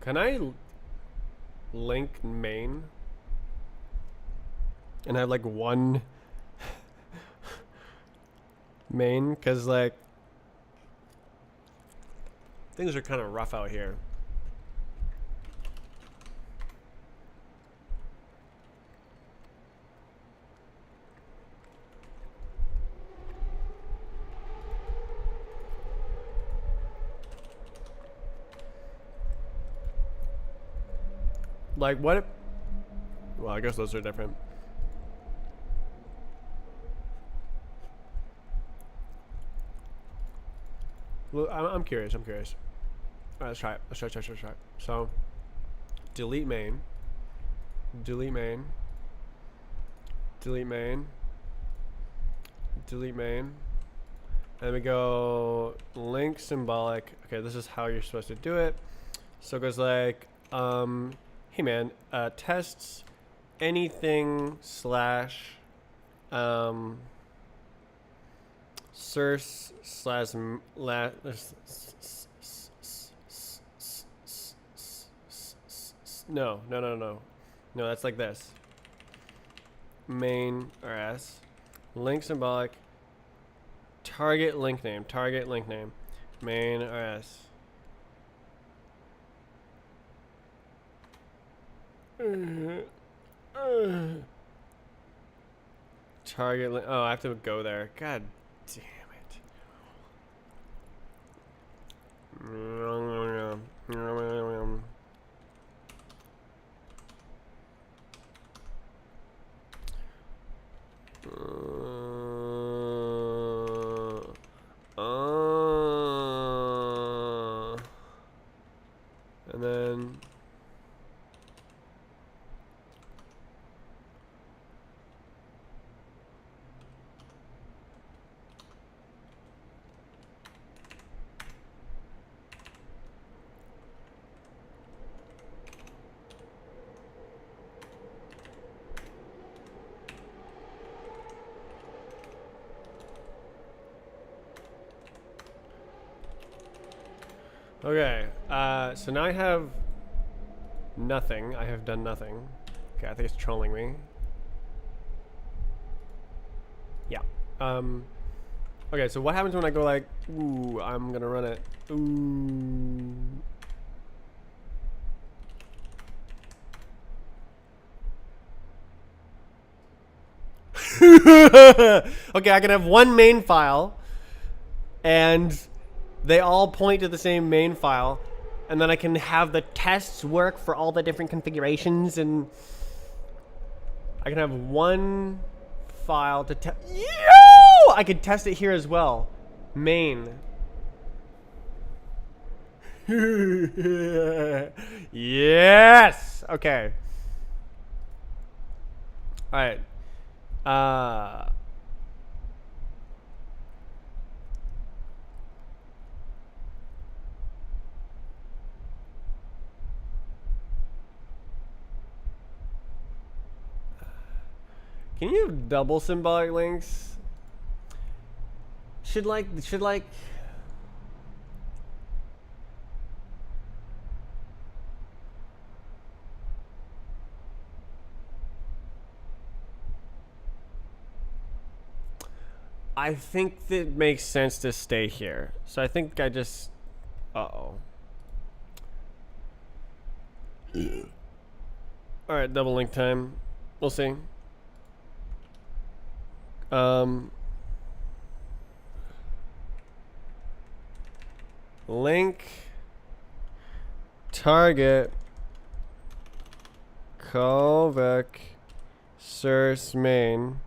Can I link main and have like one main? Because like things are kind of rough out here. Like what if, well, I guess those are different. Well, I'm curious. All right, let's try it. Let's try it. So, delete main. Delete main. Delete main. Delete main. And we go link symbolic. Okay, this is how you're supposed to do it. So it goes like, hey man, tests anything slash source slash no, that's like this. Main rs link symbolic target link name main rs target link. Oh, I have to go there. God damn it. And then okay, so now I have nothing. I have done nothing. Okay, I think it's trolling me. Yeah. Okay, so what happens when I go like, ooh, I'm gonna run it. Ooh. Okay, I can have one main file and they all point to the same main file, and then I can have the tests work for all the different configurations, and I can have one file to test. Yo! I could test it here as well. Main. Yes! Okay. Alright. Can you have double symbolic links? Should like I think it makes sense to stay here. So I think I just Alright, double link time. We'll see. Link target callback source main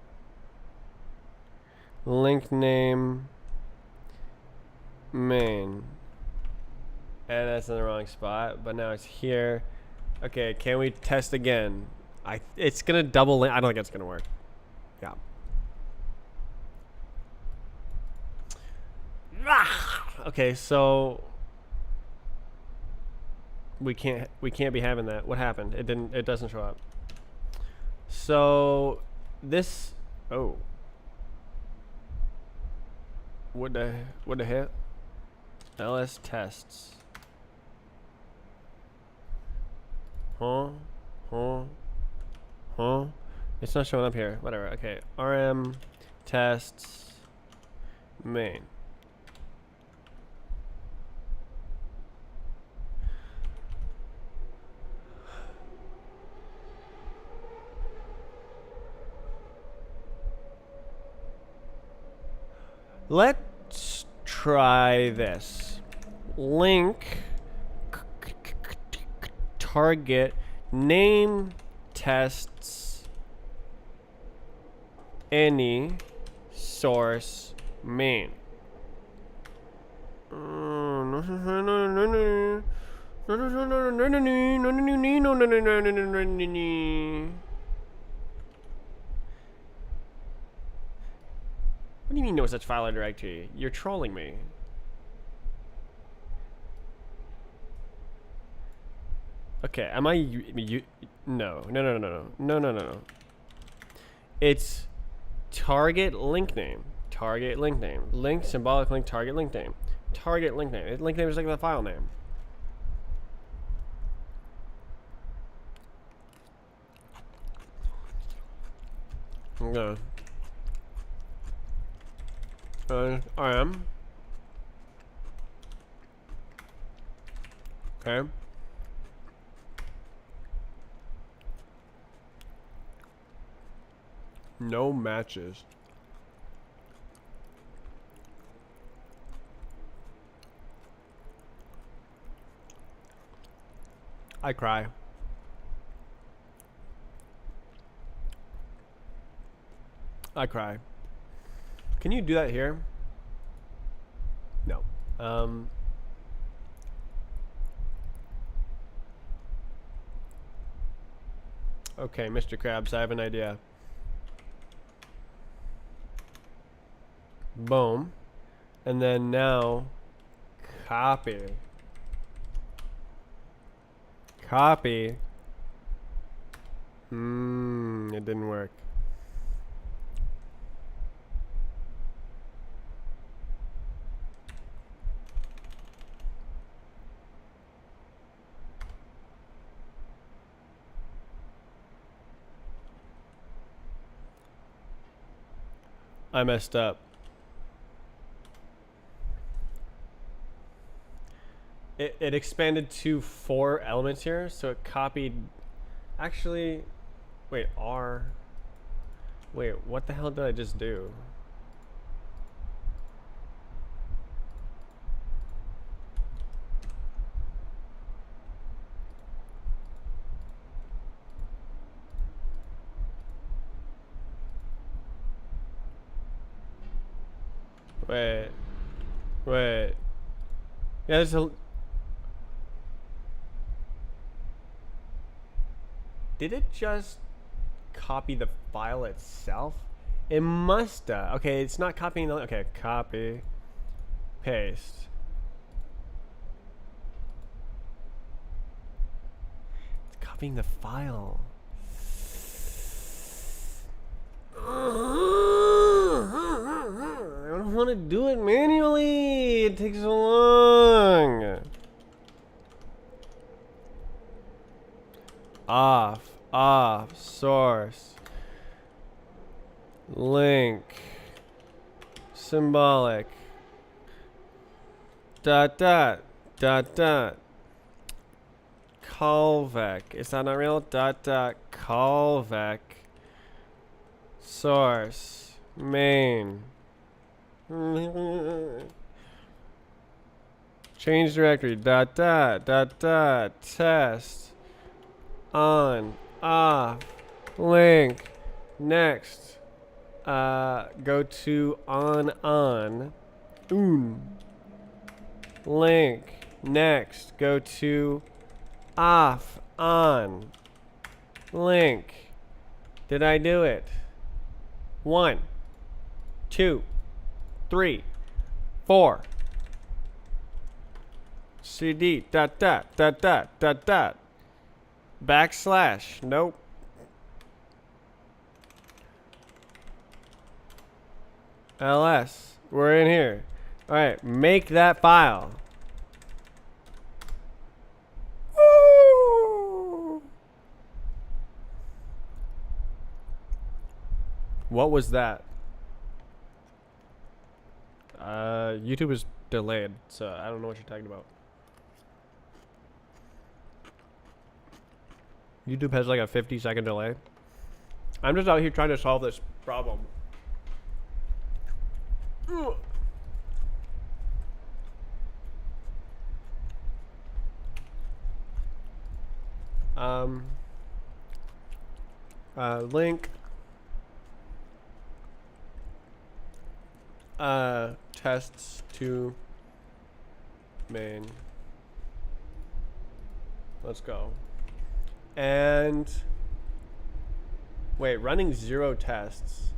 link name main, and that's in the wrong spot, but now it's here. Okay, can we test again? It's gonna double link. I don't think it's gonna work. Yeah. Okay, so we can't be having that. What happened? It doesn't show up. So this what the heck? LS tests. Huh? It's not showing up here. Whatever. Okay. RM tests main. Let's try this. Link target name tests any source main. What do you mean no such file or directory? You're trolling me. Okay, am I no. It's target link name. Target link name. Link symbolic link target link name. Target link name. Link name is like the file name. Okay. RM. Okay. No matches. I cry. I cry. Can you do that here? No. Okay, Mr. Krabs, I have an idea. Boom. And then now, copy. Copy. It didn't work. I messed up. It expanded to 4 elements here, so it copied. Actually, wait, R. Wait, what the hell did I just do? Wait. Yeah, there's a. Did it just copy the file itself? It must have. Okay, it's not copying the. Okay, copy, paste. It's copying the file. I don't want to do it manually. It takes so long. Off, source, link, symbolic, dot, callback. Is that not real? Callback, source, main. Change directory, test. On, off, link, next, go to on, link, next, go to off, on. Link. Did I do it? 1, 2, 3, 4. CD dot dot dot dot dot dot. Backslash. Nope. ls. We're in here. Alright, make that file. Woo! What was that? YouTube is delayed, so I don't know what you're talking about. YouTube has like a 50-second delay. I'm just out here trying to solve this problem. Link. Tests to main. Let's go. And wait, running 0 tests.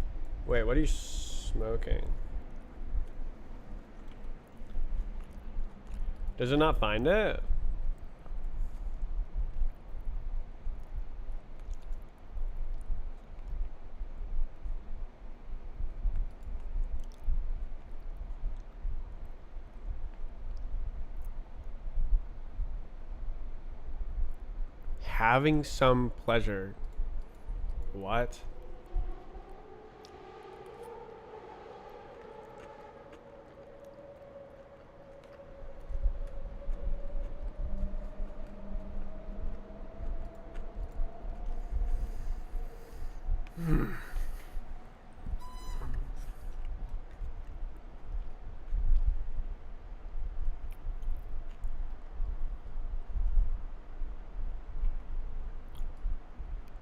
Wait, what are you smoking? Does it not find it? Having some pleasure. What?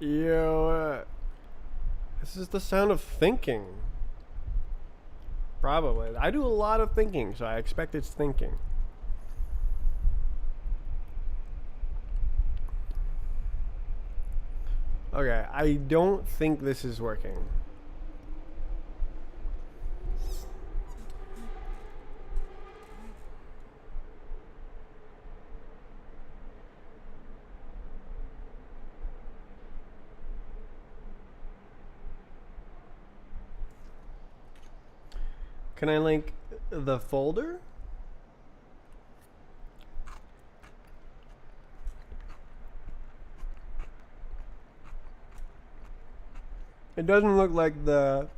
Yo, this is the sound of thinking. Probably. I do a lot of thinking, so I expect it's thinking. Okay, I don't think this is working. Can I link the folder? It doesn't look like the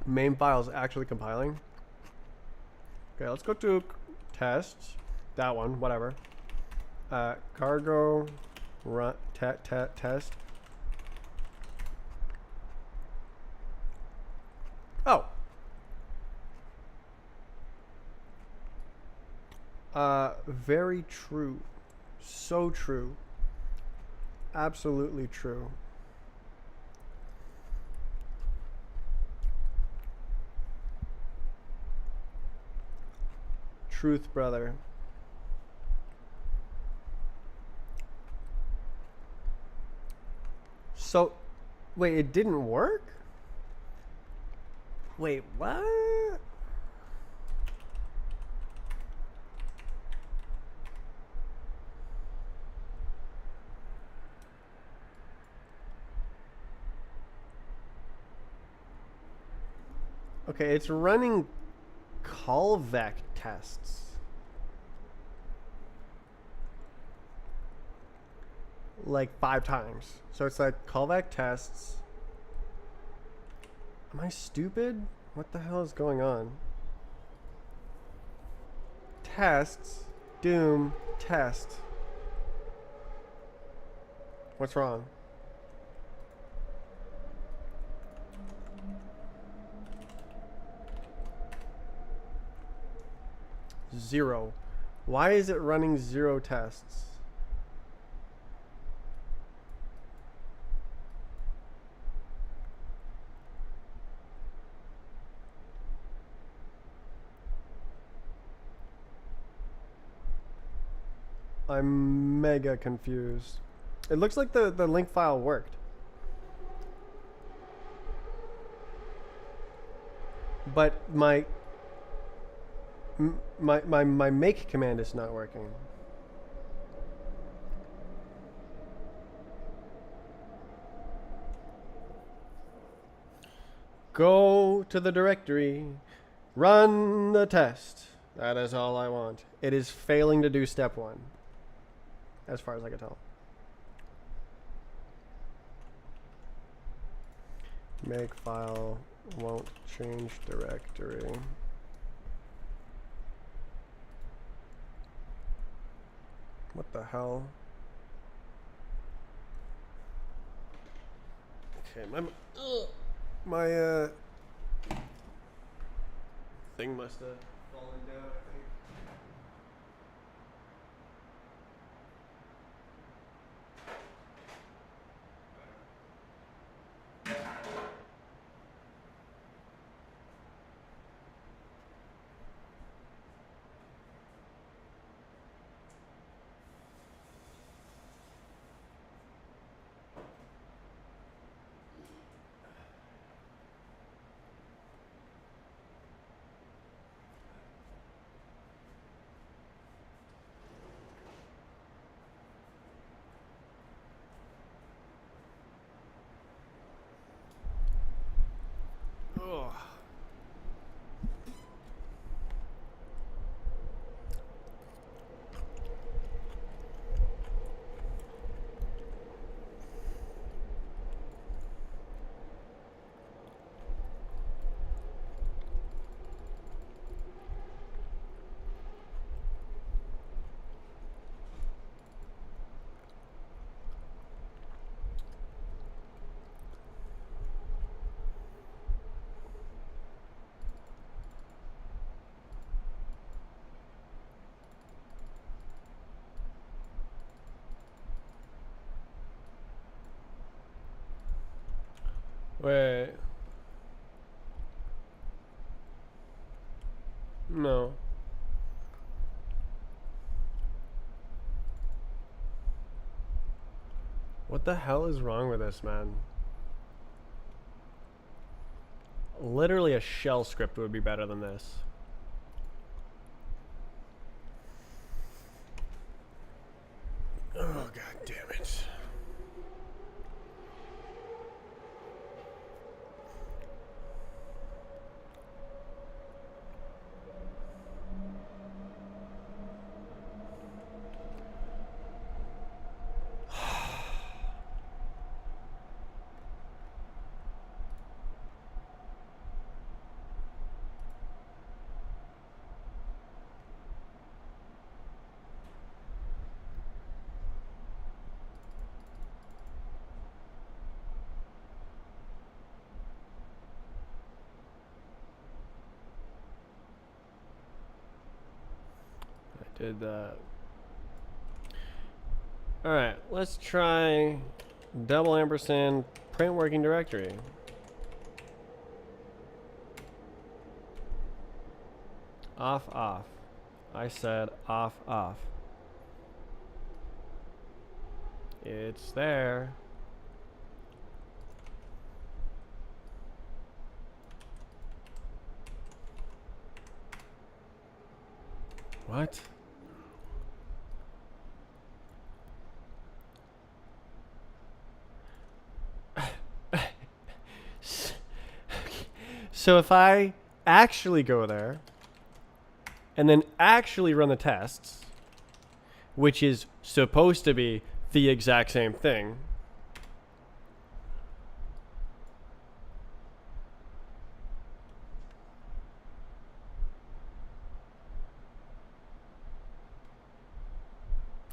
main file is actually compiling. Okay, let's go to tests. That one, whatever. Cargo run test. Oh. Very true. So true. Absolutely true. Truth, brother. So, wait, it didn't work? Wait, what? Okay, it's running callback tests. Like 5 times. So it's like callback tests. Am I stupid? What the hell is going on? Tests. Doom. Test. What's wrong? Zero. Why is it running 0 tests? I'm mega confused. It looks like the link file worked. But my make command is not working. Go to the directory, run the test. That is all I want. It is failing to do step 1, as far as I can tell. Make file won't change directory. What the hell? Okay, my thing must have fallen down, I think. Ugh. Wait. No. What the hell is wrong with this, man? Literally a shell script would be better than this. Oh, god damn it. Did that. Alright, let's try double ampersand print working directory. Off, off. I said off, off. It's there. What? So if I actually go there and then actually run the tests, which is supposed to be the exact same thing,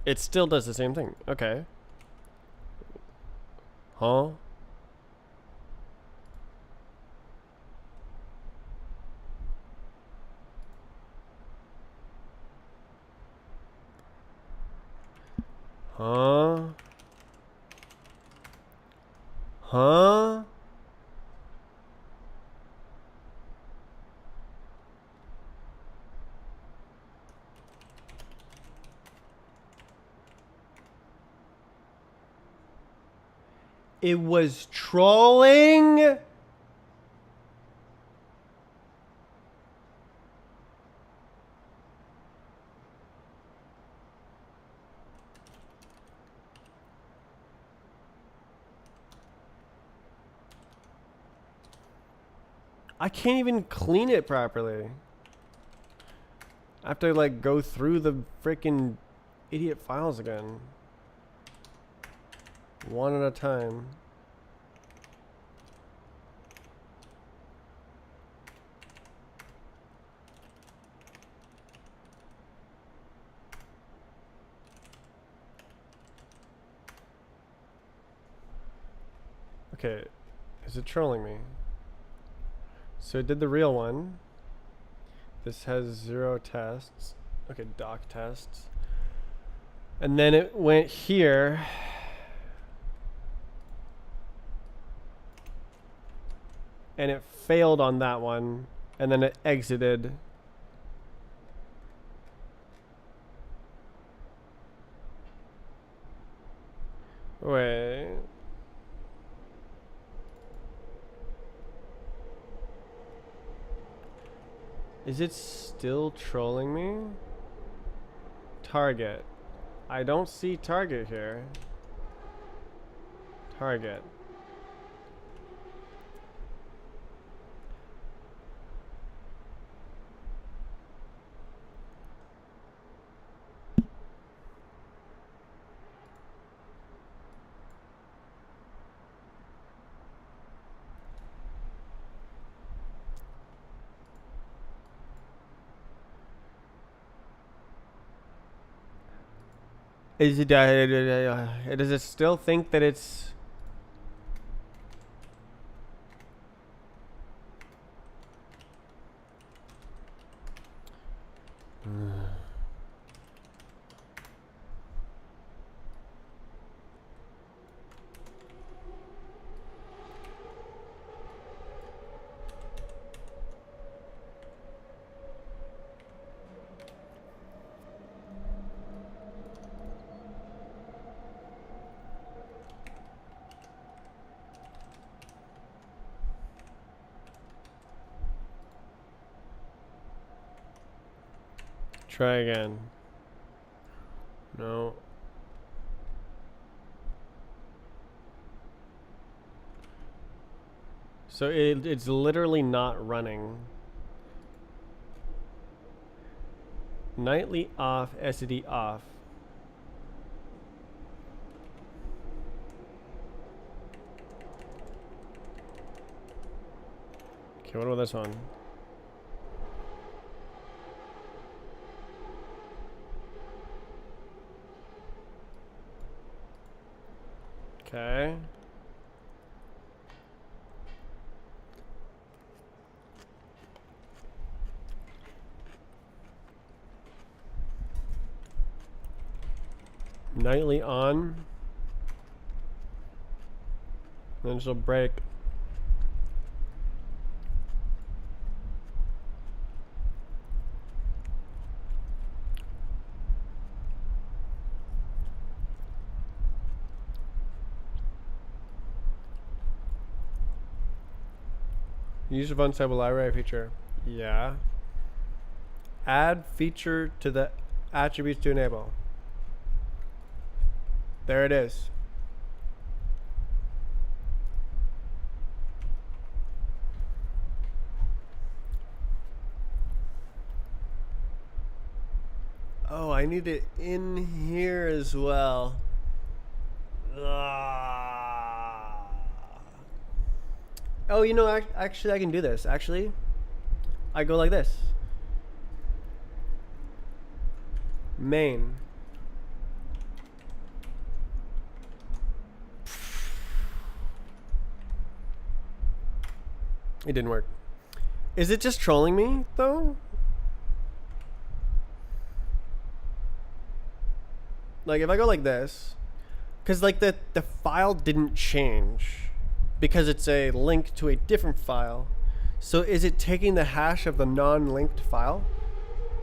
it still does the same thing. Okay. Huh? Huh? Huh? It was trolling. I can't even clean it properly. I have to like go through the freaking idiot files again. One at a time. Okay, is it trolling me? So it did the real one. This has 0 tests. Okay, doc tests. And then it went here. And it failed on that one. And then it exited. Wait. Is it still trolling me? Target. I don't see target here. Target. Is it, does it still think that it's... Try again. No. So it's literally not running. Nightly off, SED off. Okay, what about this one? Okay. Nightly on. Then she'll break. Use one stable array feature. Yeah. Add feature to the attributes to enable. There it is. Oh, I need it in here as well. Oh, you know, actually I can do this. Actually, I go like this. Main. It didn't work. Is it just trolling me, though? Like, if I go like this, because, like, the file didn't change because it's a link to a different file. So is it taking the hash of the non-linked file?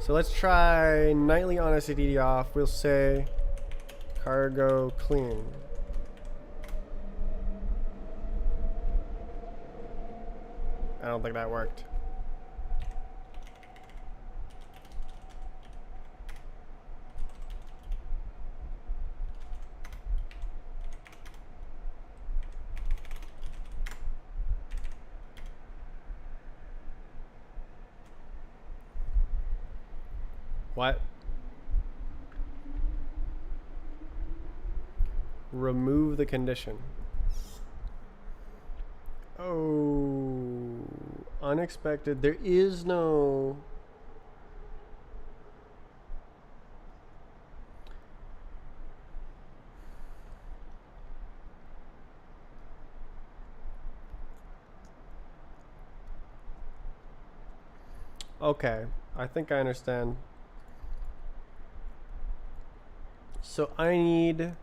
So let's try nightly on SED off. We'll say cargo clean. I don't think that worked. What? Remove the condition. Oh, unexpected. There is no... Okay, I think I understand. So I need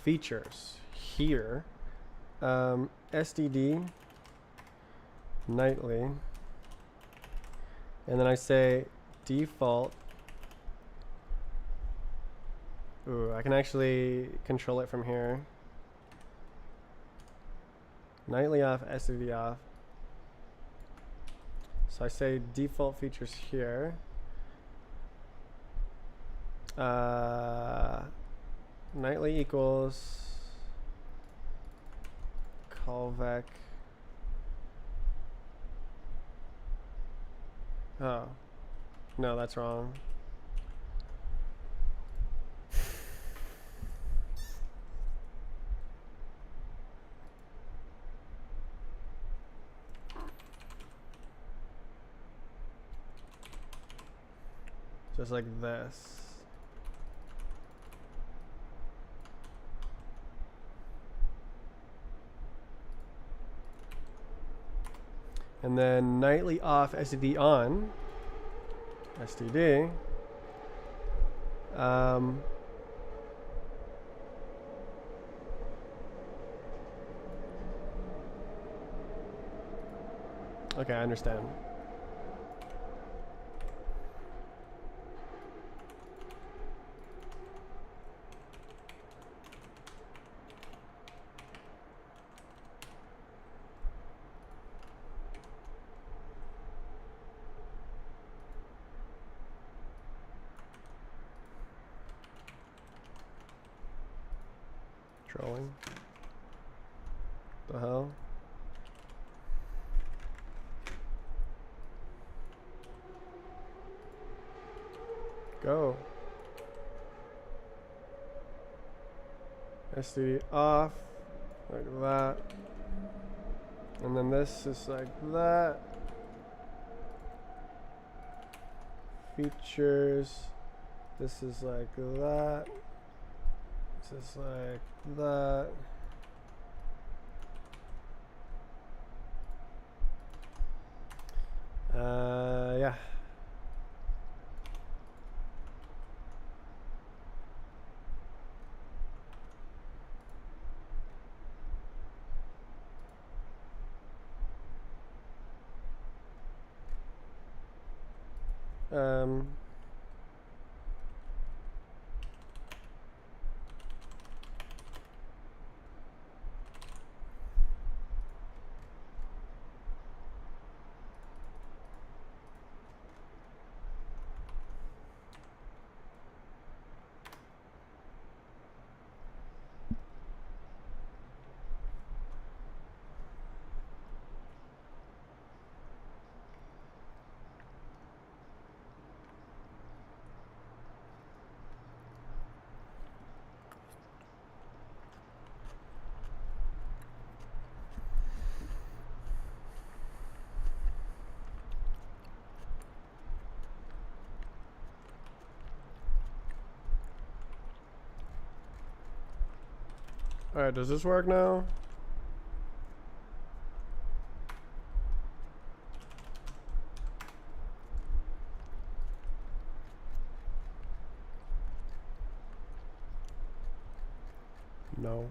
features here. STD nightly, and then I say default. Ooh, I can actually control it from here. Nightly off, STD off. So I say default features here. Nightly equals callback. Oh, no, that's wrong. Just like this. And then nightly off, STD on. STD. Okay, I understand. Trolling. The hell? Go. STD off, like that. And then this is like that. Features. This is like that. This is like that. Yeah. Alright, does this work now? No.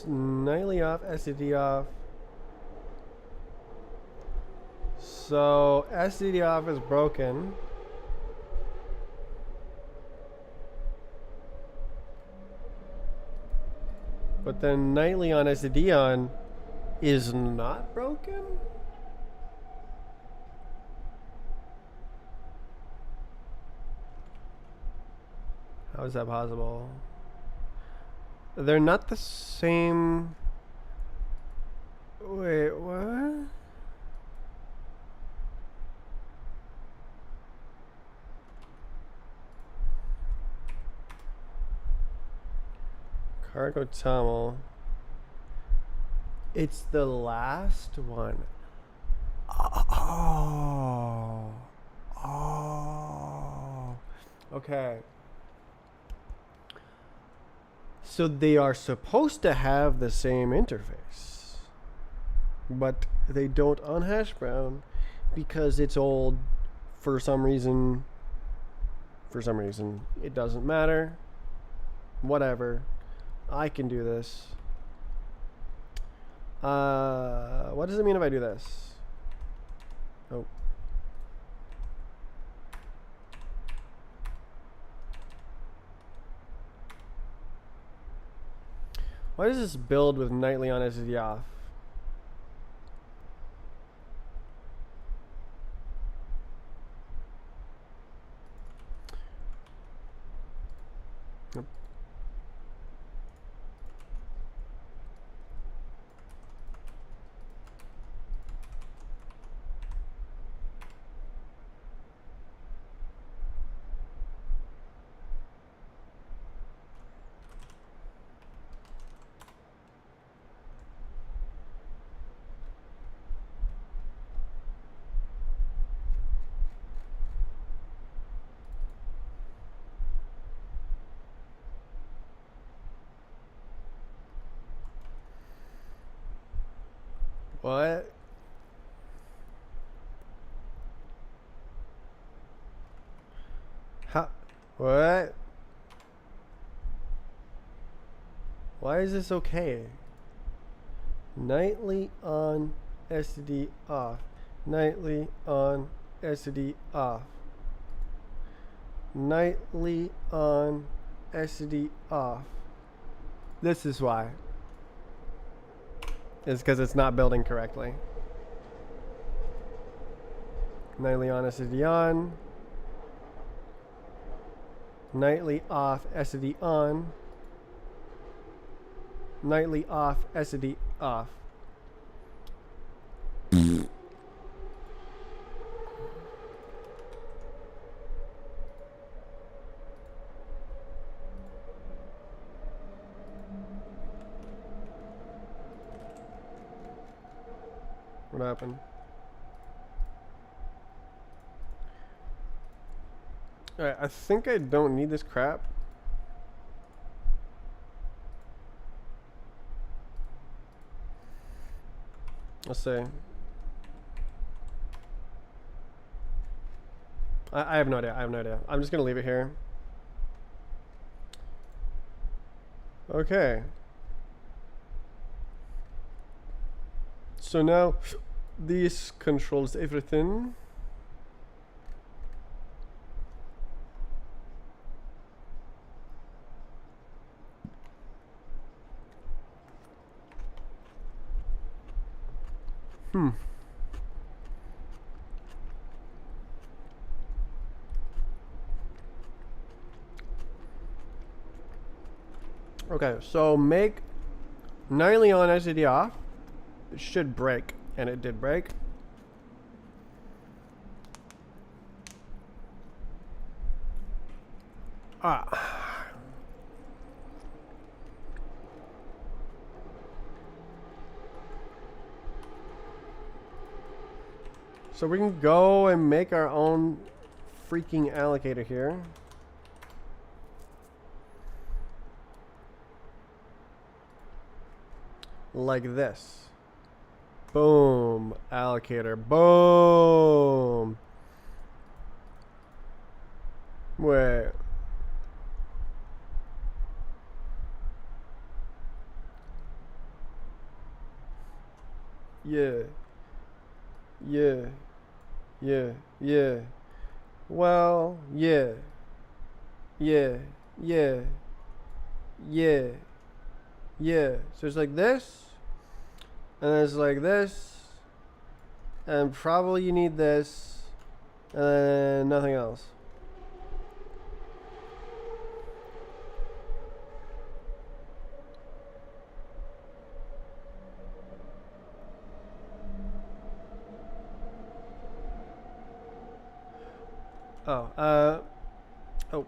nightly off, STD off. So STD off is broken. But then nightly on STD on is not broken? How is that possible? They're not the same. Wait, what? Cargo tunnel. It's the last one. Oh. Oh. Okay. So they are supposed to have the same interface, but they don't on hash brown because it's old for some reason. For some reason, it doesn't matter. Whatever. I can do this. What does it mean if I do this? Oh. Why does this build with nightly on SSD off? Yep. What? How? What? Why is this okay? Nightly on SD off. Nightly on SD off. Nightly on SD off. This is why. It's because it's not building correctly. Nightly on SD on. Nightly off SD on. Nightly off SD off. What happened? Alright, I think I don't need this crap. Let's see. I have no idea. I have no idea. I'm just going to leave it here. Okay. So now this controls everything. Okay, so make nightly on SSD off. It should break, and it did break. So we can go and make our own freaking allocator here. Like this. Boom. Allocator. Boom. Wait. Yeah. Yeah. Yeah. Yeah. Well, yeah. Yeah. Yeah. Yeah. Yeah. So it's like this, and then it's like this, and probably you need this, and then nothing else. Oh, oh.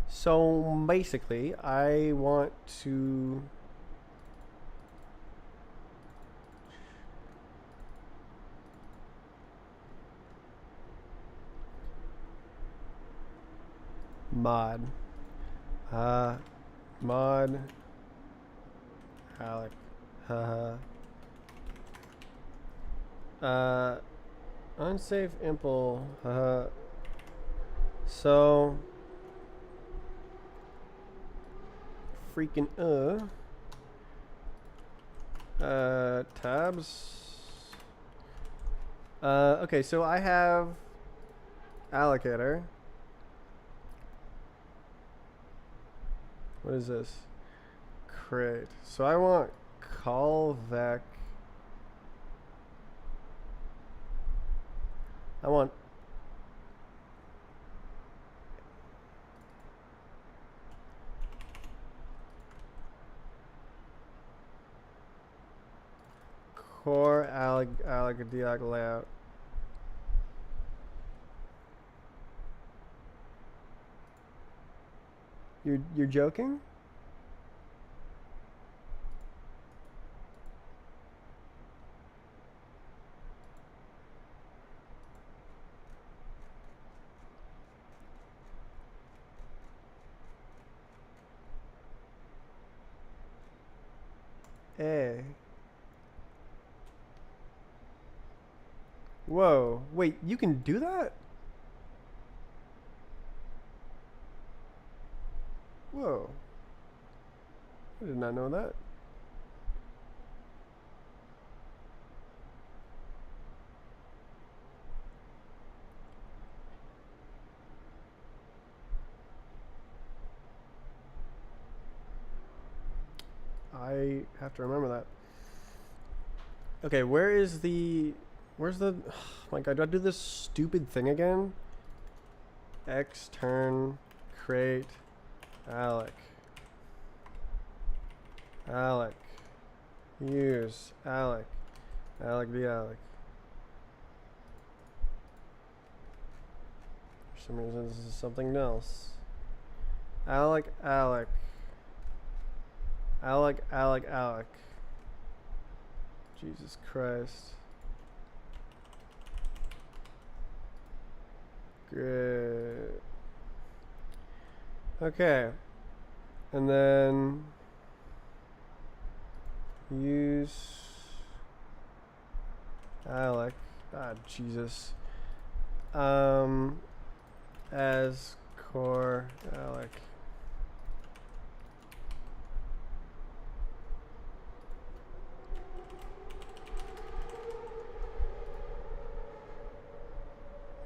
So basically, I want to mod. Mod Alec. Haha. Unsafe impl. So freaking tabs. Okay, so I have allocator. What is this? Create. So I want callback. I want core alloc layout. You're joking? Eh. Whoa. Wait, you can do that? Whoa. I did not know that. I have to remember that. Okay, where's the, oh my god, do I do this stupid thing again? X turn create alloc. Alloc. Use alloc. Alloc be alloc. For some reason this is something else. Alloc alloc. Alloc alloc alloc. Jesus Christ. Great. Okay. And then use alloc. Ah, Jesus. As core alloc.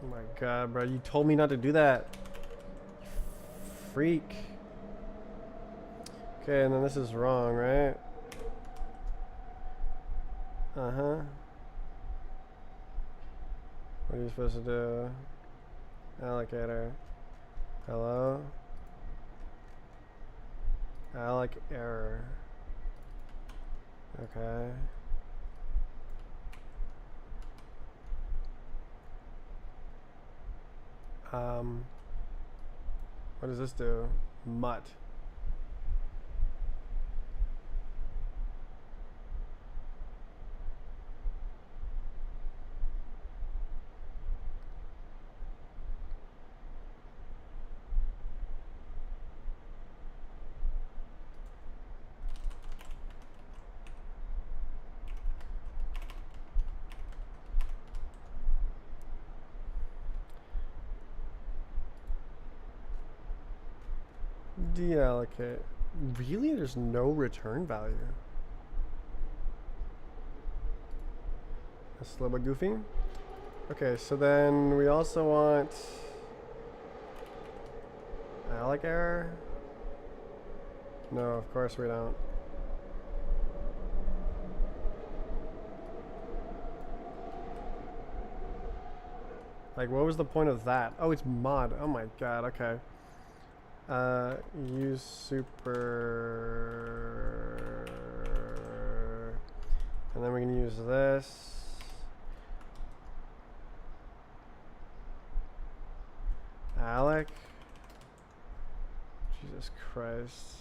Oh my god, bro. You told me not to do that. Freak. Okay, and then this is wrong, right? Uh-huh. What are you supposed to do? Allocator. Hello? Alloc error. Okay. What does this do? Mutt. Deallocate. Really? There's no return value. That's a little bit goofy. Okay, so then we also want alloc error. No, of course we don't. Like, what was the point of that? Oh, it's mod. Oh my god, okay. Use super. And then we can use this. Alec. Jesus Christ.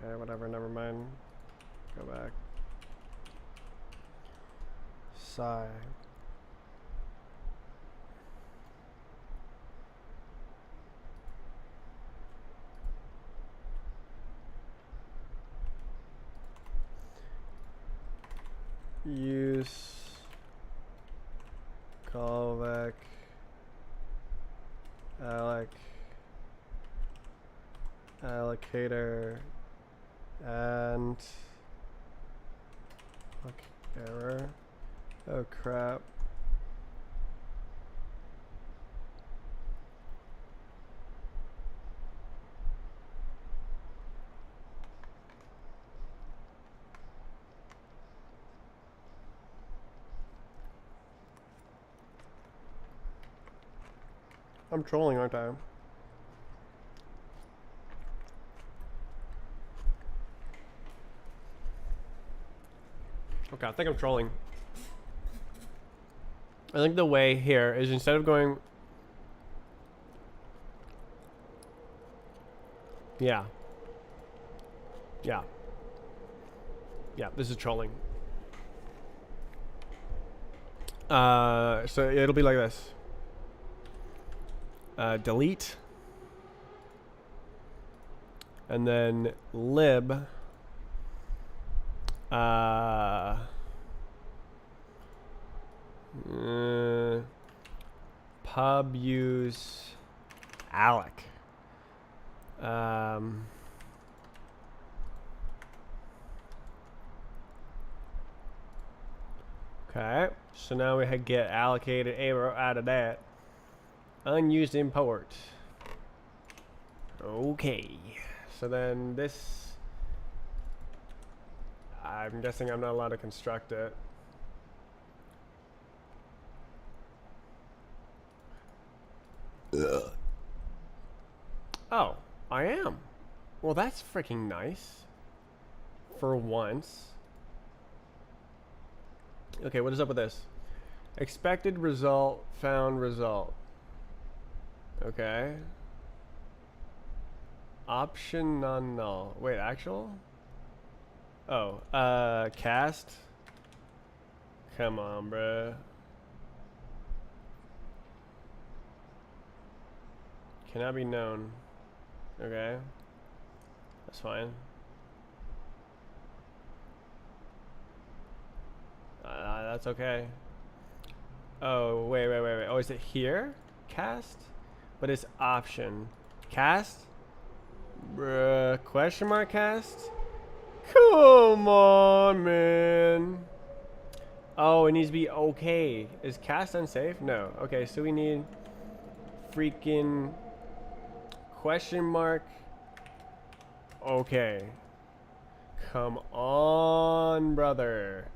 Okay, whatever, never mind. Go back. Sigh. Use callback alloc allocator and error. Oh crap. I'm trolling, aren't I? Okay, I think I'm trolling. I think the way here is instead of going... Yeah. Yeah. Yeah, this is trolling. So it'll be like this. Delete. And then lib. Pub use alloc. Okay, so now we get allocated arrow out of that. Unused import. Okay, so then this, I'm guessing I'm not allowed to construct it. Ugh. Oh, I am. Well, that's freaking nice. For once. Okay, what is up with this? Expected result, found result. Okay. Option non null. Wait, actual? Oh, cast? Come on, bruh. Cannot be known. Okay. That's fine. That's okay. Oh, wait. Oh, is it here? Cast? But it's option. Cast? Bruh. Question mark cast? Come on, man. Oh, it needs to be okay. Is cast unsafe? No. Okay, so we need freaking question mark. Okay. Come on, brother.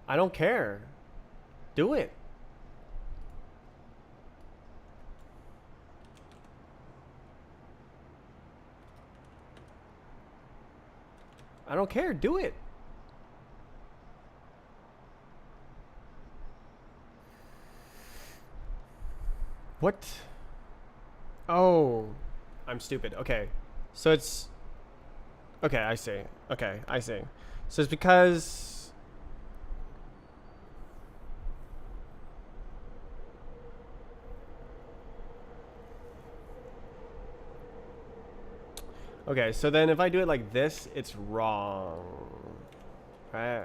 I don't care. Do it. I don't care. Do it. What? Oh, I'm stupid. Okay. So it's... Okay, I see. Okay, I see. So it's because... Okay, so then if I do it like this, it's wrong. Right?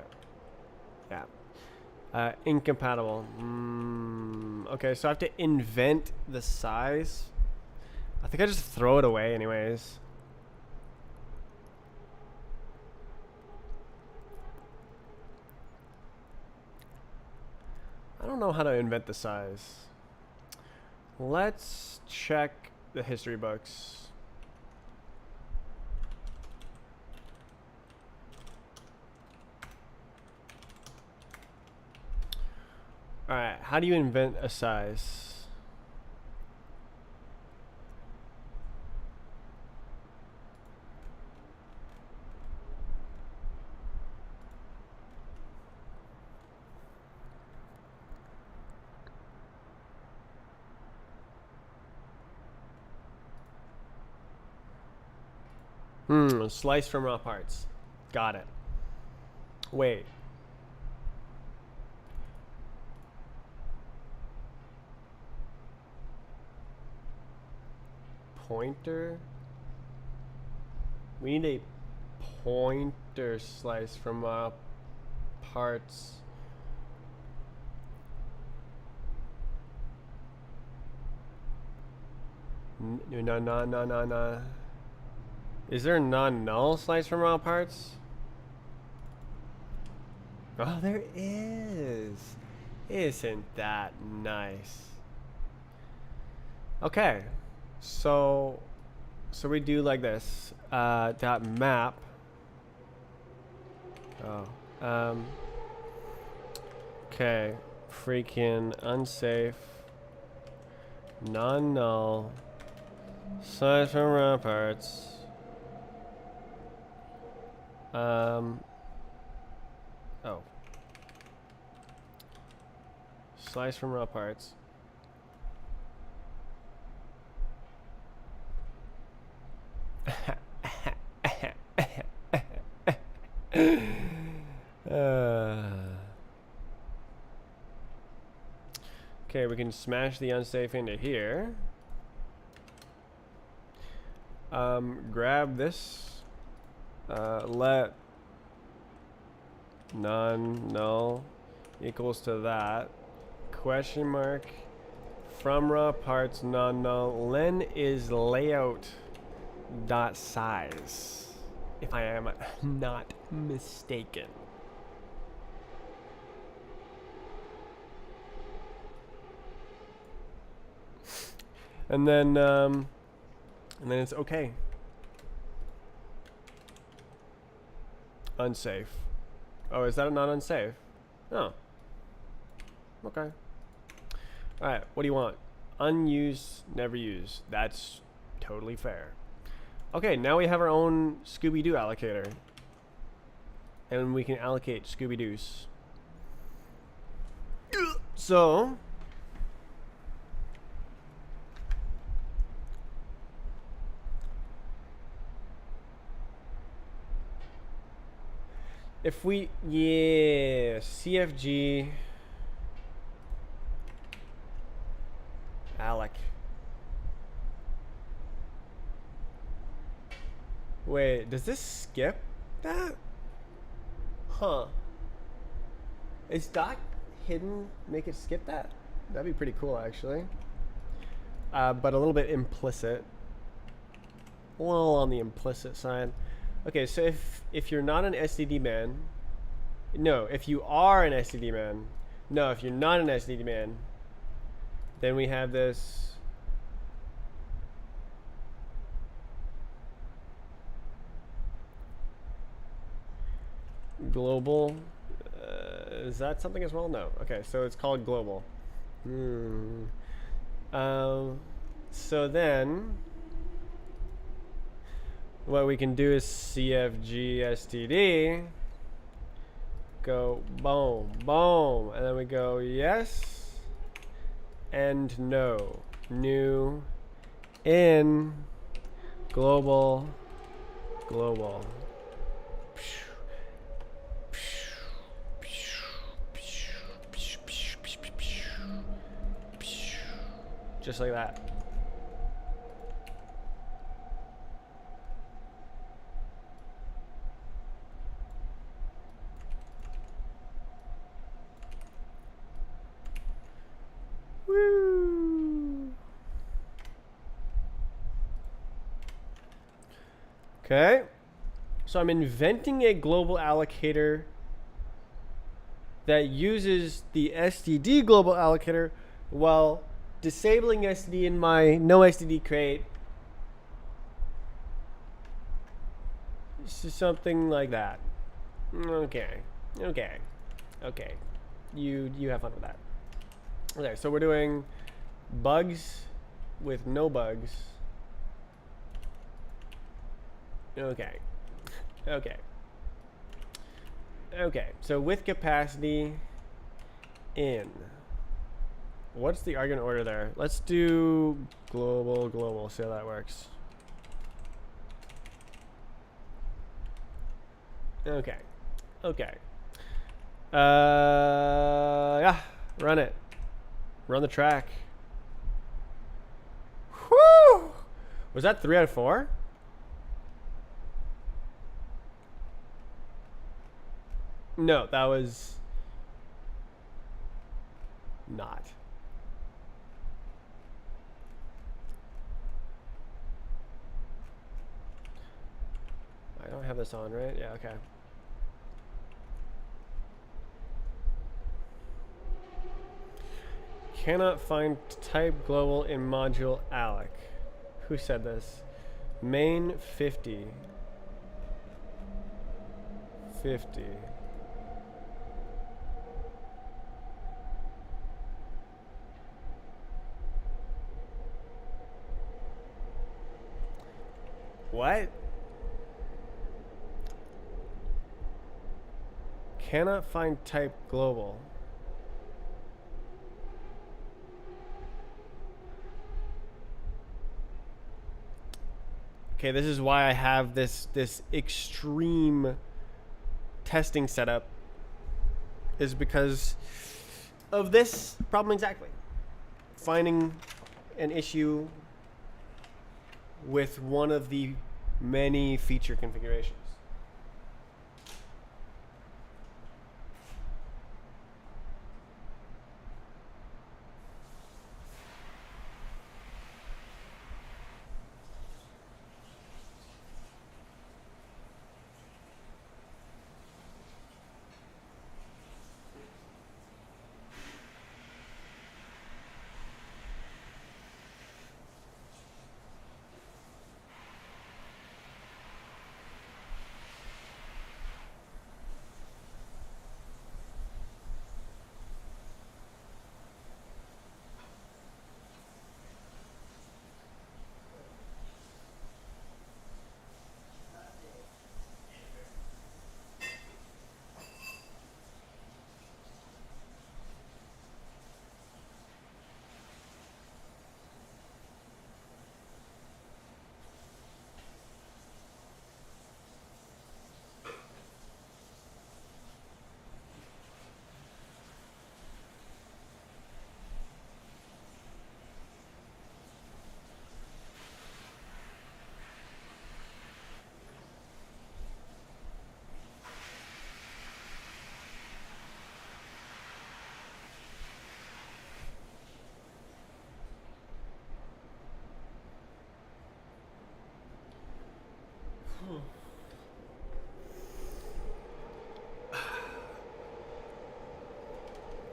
Yeah. Incompatible. Okay, so I have to invent the size. I think I just throw it away anyways. I don't know how to invent the size. Let's check the history books. Alright, how do you invent a size? Slice from raw parts. Got it. Wait. Pointer? We need a pointer slice from raw parts. No. Is there a non-null slice from raw parts? Oh, there is. Isn't that nice? Okay, so we do like this. Dot map. Oh. Okay. Freaking unsafe. Non-null. Slice from raw parts. Oh. Slice from raw parts. Okay, we can smash the unsafe into here. Grab this. Let non-null equals to that. Question mark. From raw parts non-null. Len is layout dot size, if I am not mistaken. And then it's okay. Unsafe. Oh, is that not unsafe? Oh. Okay. Alright, what do you want? Unused, never used. That's totally fair. Okay, now we have our own Scooby-Doo allocator. And we can allocate Scooby-Doos. So if we, CFG alloc. Wait, does this skip that? Huh. Is dot hidden make it skip that? That'd be pretty cool, actually. But a little bit implicit. A little on the implicit side. Okay, so if you're not an SDD man, no, if you are an SDD man, no, if you're not an SDD man, then we have this. Global. Is that something as well? No. Okay, so it's called global. So then what we can do is CFG STD. Go boom, boom, and then we go yes and no. New in global. Just like that. Okay. So I'm inventing a global allocator that uses the STD global allocator while disabling STD in my no STD crate. Something like that. Okay. Okay. Okay. You have fun with that. Okay, so we're doing bugs with no bugs. Okay. Okay. Okay, so with capacity in. What's the argument order there? Let's do global, see how that works. Okay. Okay. Yeah, run it. Run the track. Whew! Was that 3 out of 4? No, that was not. I don't have this on, right? Yeah, okay. Cannot find type global in module alloc. Who said this? Main 50. 50. What? Cannot find type global. Okay, this is why I have this extreme testing setup, is because of this problem exactly. Finding an issue with one of the many feature configurations.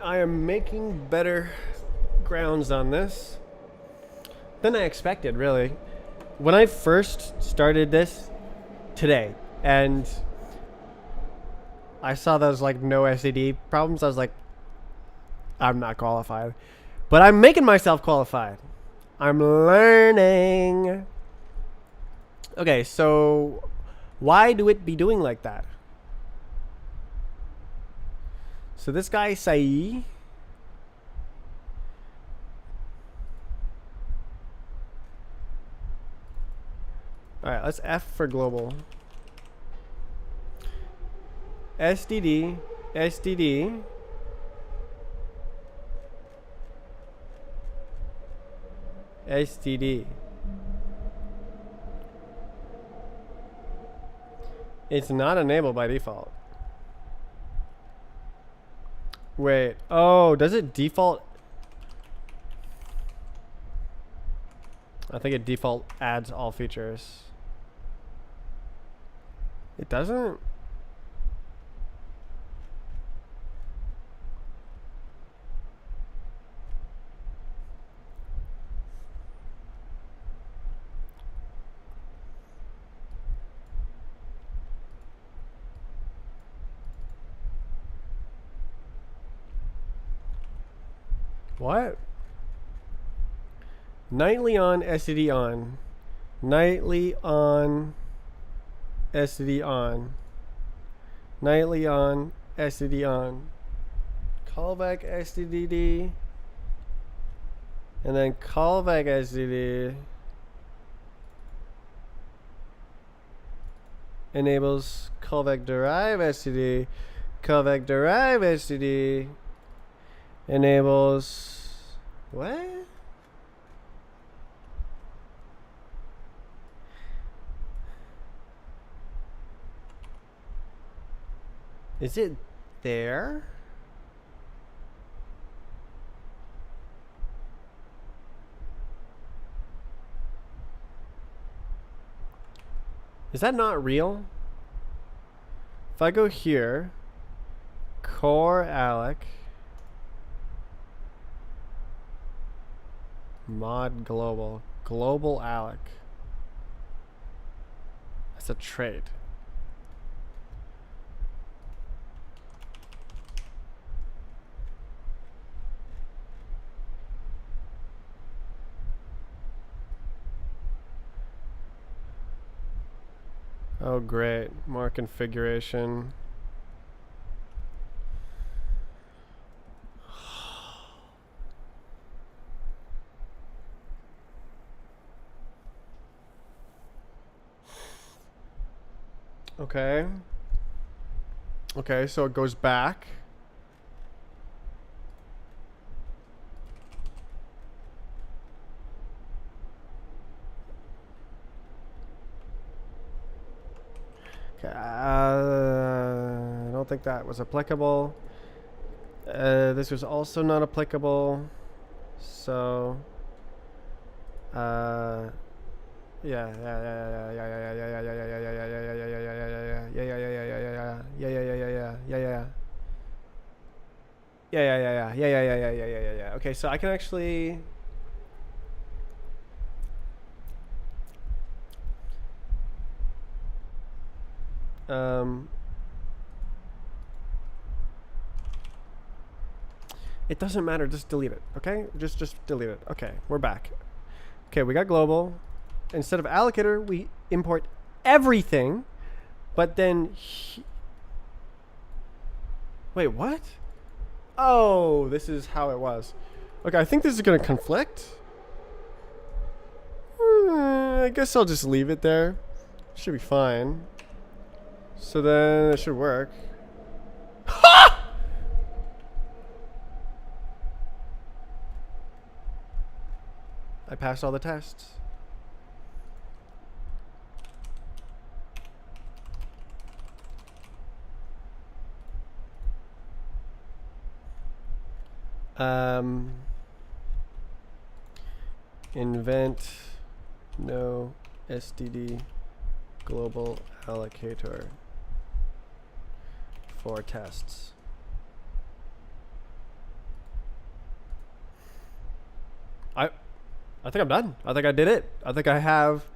I am making better grounds on this than I expected, really. When I first started this today and I saw those like no SED problems, I was like, I'm not qualified. But I'm making myself qualified. I'm learning. Okay, so why do it be doing like that? So this guy, Sai. Alright, let's F for global. SDD, SDD. STD. It's not enabled by default. Wait. Oh, does it default? I think it default adds all features. It doesn't? What? Nightly on, STD on. Nightly on, STD on. Nightly on, STD on. Callback STDD. And then callback STD. Enables callback derive STD. Callback derive STD. Enables. What? Is it there? Is that not real? If I go here, core alloc, mod global, global alloc. That's a trait. Oh great, more configuration. Okay. Okay, so it goes back. Okay, I don't think that was applicable. This was also not applicable. So, yeah, yeah, yeah, yeah, yeah, yeah, yeah, yeah, yeah, yeah, yeah, yeah, yeah. Okay, so I can actually. It doesn't matter. Just delete it. Okay, just delete it. Okay, we're back. Okay, we got global. Instead of allocator, we import everything, but then. Wait, what? Oh, this is how it was. Okay, I think this is gonna conflict. I guess I'll just leave it there. Should be fine. So then it should work. I passed all the tests. Invent no STD global allocator for tests. I think I'm done. I think I did it. I think I have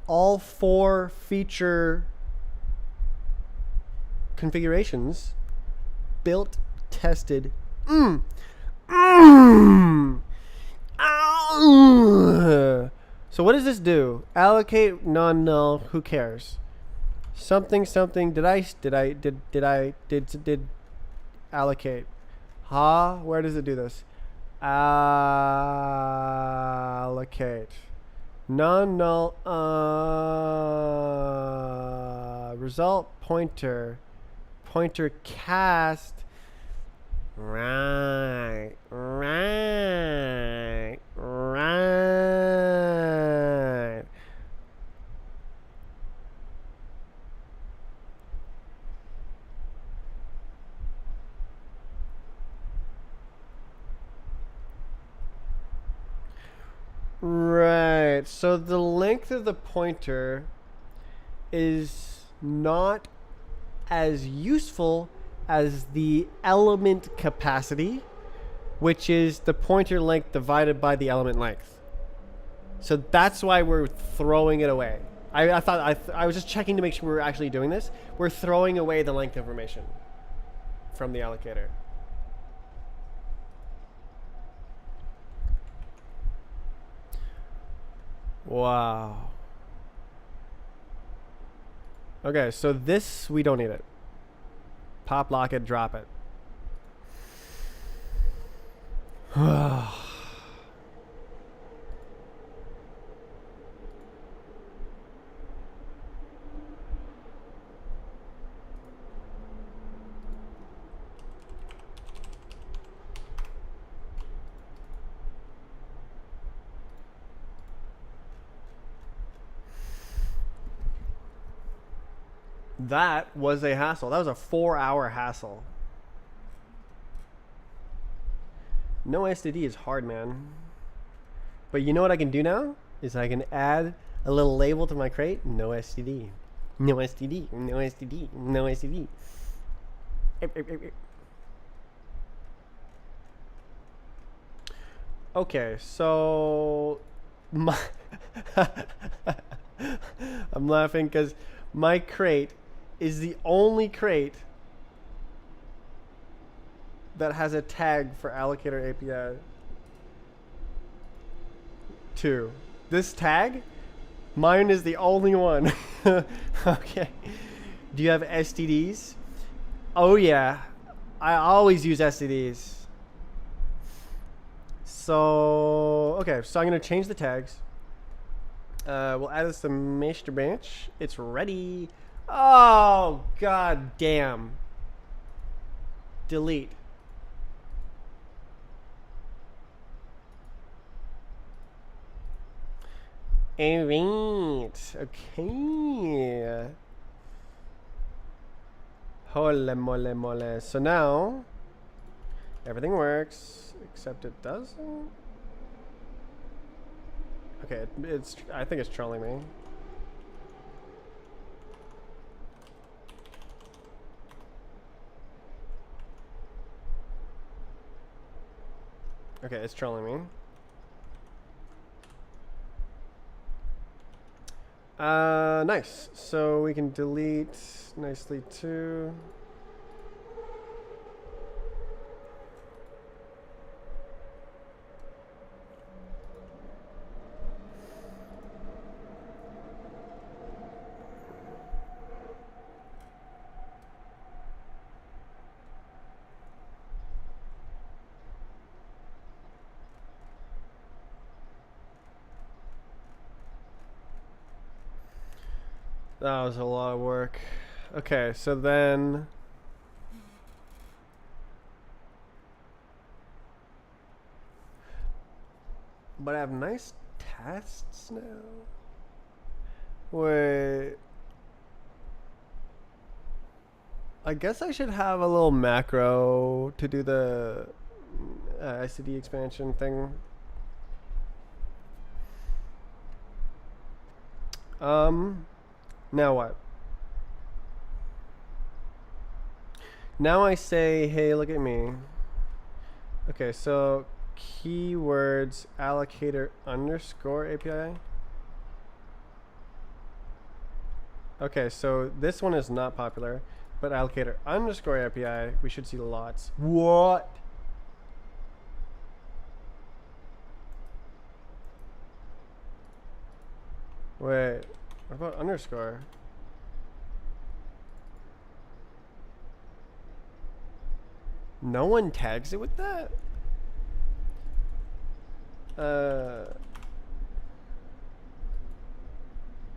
all 4 feature configurations built, tested. So what does this do? Allocate non-null. Who cares? Something. Did allocate? Huh? Where does it do this? Allocate. Non-null. Result pointer. Pointer cast. Right. Right. So the length of the pointer is not as useful as the element capacity, which is the pointer length divided by the element length. So that's why we're throwing it away. I thought I was just checking to make sure we're actually doing this. We're throwing away the length information from the allocator. Wow. Okay, so this, we don't need it. Pop, lock it, drop it. That was a hassle. That was a 4-hour hassle. No STD is hard, man. But you know what I can do now? Is I can add a little label to my crate. No STD. No STD. No STD. No STD. Okay, so my I'm laughing because my crate is the only crate that has a tag for allocator API 2. This tag, mine is the only one. Okay. Do you have STDs? Oh yeah, I always use STDs. So okay, so I'm gonna change the tags. We'll add this to master branch. It's ready. Oh god damn. Delete. Alright. Okay. Holy moly moly. So now everything works, except it doesn't. Okay, it's. I think it's trolling me. Okay, it's trolling me. Nice. So we can delete nicely too. That was a lot of work. Okay, so then but I have nice tests now. Wait. I guess I should have a little macro to do the ICD expansion thing. Now what? Now I say, hey, look at me. Okay, so keywords allocator underscore API. Okay, so this one is not popular, but allocator underscore API, we should see lots. What? Wait, what about underscore? No one tags it with that?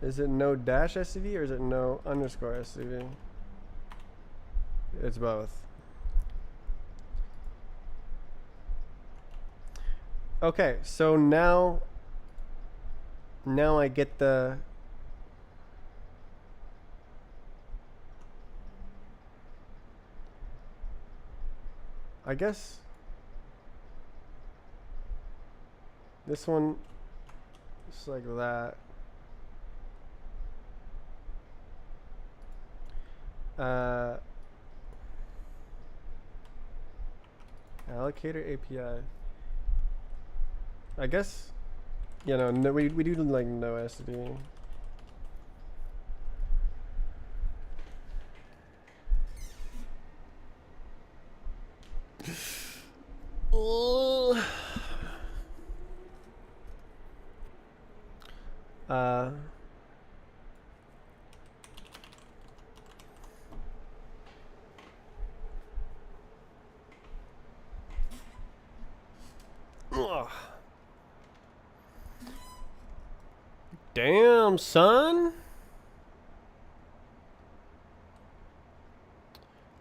Is it no dash SCV or is it no underscore SCV? It's both. Okay, so now I get the I guess this one is like that. Allocator API. I guess, you know, no, we do like no SD. Uh, ugh. Damn, son.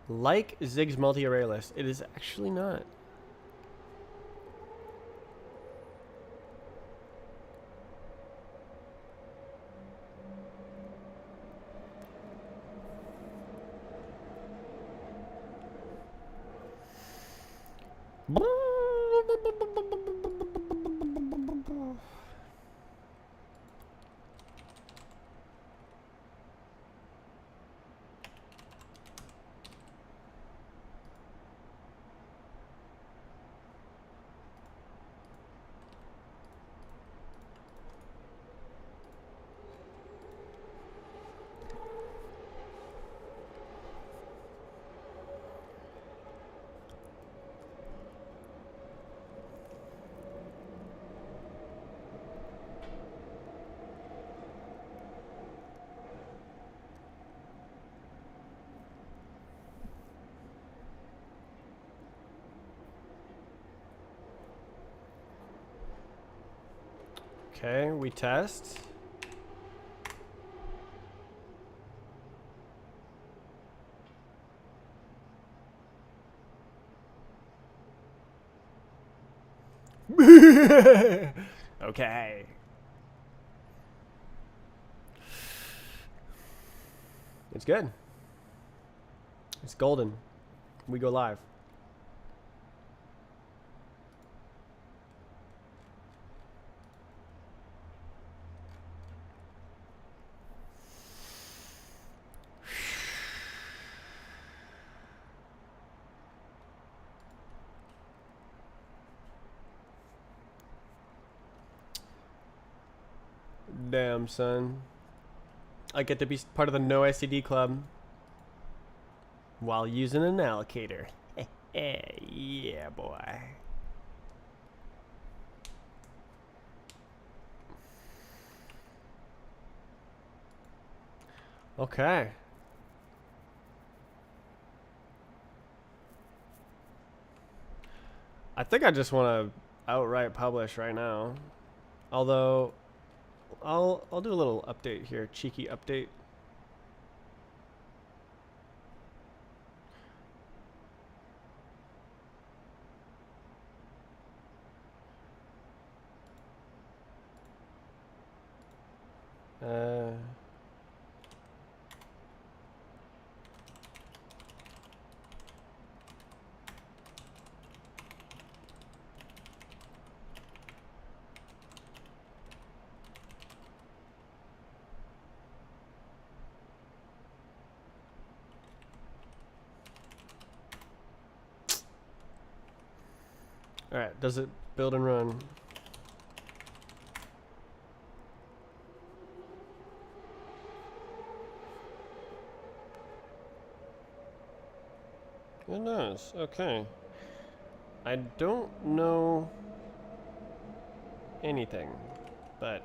Like Zig's multi-array list. It is actually not. Okay, we test. Okay. It's good. It's golden. We go live. Damn, son. I get to be part of the no STD club while using an allocator. Yeah, boy. Okay. I think I just want to outright publish right now. Although I'll do a little update here, cheeky update. All right, does it build and run? It does. Okay. I don't know anything, but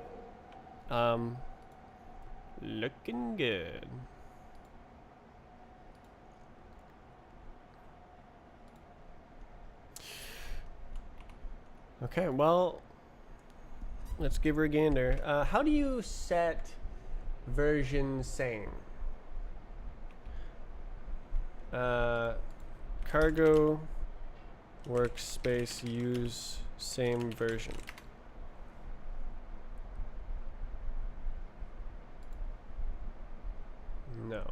looking good. Okay, well, let's give her a gander. How do you set version same? Cargo workspace use same version. No.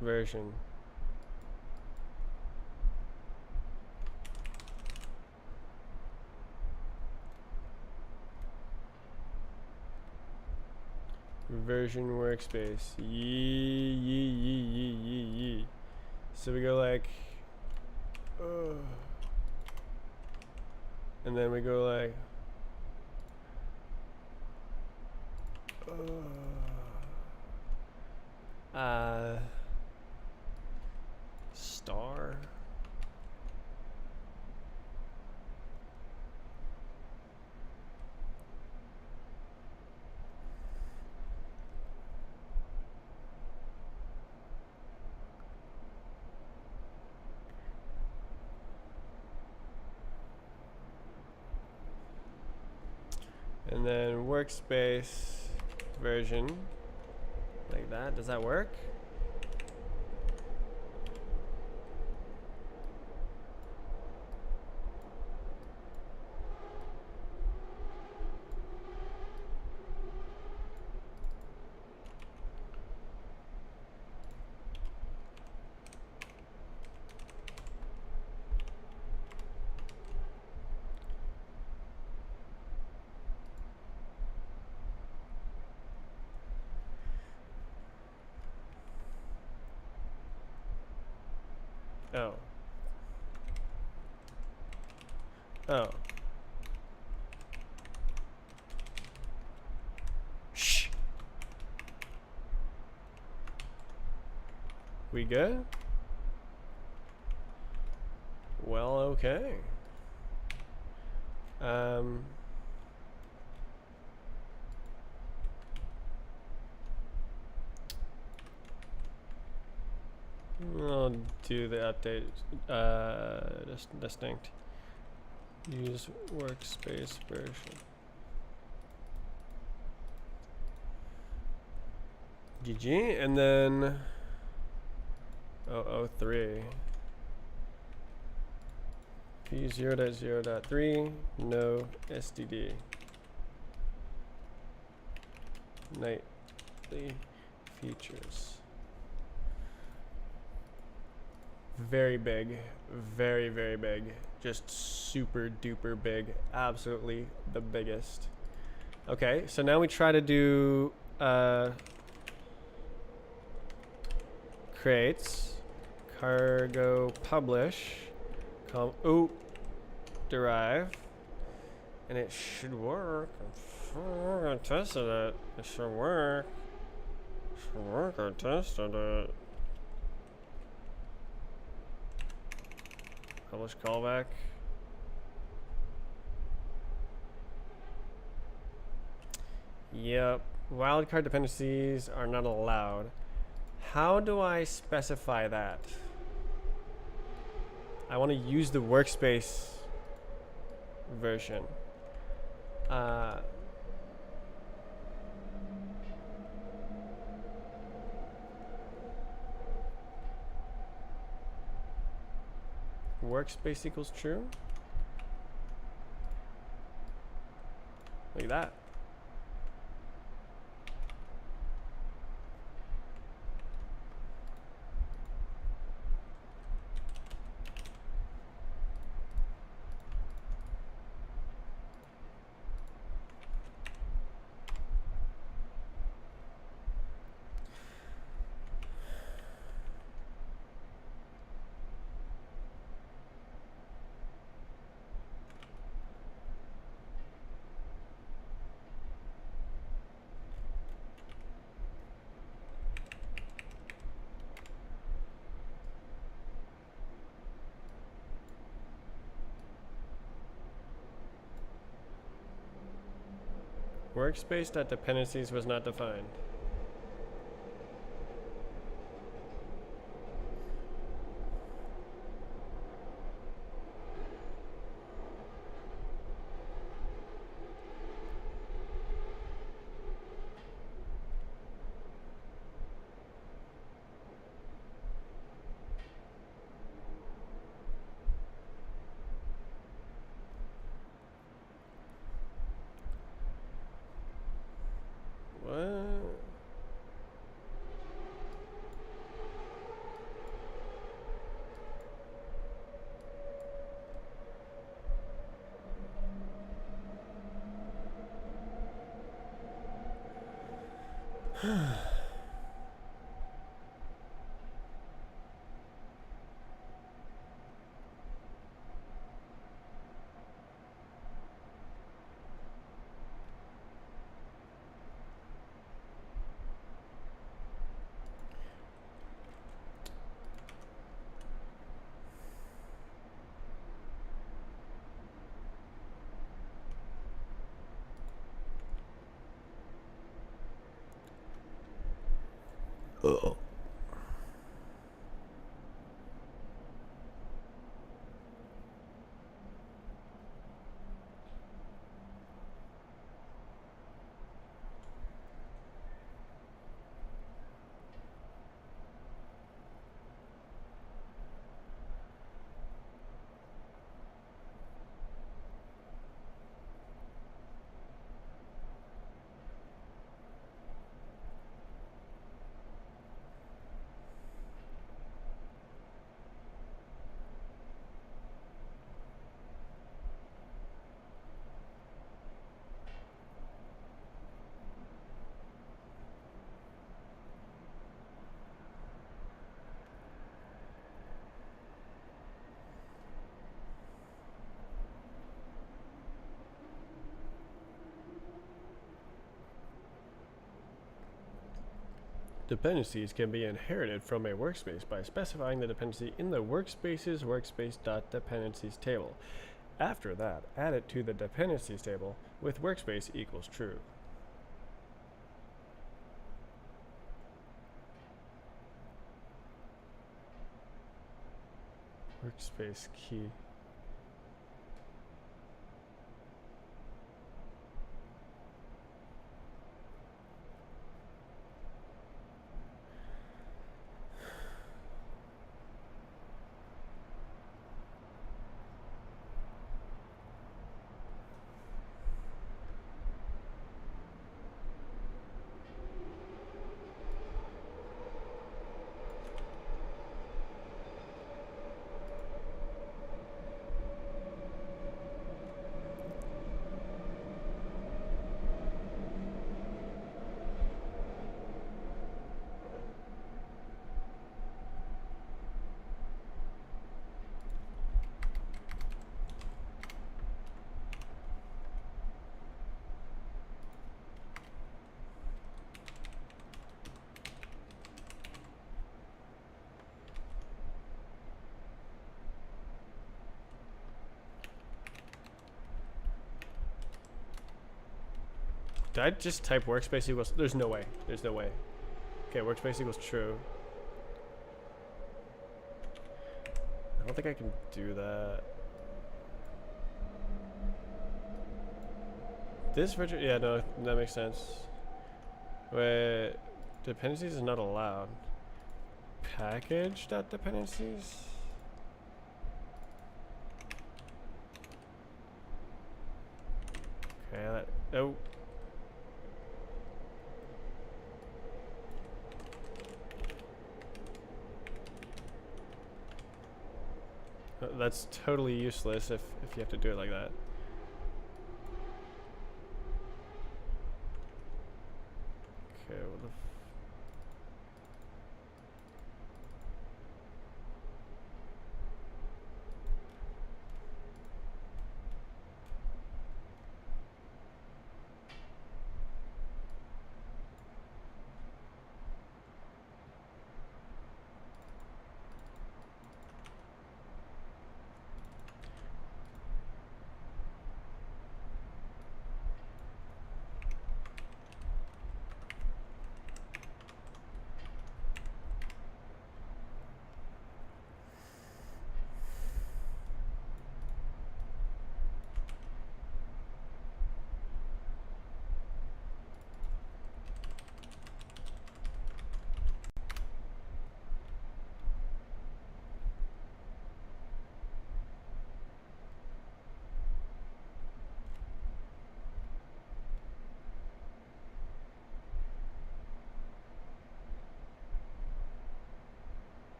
Version. version workspace. Yee. So we go like, and then we go like, star. And then workspace version, like that. Does that work? Oh. Oh. Shh. We good? Well, okay. I'll do the update distinct. Use workspace version. GG, and then 003. P0.0.3, no STD. Nightly features. Very big, very big, just super duper big, absolutely the biggest. Okay, so now we try to do creates, cargo publish, derive, and it should work. I tested it. It should work. I tested it. Publish callback. Yep. Wildcard dependencies are not allowed. How do I specify that? I want to use the workspace version. Workspace equals true. Like that. Workspace.dependencies was not defined. What? Oh. Dependencies can be inherited from a workspace by specifying the dependency in the workspace's workspace.dependencies table. After that, add it to the dependencies table with workspace equals true. Workspace key. Did I just type workspace equals? There's no way. There's no way. Okay, workspace equals true. I don't think I can do that. This virtual, yeah, no, that makes sense. Wait, dependencies is not allowed. Package.dependencies? Okay, that, oh. That's totally useless if you have to do it like that. Okay, what the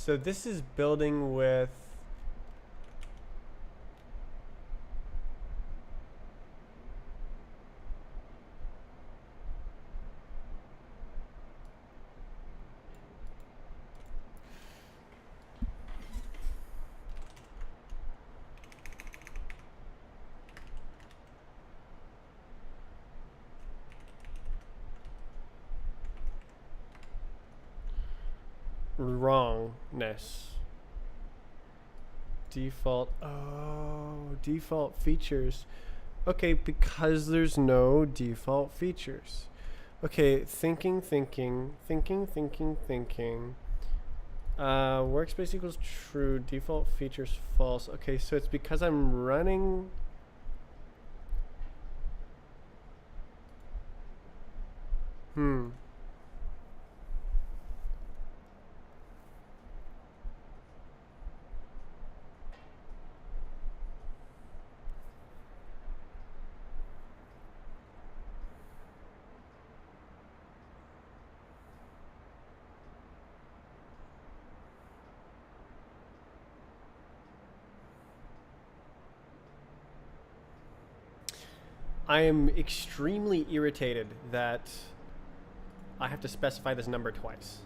So this is building with wrongness. Default. Oh, default features. Okay, because there's no default features. Okay, thinking. Workspace equals true. Default features false. Okay, so it's because I'm running. I am extremely irritated that I have to specify this number twice.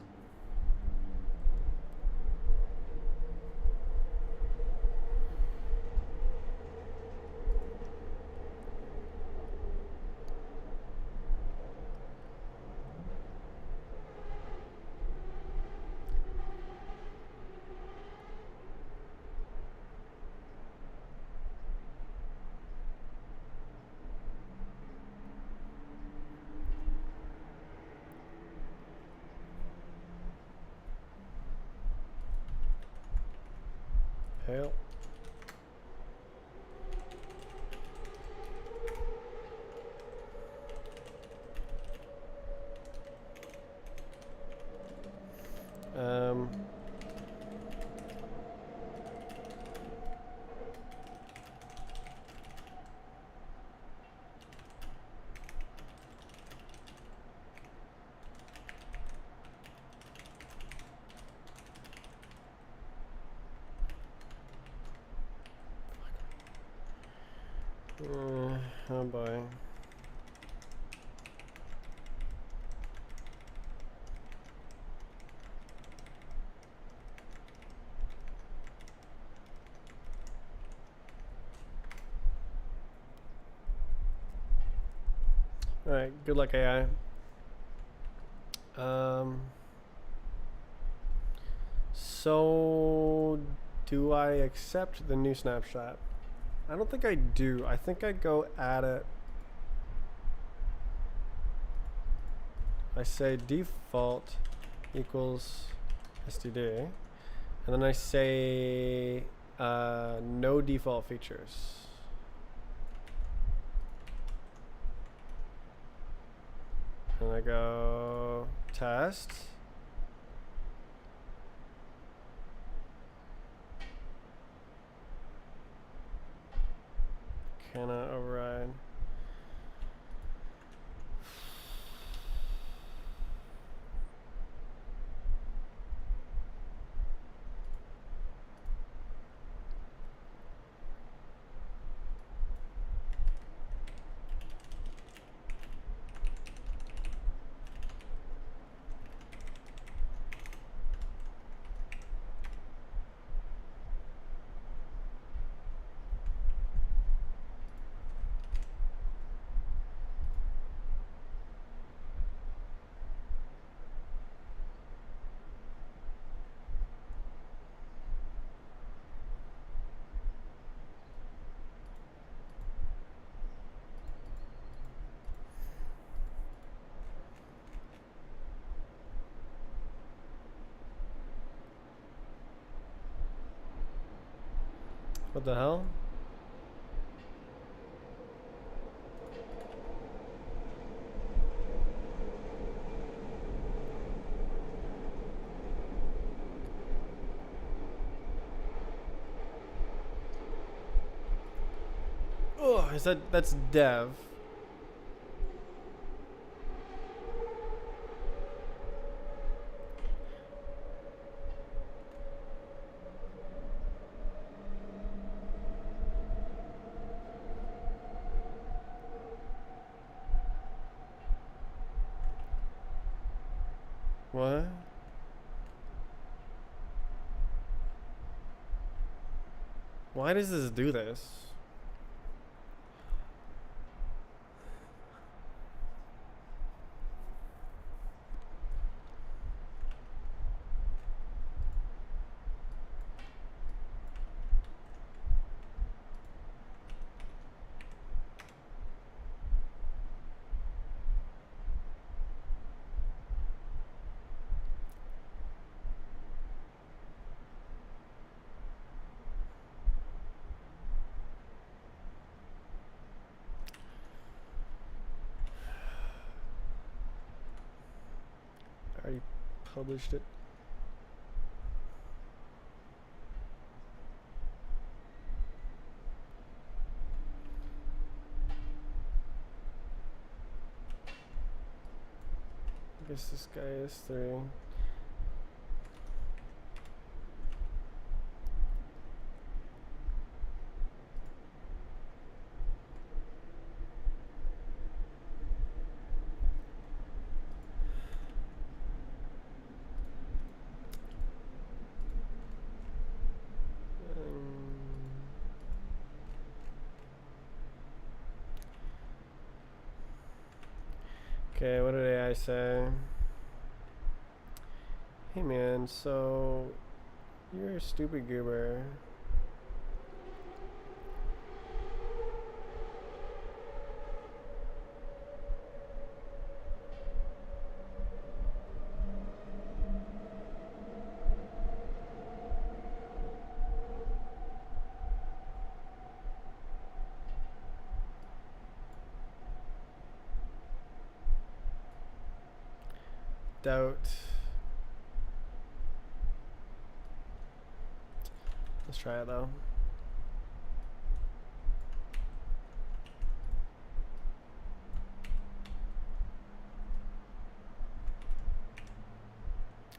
Hell. Um. Oh boy. Alright, good luck AI. So do I accept the new snapshot? I don't think I do. I think I go add it. I say default equals std, and then I say no default features. And I go test. Cannot override. What the hell? Oh, that's dev. What? Why does this do this? published it. I guess this guy is 3. Okay, what did AI say? Hey man, so you're a stupid goober. Doubt. Let's try it though.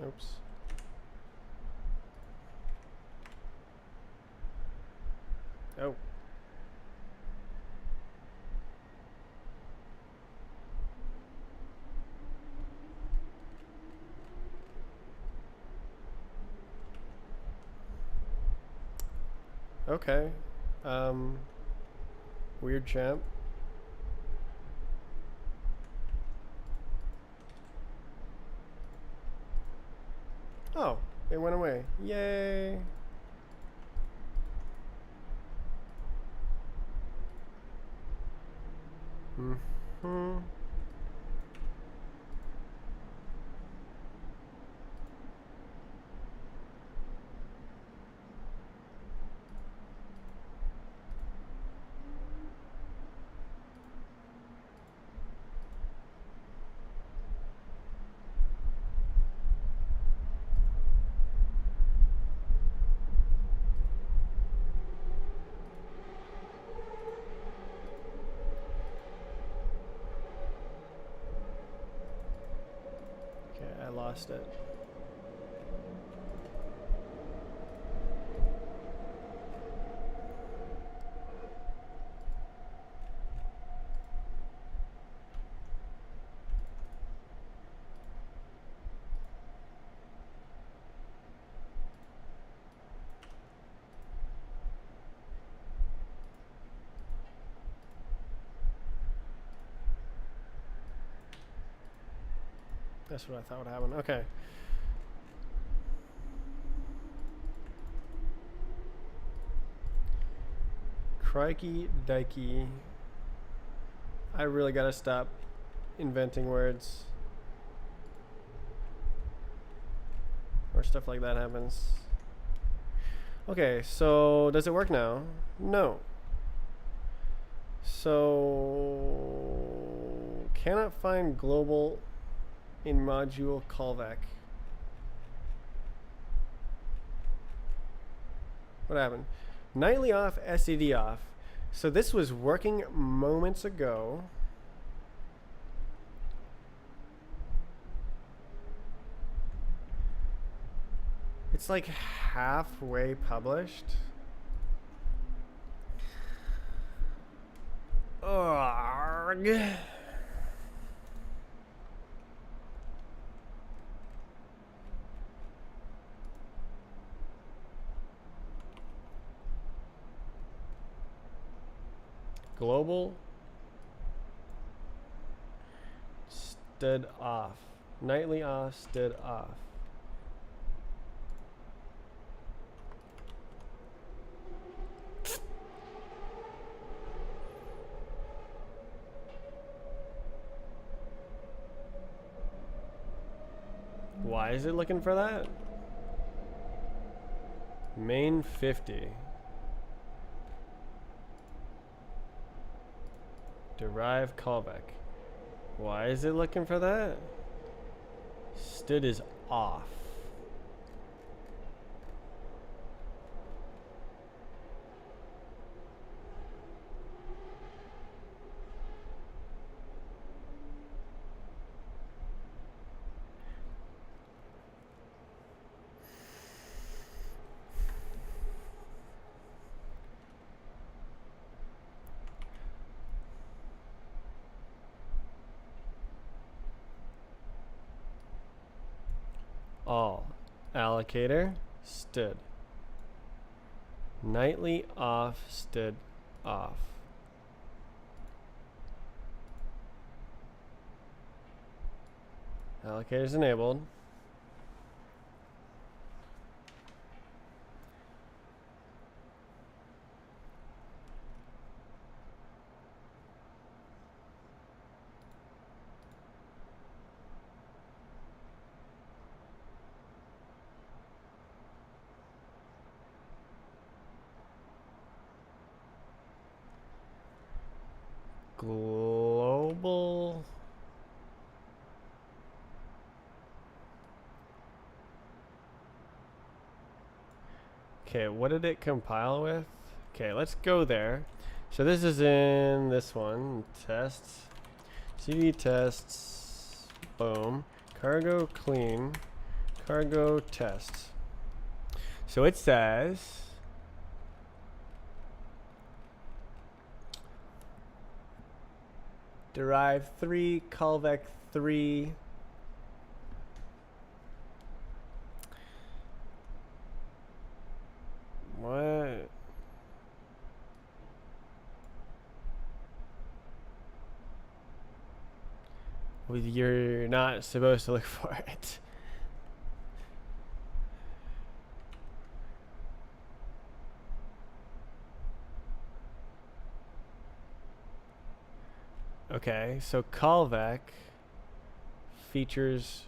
Oops. Oh. Okay. Weird champ. Oh, it went away. Yay. Mm-hmm. Okay, I lost it. That's what I thought would happen. Okay. Crikey dikey. I really gotta stop inventing words. Or stuff like that happens. Okay, so does it work now? No. So cannot find global in module callback. What happened? Nightly off, SED off. So this was working moments ago. It's like halfway published. Ugh. Global stood off. Nightly off stood off. Why is it looking for that? Main 50. Derive callback. Why is it looking for that? Stood is off. All allocator stood. Nightly off stood off. Allocator is enabled. Global. Okay, what did it compile with? Okay, let's go there. So this is in this one, tests, cd tests, boom, cargo clean, cargo test. So it says derive 3, callback 3. What? Well, you're not supposed to look for it. Okay, so callback features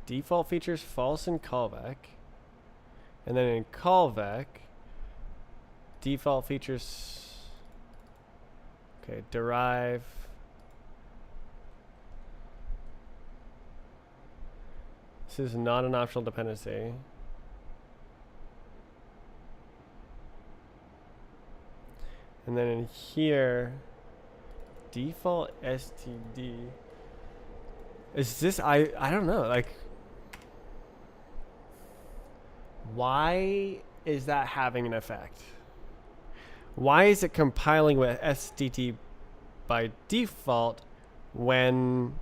default features false in callback, and then in callback default features, okay, derive this is not an optional dependency. And then in here, default std. Is this, I don't know, like, why is that having an effect? Why is it compiling with std by default when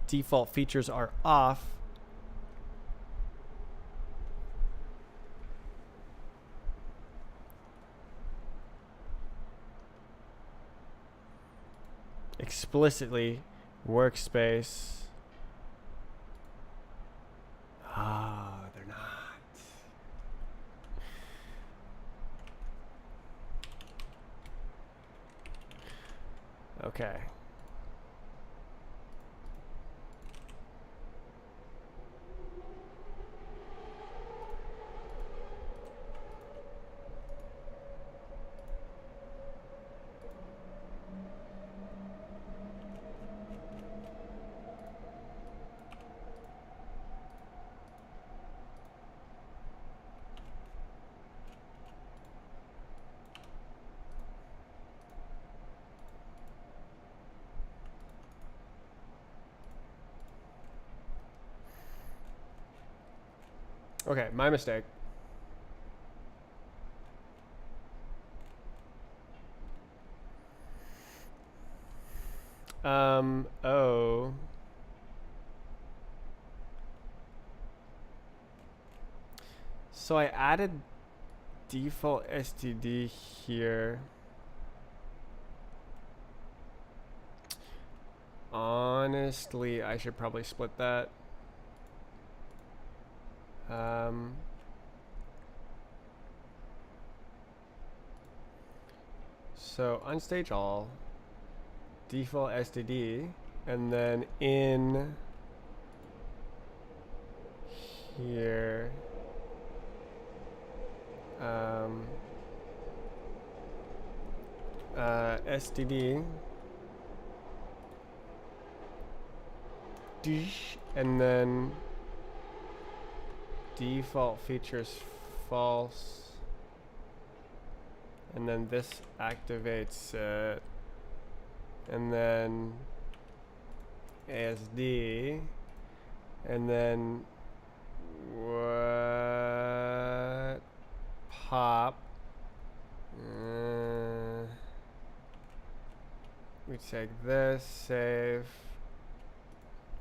default features are off? Explicitly workspace. Ah, they're not. Okay. Okay, my mistake. Oh. So I added default std here. Honestly, I should probably split that. So unstage all, default std, and then in here, std, and then default features false, and then this activates it, and then ASD, and then what pop, we take this, save,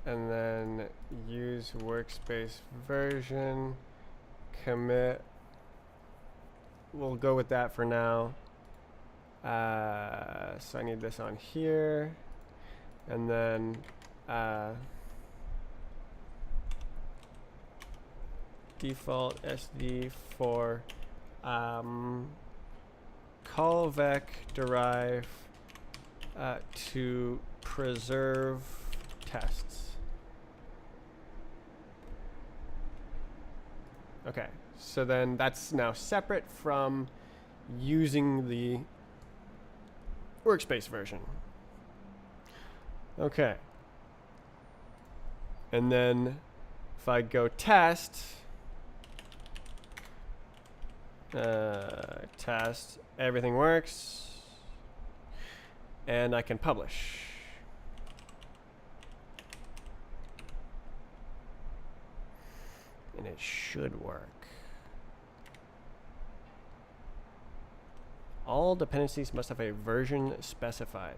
and then use workspace version, commit. We'll go with that for now. So I need this on here, and then default SD for callback derive to preserve tests. Okay, so then that's now separate from using the workspace version. Okay. And then if I go test, test, everything works, and I can publish. And it should work. All dependencies must have a version specified.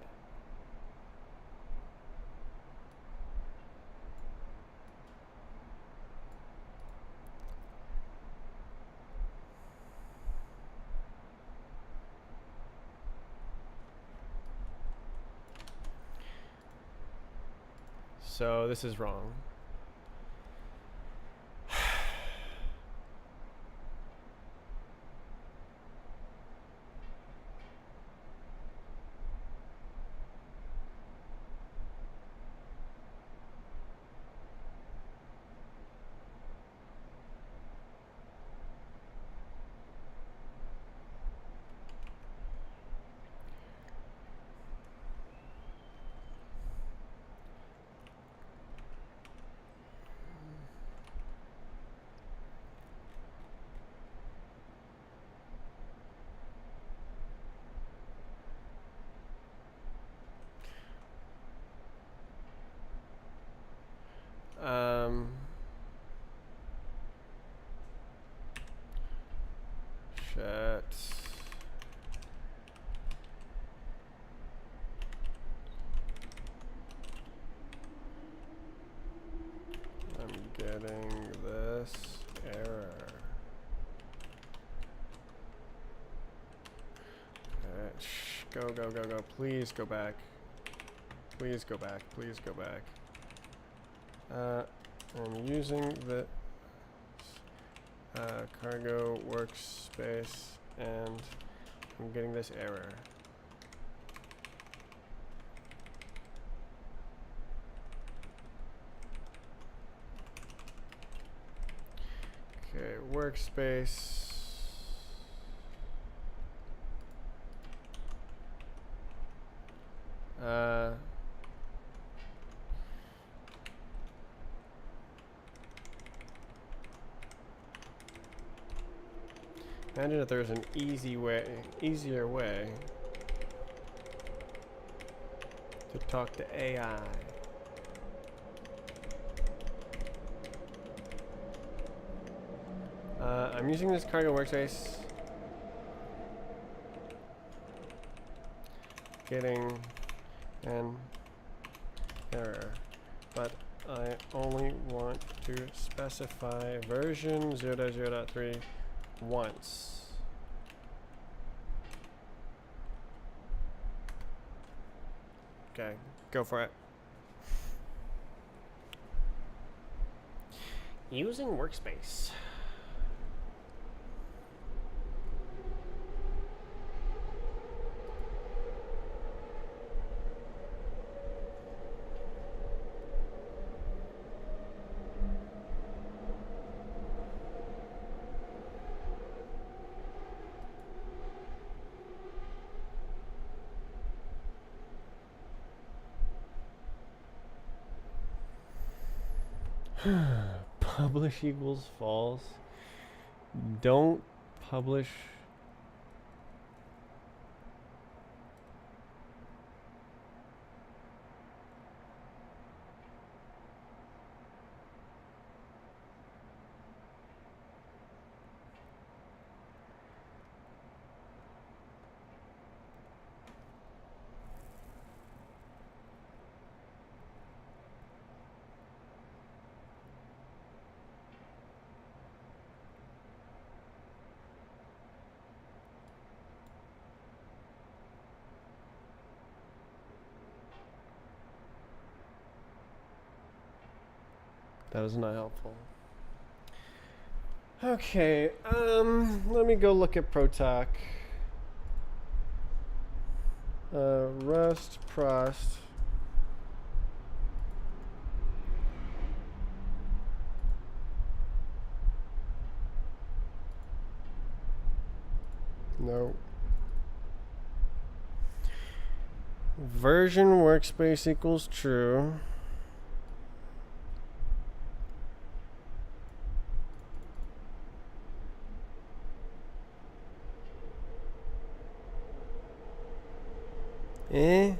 So this is wrong. Shit. I'm getting this error. Go, go, go, go. Please go back. Please go back. Please go back. I'm using the cargo workspace, and I'm getting this error. Okay, workspace. Imagine if there's an easier way to talk to AI. I'm using this cargo workspace, getting an error, but I only want to specify version 0.0.3 once. Okay, go for it. Using workspace. Publish equals false. Don't publish. That was not helpful. Okay, let me go look at Protoc. Rust, Prost. No. Version workspace equals true. Eh?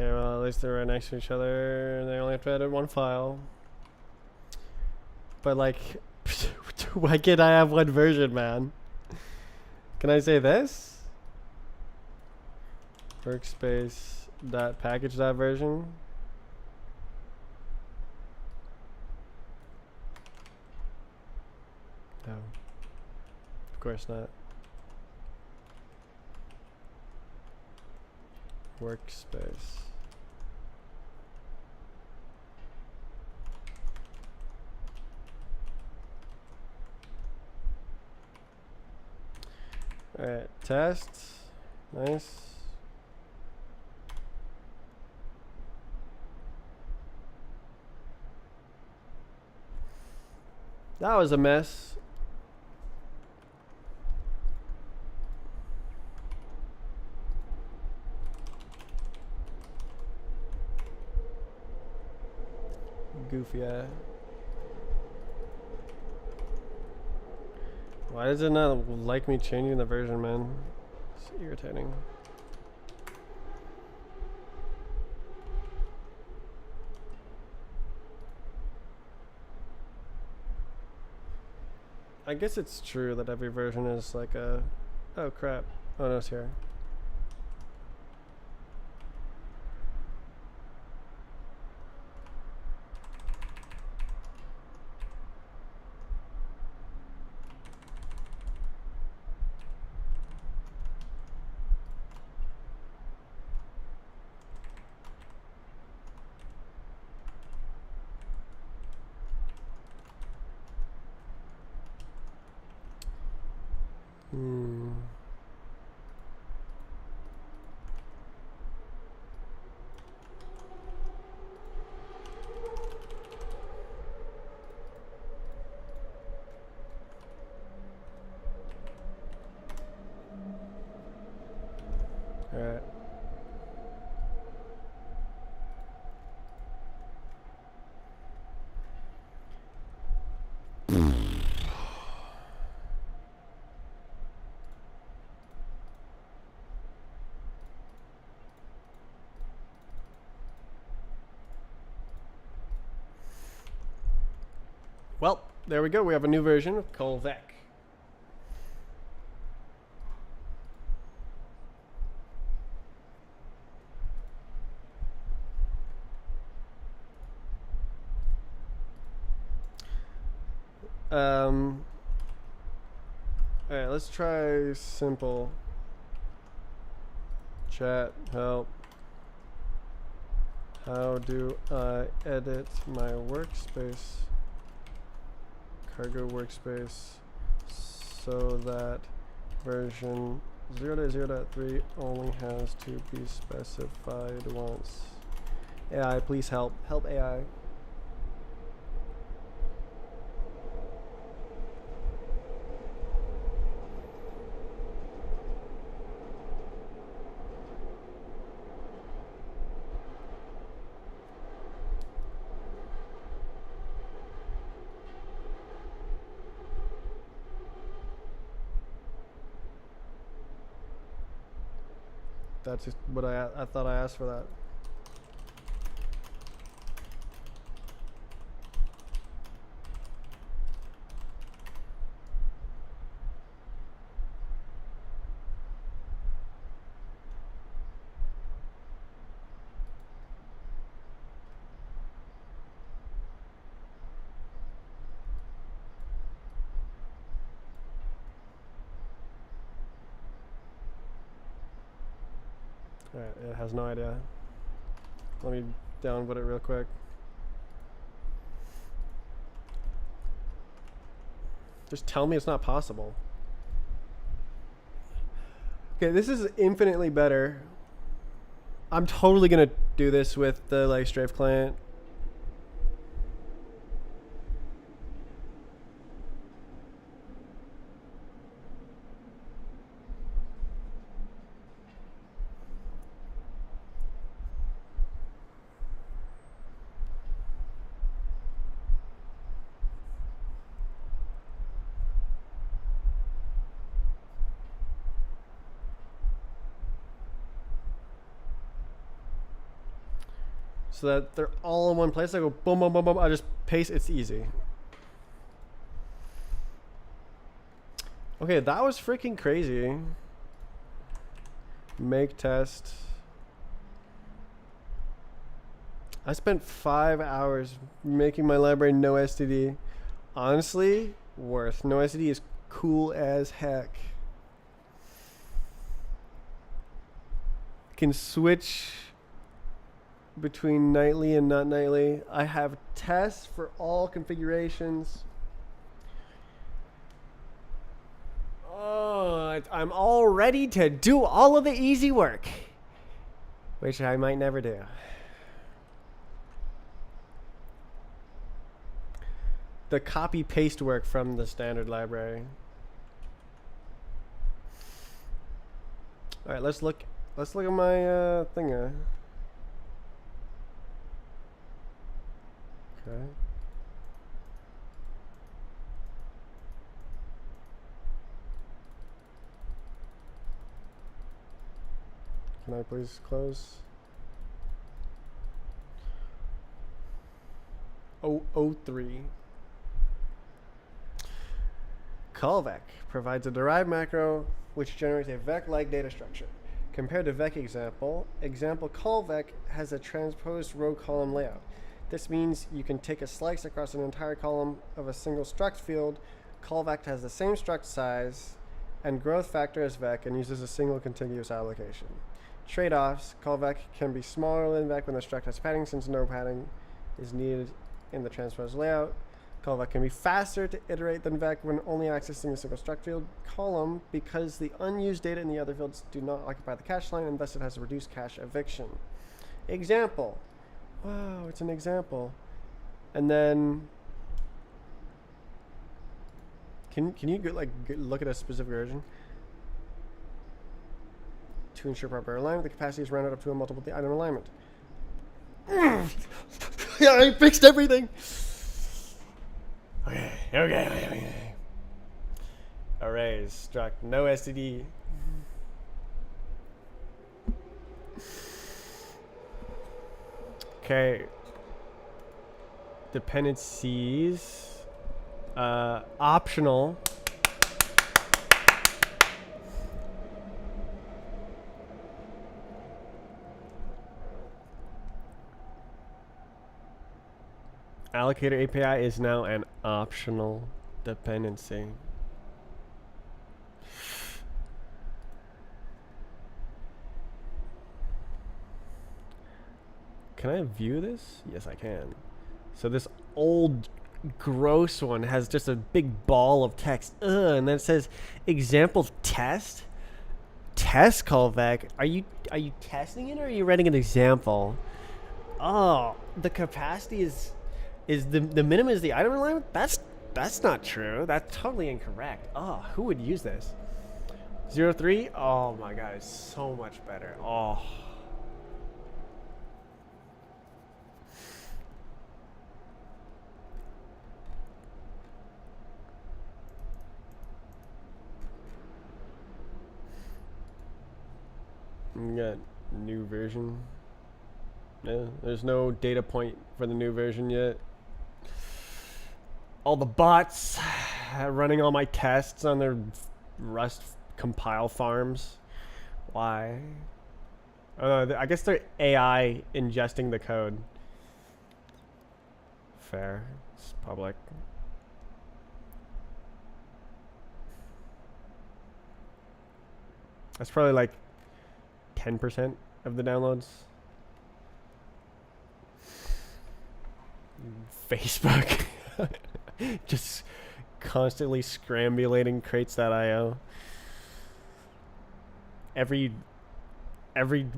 Okay, well, at least they're right next to each other, and they only have to edit one file. But, like, why can't I have one version, man? Can I say this? Workspace dot package dot version. No. Of course not. Workspace. Alright, test. Nice. That was a mess. Goofy eye. Why does it not like me changing the version, man? It's irritating. I guess it's true that every version is like a... Oh crap. Oh no, it's here. All right. Well, there we go. We have a new version of Colvec. Alright, let's try simple. Chat, help. How do I edit my workspace, cargo workspace, so that version 0.0.3 only has to be specified once? AI, please help. Help AI. That's just what I thought I asked for that. Alright, it has no idea. Let me downvote it real quick. Just tell me it's not possible. Okay, this is infinitely better. I'm totally gonna do this with the like Strafe client. So that they're all in one place. I go boom, boom, boom, boom. I just paste. It's easy. Okay, that was freaking crazy. Make test. I spent 5 hours making my library no STD. Honestly, worth. No STD is cool as heck. Can switch between nightly and not nightly. I have tests for all configurations. Oh, I'm all ready to do all of the easy work, which I might never do. The copy paste work from the standard library. All right, let's look at my thing. Okay. Can I please close? 003. Callvec provides a derived macro which generates a vec-like data structure. Compared to vec example callvec has a transposed row column layout. This means you can take a slice across an entire column of a single struct field. Callvec has the same struct size and growth factor as vec and uses a single contiguous allocation. Trade-offs: callvec can be smaller than vec when the struct has padding, since no padding is needed in the transposed layout. Callvec can be faster to iterate than vec when only accessing a single struct field column, because the unused data in the other fields do not occupy the cache line, and thus it has a reduced cache eviction. Example. Wow, it's an example. And then can you look at a specific version? To ensure proper alignment, the capacity is rounded up to a multiple item alignment. Yeah, I fixed everything. Okay. Arrays, struct, no STD. Okay. Dependencies. Optional. Allocator API is now an optional dependency. Can I view this? Yes, I can. So this old gross one has just a big ball of text. And then it says example test. Test callback. Are you testing it or are you writing an example? Oh, the capacity is the minimum is the item alignment? That's not true. That's totally incorrect. Oh, who would use this? 03? Oh my god, it's so much better. Oh. We got new version. No, there's no data point for the new version yet. All the bots running all my tests on their Rust compile farms. Why? I guess they're AI ingesting the code. Fair. It's public. That's probably like 10% of the downloads. Facebook. Just constantly scrambulating crates.io. Every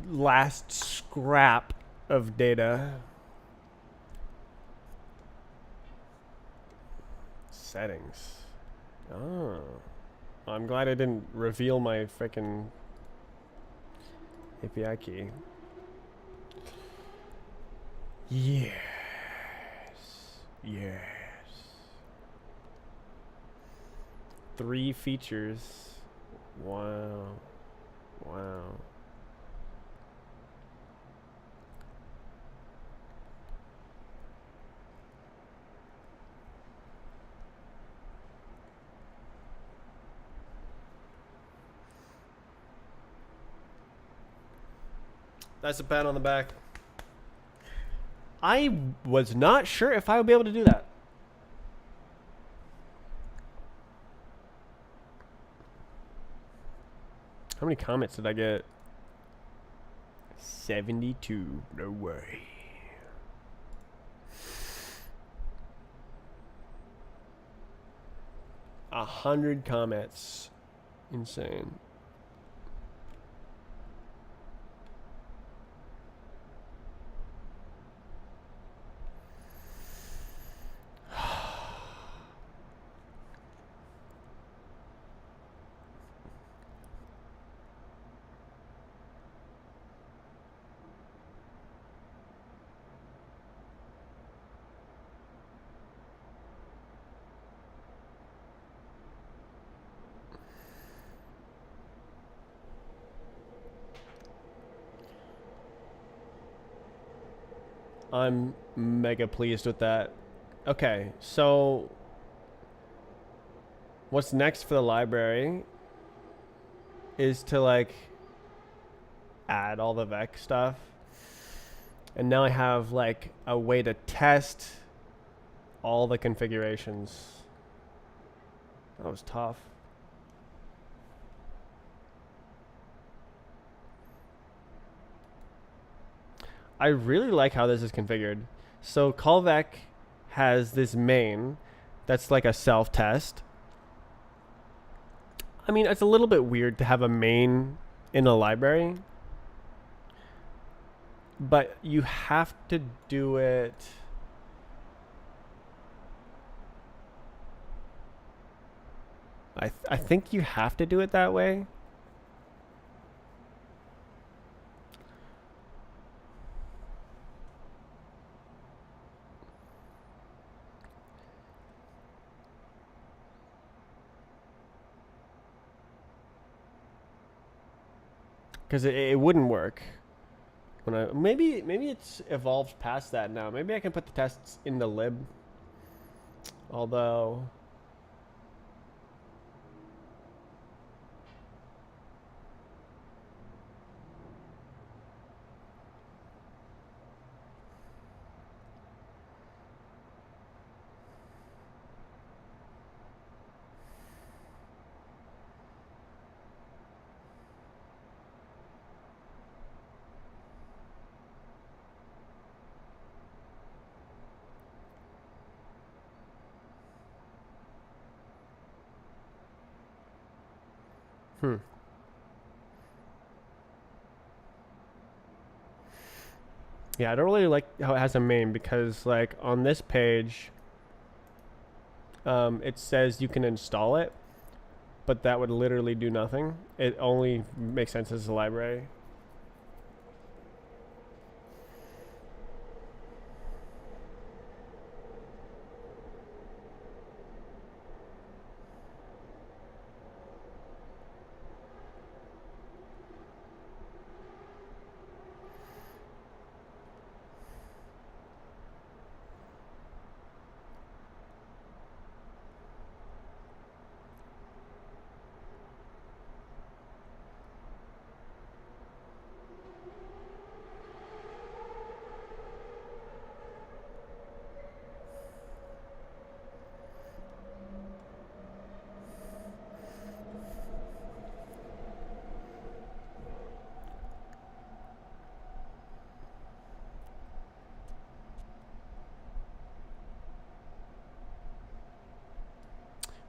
last scrap of data. Settings. Oh. I'm glad I didn't reveal my frickin' API key. Yes. Yes. 3 features. Wow. Wow. That's a pat on the back. I was not sure if I would be able to do that. How many comments did I get? 72. No way. A 100 comments. Insane. I'm mega pleased with that. Okay, so what's next for the library is to like add all the Vec stuff. And now I have like a way to test all the configurations. That was tough. I really like how this is configured. So callback has this main that's like a self-test. I mean, it's a little bit weird to have a main in a library, but you have to do it. I think you have to do it that way. because it wouldn't work. When maybe it's evolved past that now. Maybe I can put the tests in the lib. Although, yeah, I don't really like how it has a main because like on this page, it says you can install it, but that would literally do nothing. It only makes sense as a library.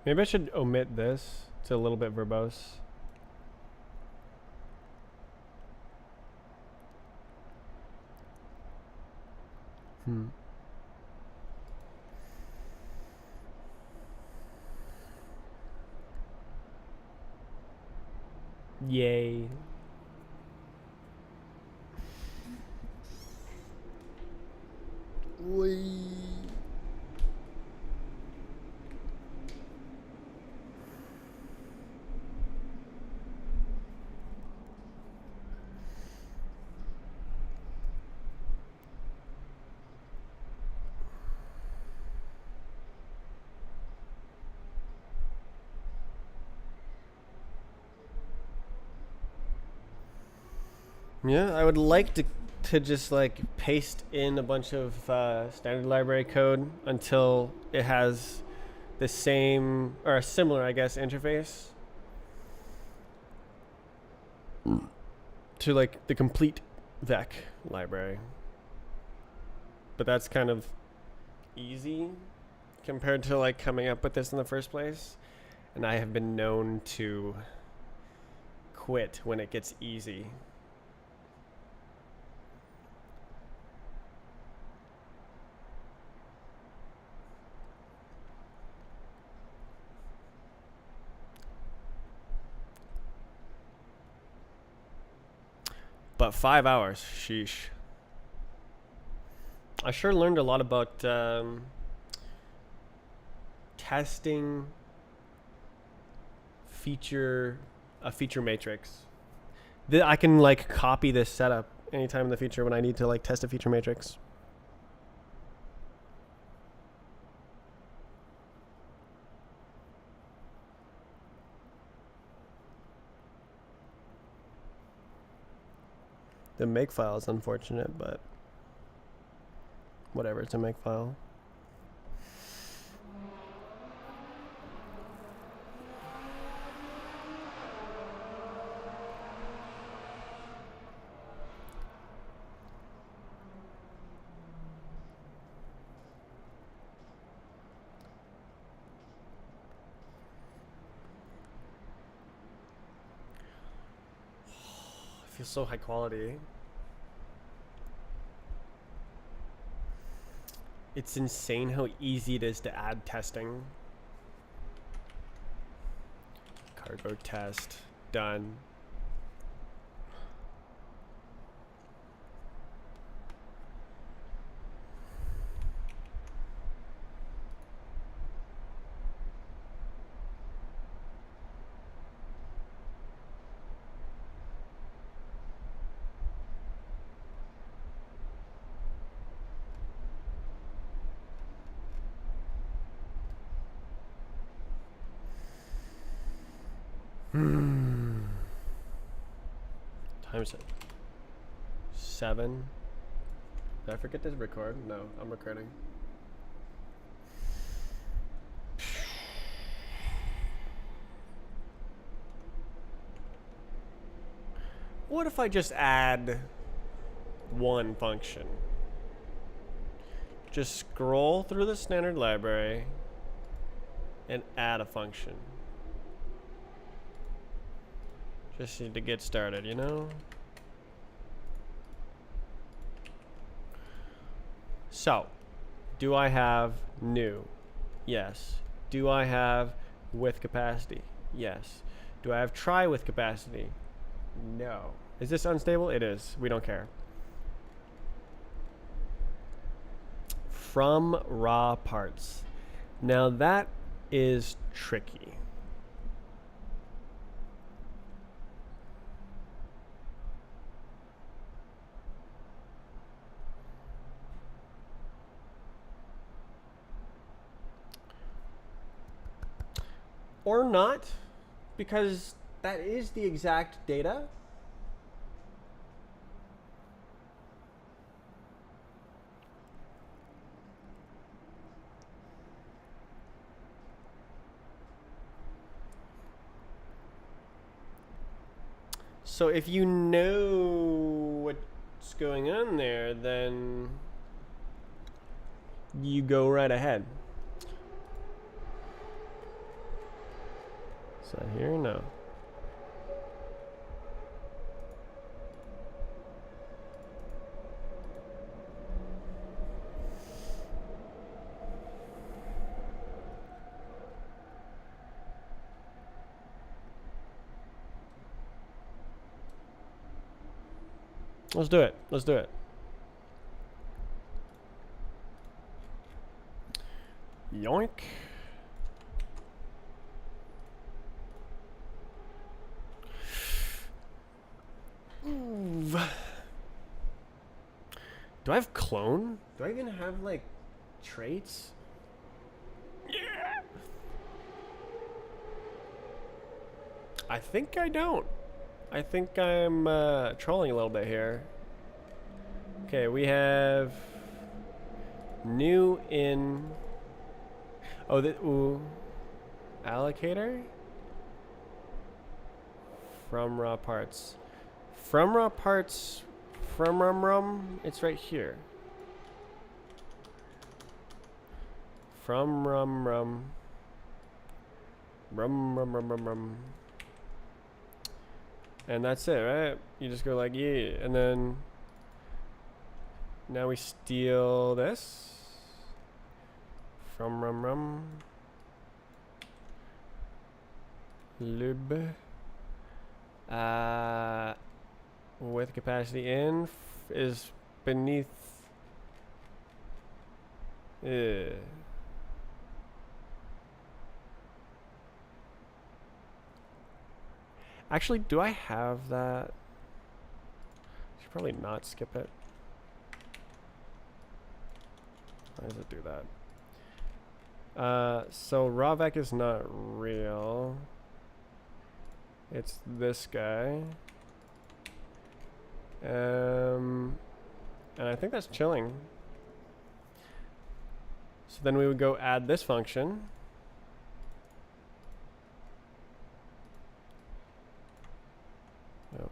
Maybe I should omit this. It's a little bit verbose. Yay. Whee. Yeah, I would like to just like paste in a bunch of standard library code until it has the same or a similar, I guess, interface to like the complete vec library. But that's kind of easy compared to like coming up with this in the first place. And I have been known to quit when it gets easy. But 5 hours, sheesh. I sure learned a lot about testing a feature matrix. I can like copy this setup anytime in the future when I need to like test a feature matrix. The make file is unfortunate, but whatever, it's a make file. It feels so high quality. It's insane how easy it is to add testing. Cargo test, done. Times it. 7. Did I forget to record? No, I'm recording. What if I just add one function? Just scroll through the standard library and add a function. Just need to get started, you know? So, do I have new? Yes. Do I have with capacity? Yes. Do I have try with capacity? No. Is this unstable? It is. We don't care. From raw parts. Now that is tricky. Or not, because that is the exact data. So if you know what's going on there, then you go right ahead. So here, no. Let's do it. Let's do it. Yoink. Ooh. Do I have clone? Do I even have like traits? Yeah. I think I don't. I think I'm trolling a little bit here. Okay, we have new in. Oh, ooh, allocator from raw parts. From raw parts. From rum. It's right here. From rum. Rum. And that's it, right? You just go like, yeah. And then now we steal this from rum. Lib. With capacity in is beneath. Actually, do I have that? I should probably not skip it. Why does it do that? So rawvec is not real. It's this guy. And I think that's chilling. So then we would go add this function. Oh.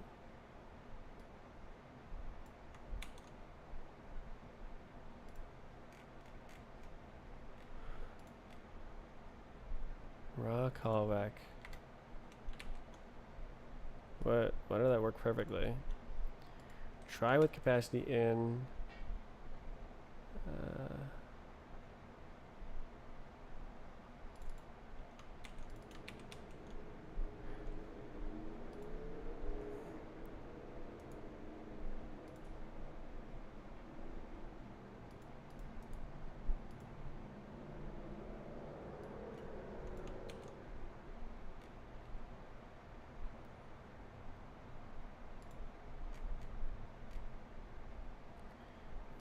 Raw callback. Why did that work perfectly? Try with capacity in.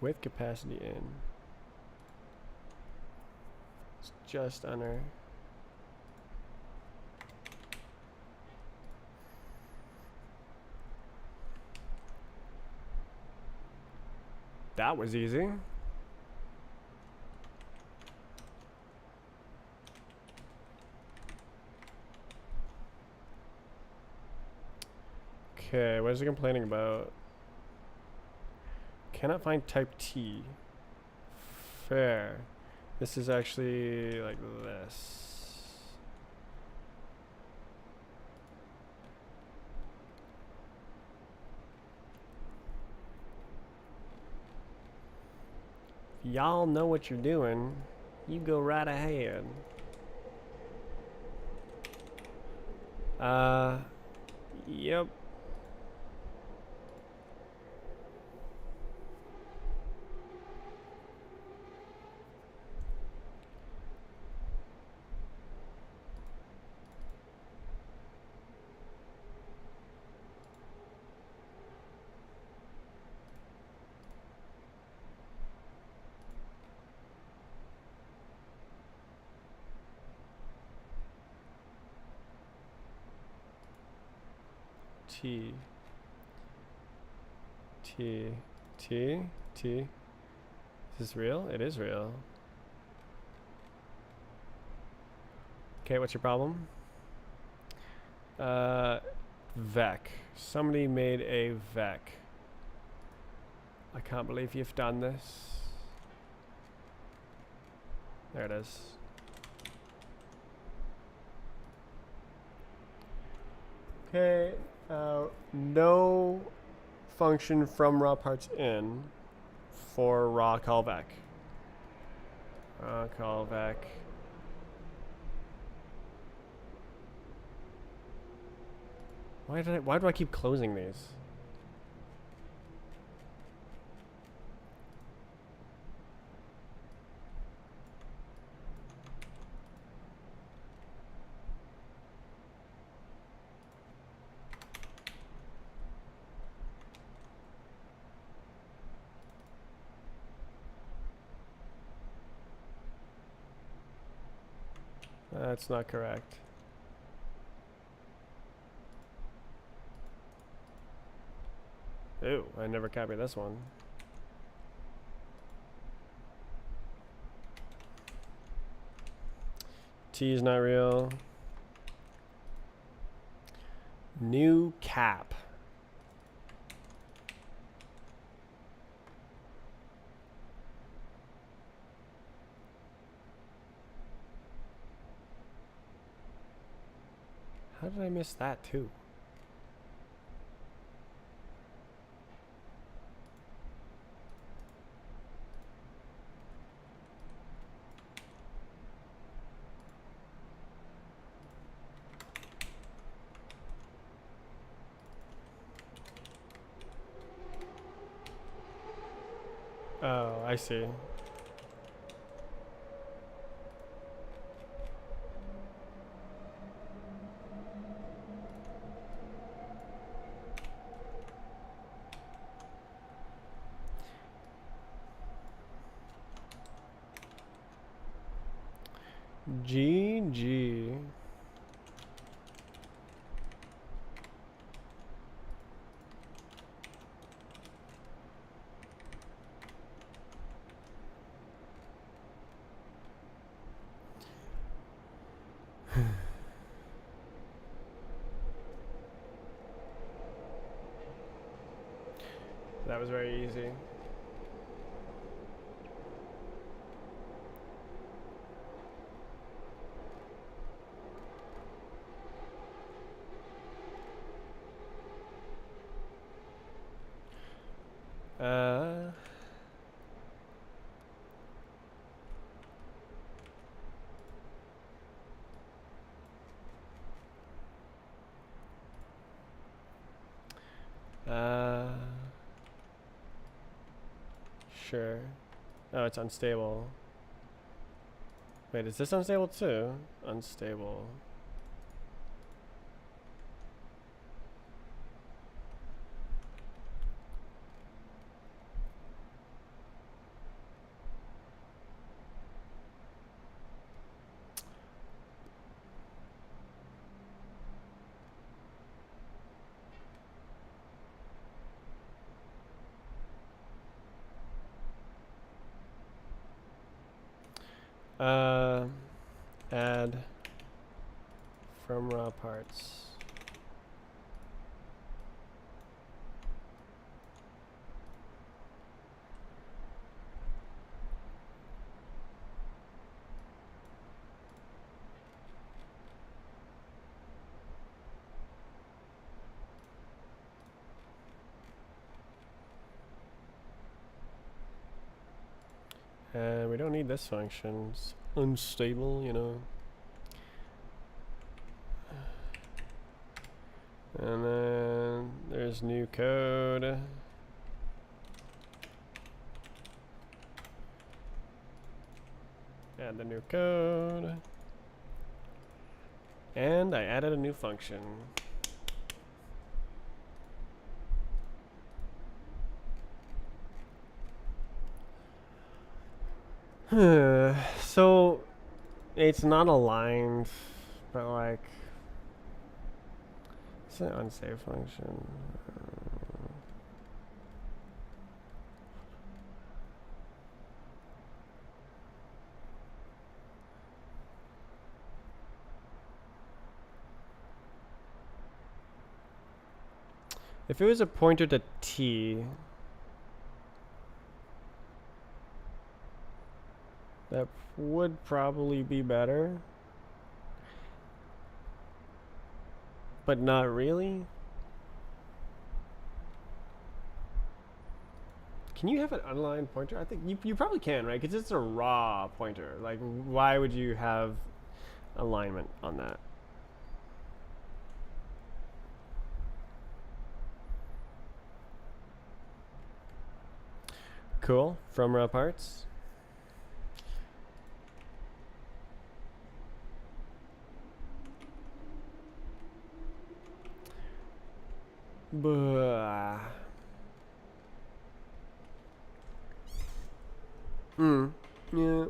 With capacity in. It's just under. That was easy. Okay, what is it complaining about? Cannot find type T. Fair. This is actually like this. If y'all know what you're doing, you go right ahead. Yep. T. T. T. T. Is this real? It is real. Okay, what's your problem? Vec. Somebody made a vec. I can't believe you've done this. There it is. Okay, no function from raw parts in for raw callback. Raw callback. Why do I keep closing these? That's not correct. Ooh, I never copied this one. T is not real. New cap. How did I miss that too? Oh, I see. GG. That was very easy. Sure. Oh, it's unstable. Wait, is this unstable too? Unstable. Add from raw parts. And we don't need this function. It's unstable, you know. And then there's new code. Add the new code. And I added a new function. So it's not aligned, but like it's an unsafe function. If it was a pointer to T, that would probably be better. But not really. Can you have an unaligned pointer? I think you probably can, right? Because it's a raw pointer. Like, why would you have alignment on that? Cool. From raw parts. Yeah.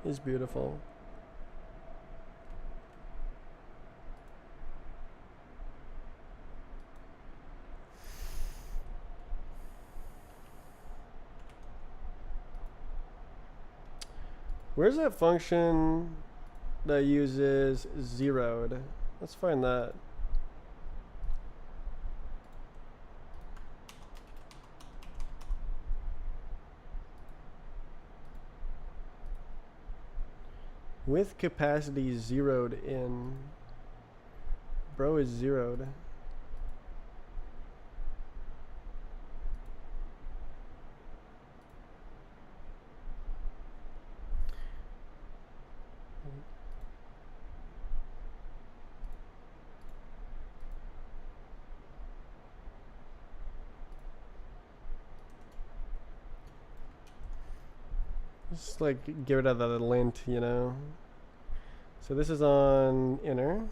Is beautiful. Where's that function that uses zeroed? Let's find that. With capacity zeroed in. Bro is zeroed. Just like get rid of the lint, you know. So this is on inner.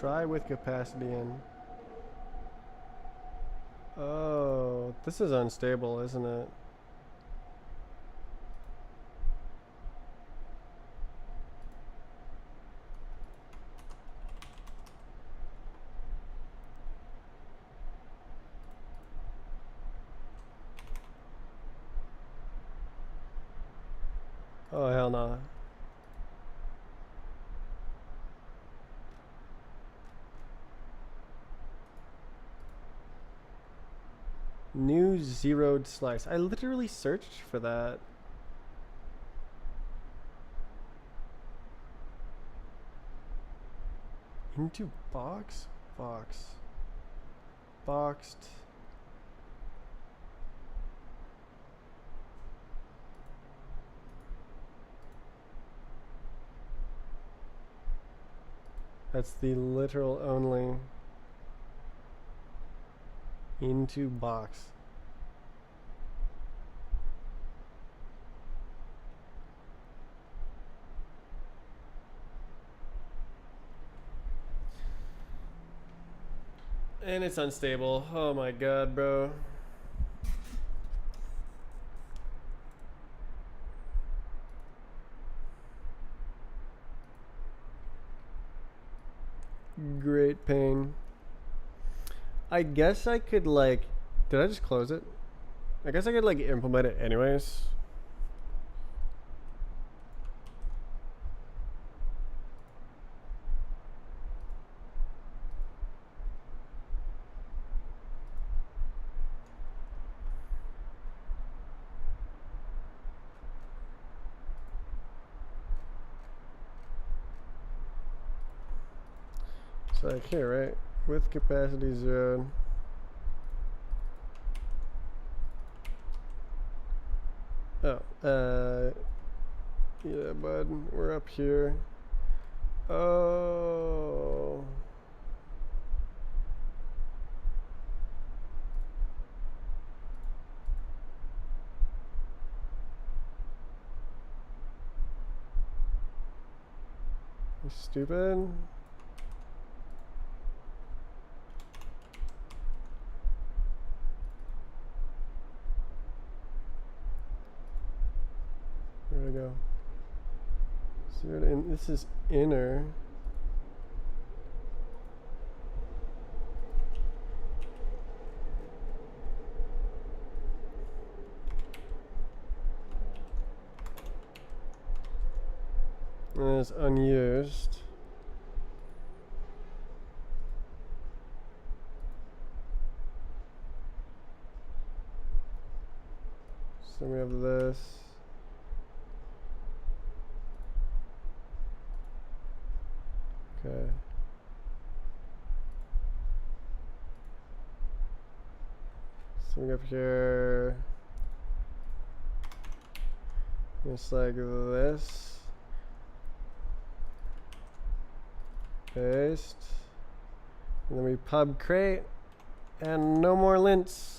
Try with capacity in. Oh, this is unstable, isn't it? Oh, hell no. New zeroed slice. I literally searched for that. Into box? Box. Boxed. That's the literal only. Into box. And it's unstable. Oh my god, bro. Great pain. I guess I could like, did I just close it? I guess I could like implement it anyways. So like here, right? With capacity 0. Oh, yeah, bud, we're up here. Oh. You stupid. Where'd I go? This is inner. And it's unused. So we have this. Okay. Something up here. Just like this. Paste. And then we pub crate. And no more lints.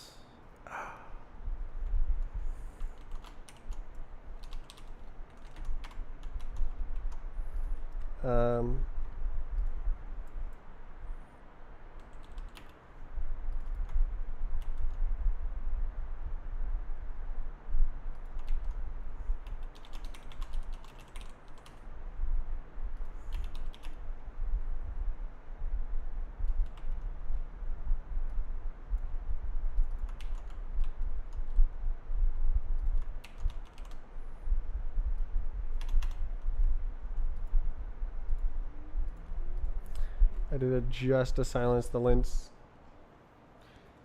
I did it just to silence the lints.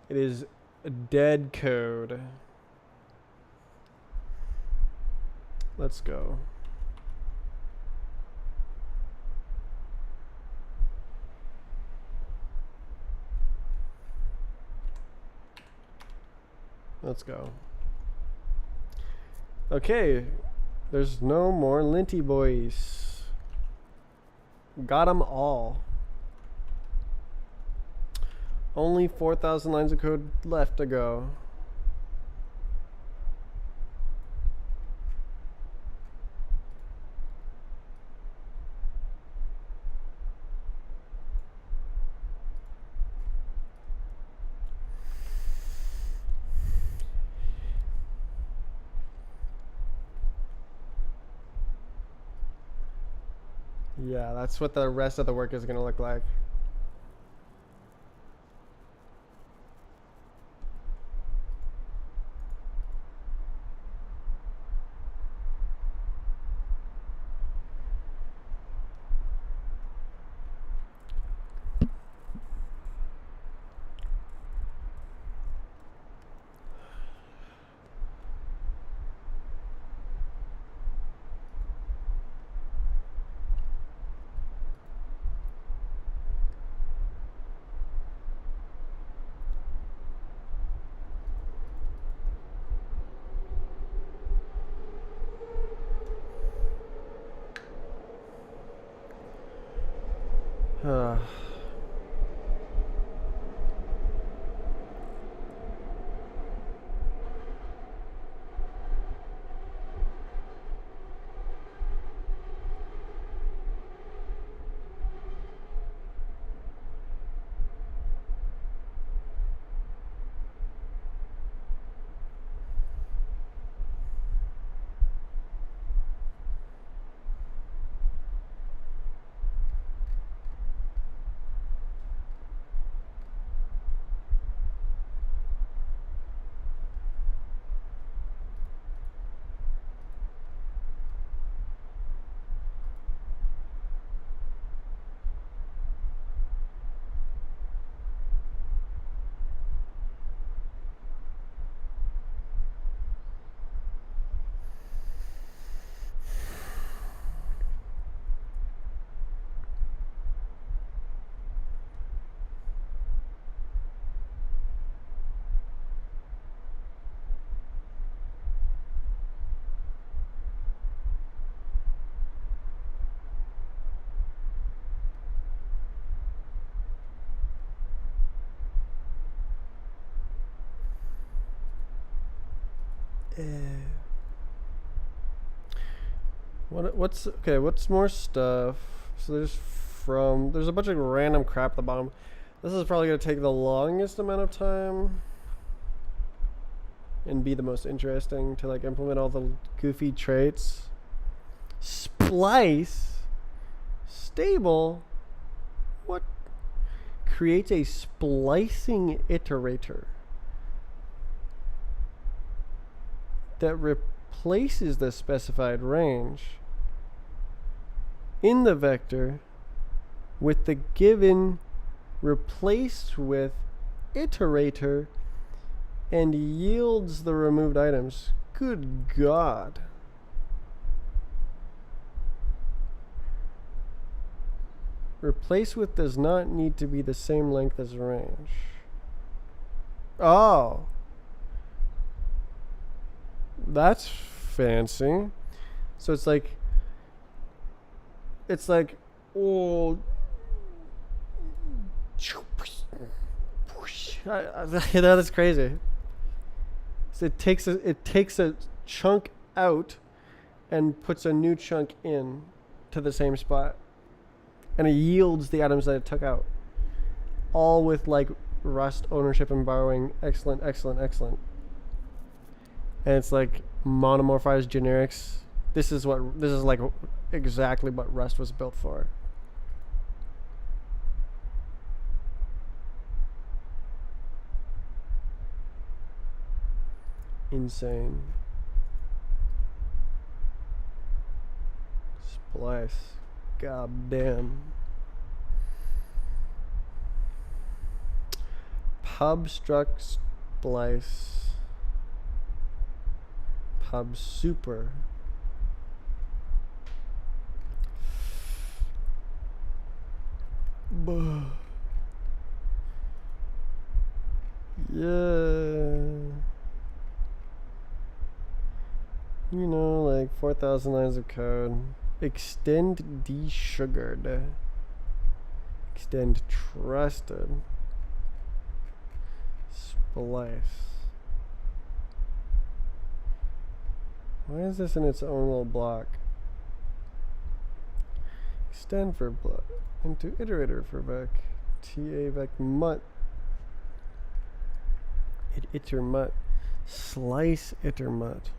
It is a dead code. Let's go. Let's go. Okay, there's no more linty boys. Got them all. Only 4,000 lines of code left to go. Yeah, that's what the rest of the work is going to look like. Uh, what's okay? What's more stuff? So there's a bunch of random crap at the bottom. This is probably gonna take the longest amount of time and be the most interesting to like implement all the goofy traits. Splice stable. What creates a splicing iterator that replaces the specified range in the vector with the given replaced with iterator and yields the removed items. Good God. Replace with does not need to be the same length as range. Oh. That's fancy. So it's like, oh, that is crazy. So it takes a chunk out and puts a new chunk in to the same spot, and it yields the items that it took out, all with like Rust ownership and borrowing. Excellent. And it's like monomorphized generics. This is like exactly what Rust was built for. Insane. Splice. God damn. Pub struct splice. Pub super. Yeah. You know, like 4,000 lines of code. Extend desugared. Extend trusted. Splice. Why is this in its own little block? Extend for block. Into iterator for vec. TA vec mut. Iter mut. Slice iter mut.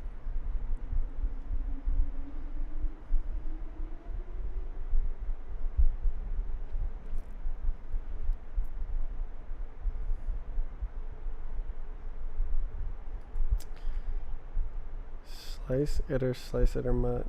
Slice iter mut.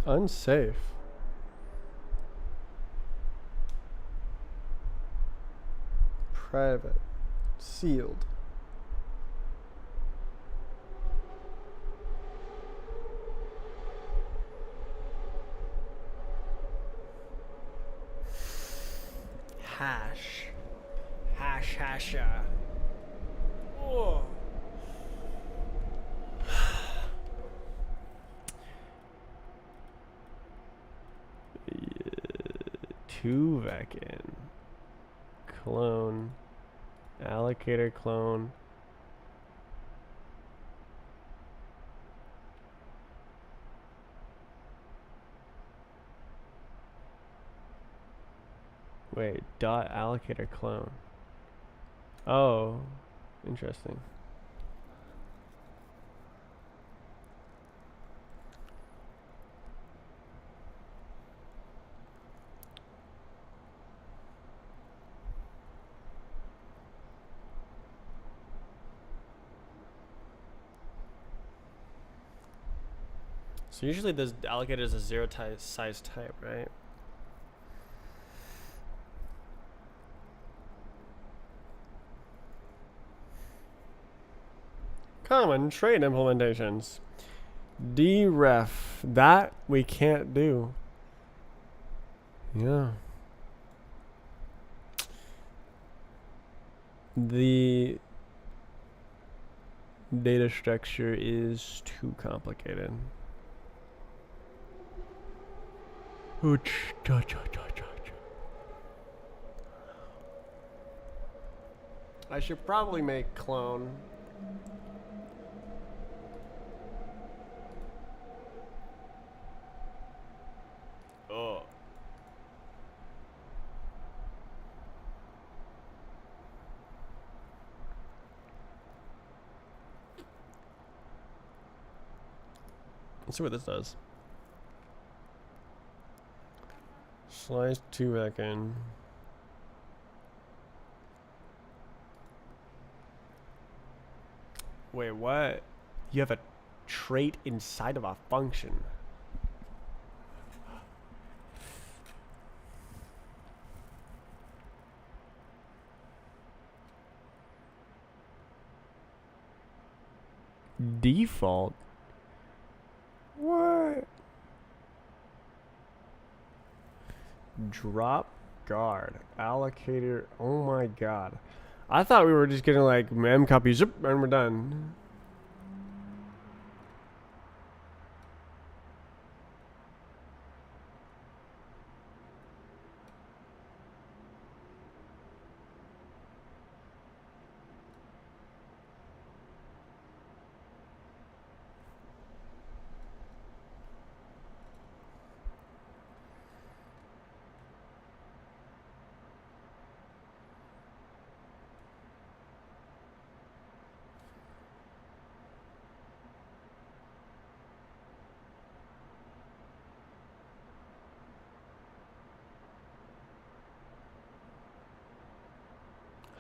Unsafe. Private. Sealed. hash. Hash. Oh. To vec in. Clone. Allocator clone. Wait, dot allocator clone. Oh, interesting. So usually this allocator is a zero size type, right? Common trait implementations. Deref. That we can't do. Yeah. The data structure is too complicated. I should probably make clone. Oh. Let's see what this does. Slice 2 back in. Wait, what? You have a trait inside of a function. Default? What? Drop guard. Allocator. Oh my god. I thought we were just getting like mem copy zip and we're done.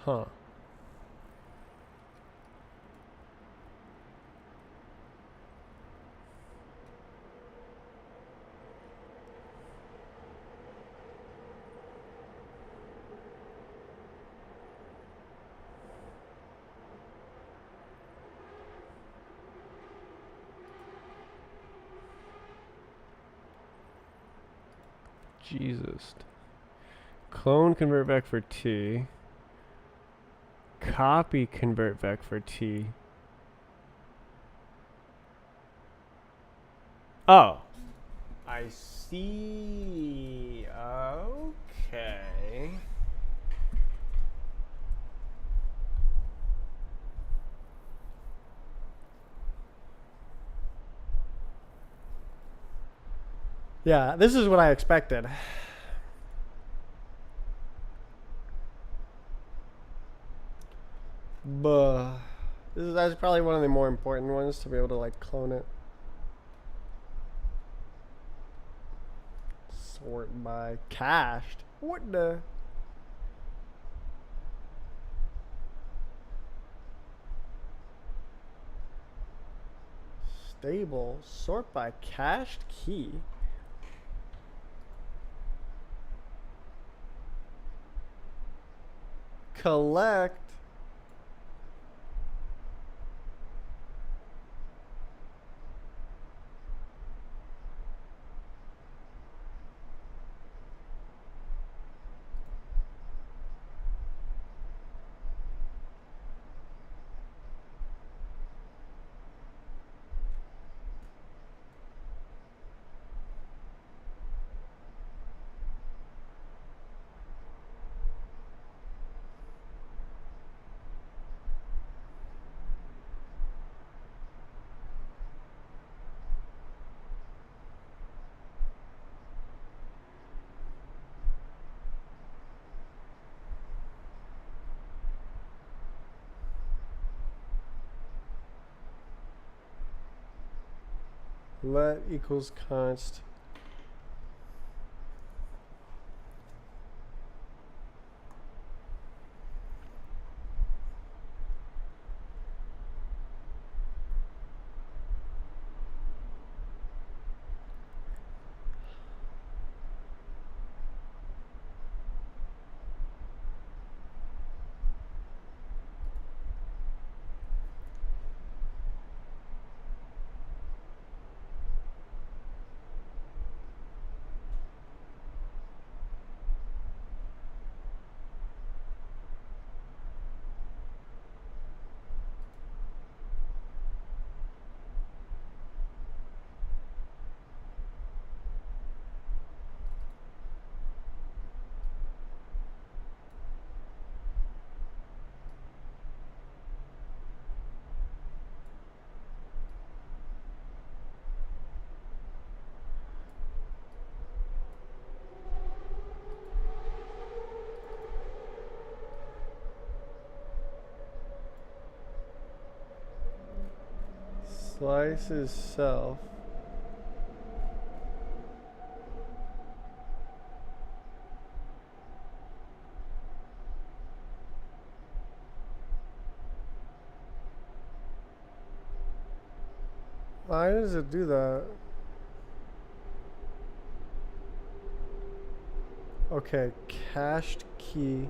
Huh. Jesus. Clone convert vec for T. Copy convert vec for T. Oh. I see. Okay. Yeah, this is what I expected. But that's probably one of the more important ones to be able to like clone it. Sort by cached. What the? Stable. Sort by cached key. Collect. Let equals const. Slice is self. Why does it do that? Okay, cached key.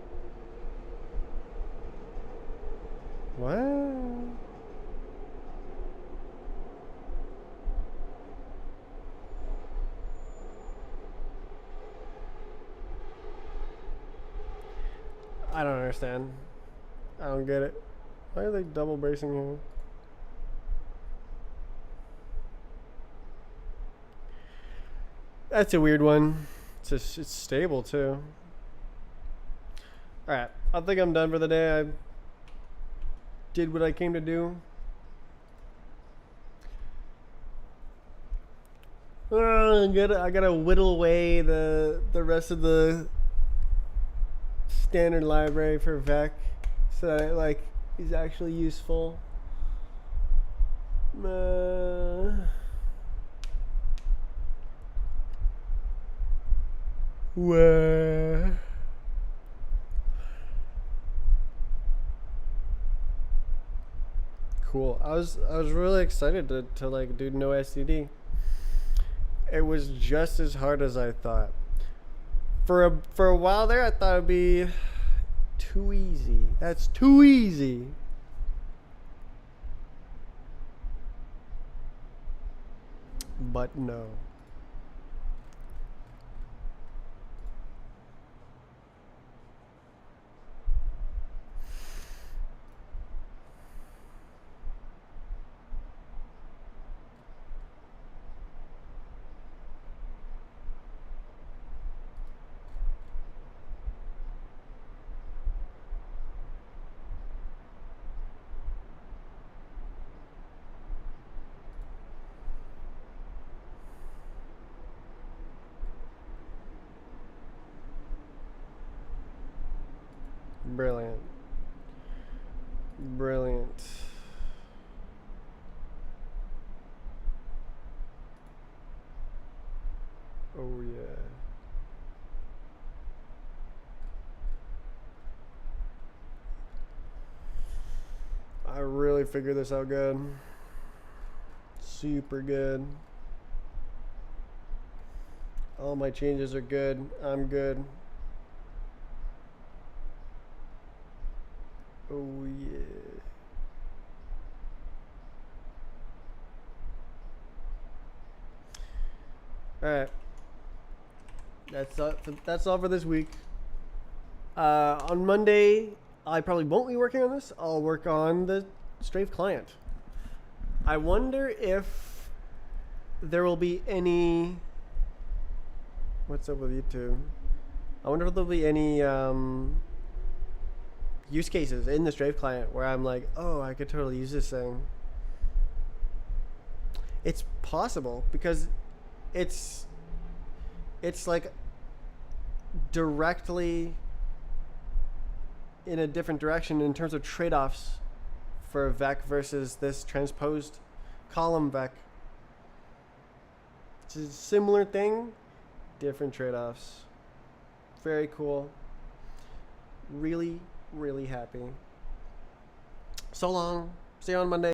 What? I don't understand. I don't get it. Why are they double bracing here? That's a weird one. It's stable too. Alright, I think I'm done for the day. I did what I came to do. I gotta whittle away the rest of the standard library for Vec so that it like is actually useful. Where? Cool. I was really excited to like do no STD. It was just as hard as I thought. For a while there, I thought it'd be too easy. That's too easy. But no. Brilliant. Brilliant. Oh yeah. I really figured this out good. Super good. All my changes are good. I'm good. Oh yeah. Alright. That's all for this week. On Monday, I probably won't be working on this. I'll work on the Strafe client. I wonder if there will be any... What's up with YouTube? I wonder if there'll be any use cases in the Strafe client where I'm like, oh, I could totally use this thing. It's possible because it's like directly in a different direction in terms of trade-offs for Vec versus this transposed column Vec. It's a similar thing, different trade-offs. Very cool. Really, really happy. So long. See you on Monday.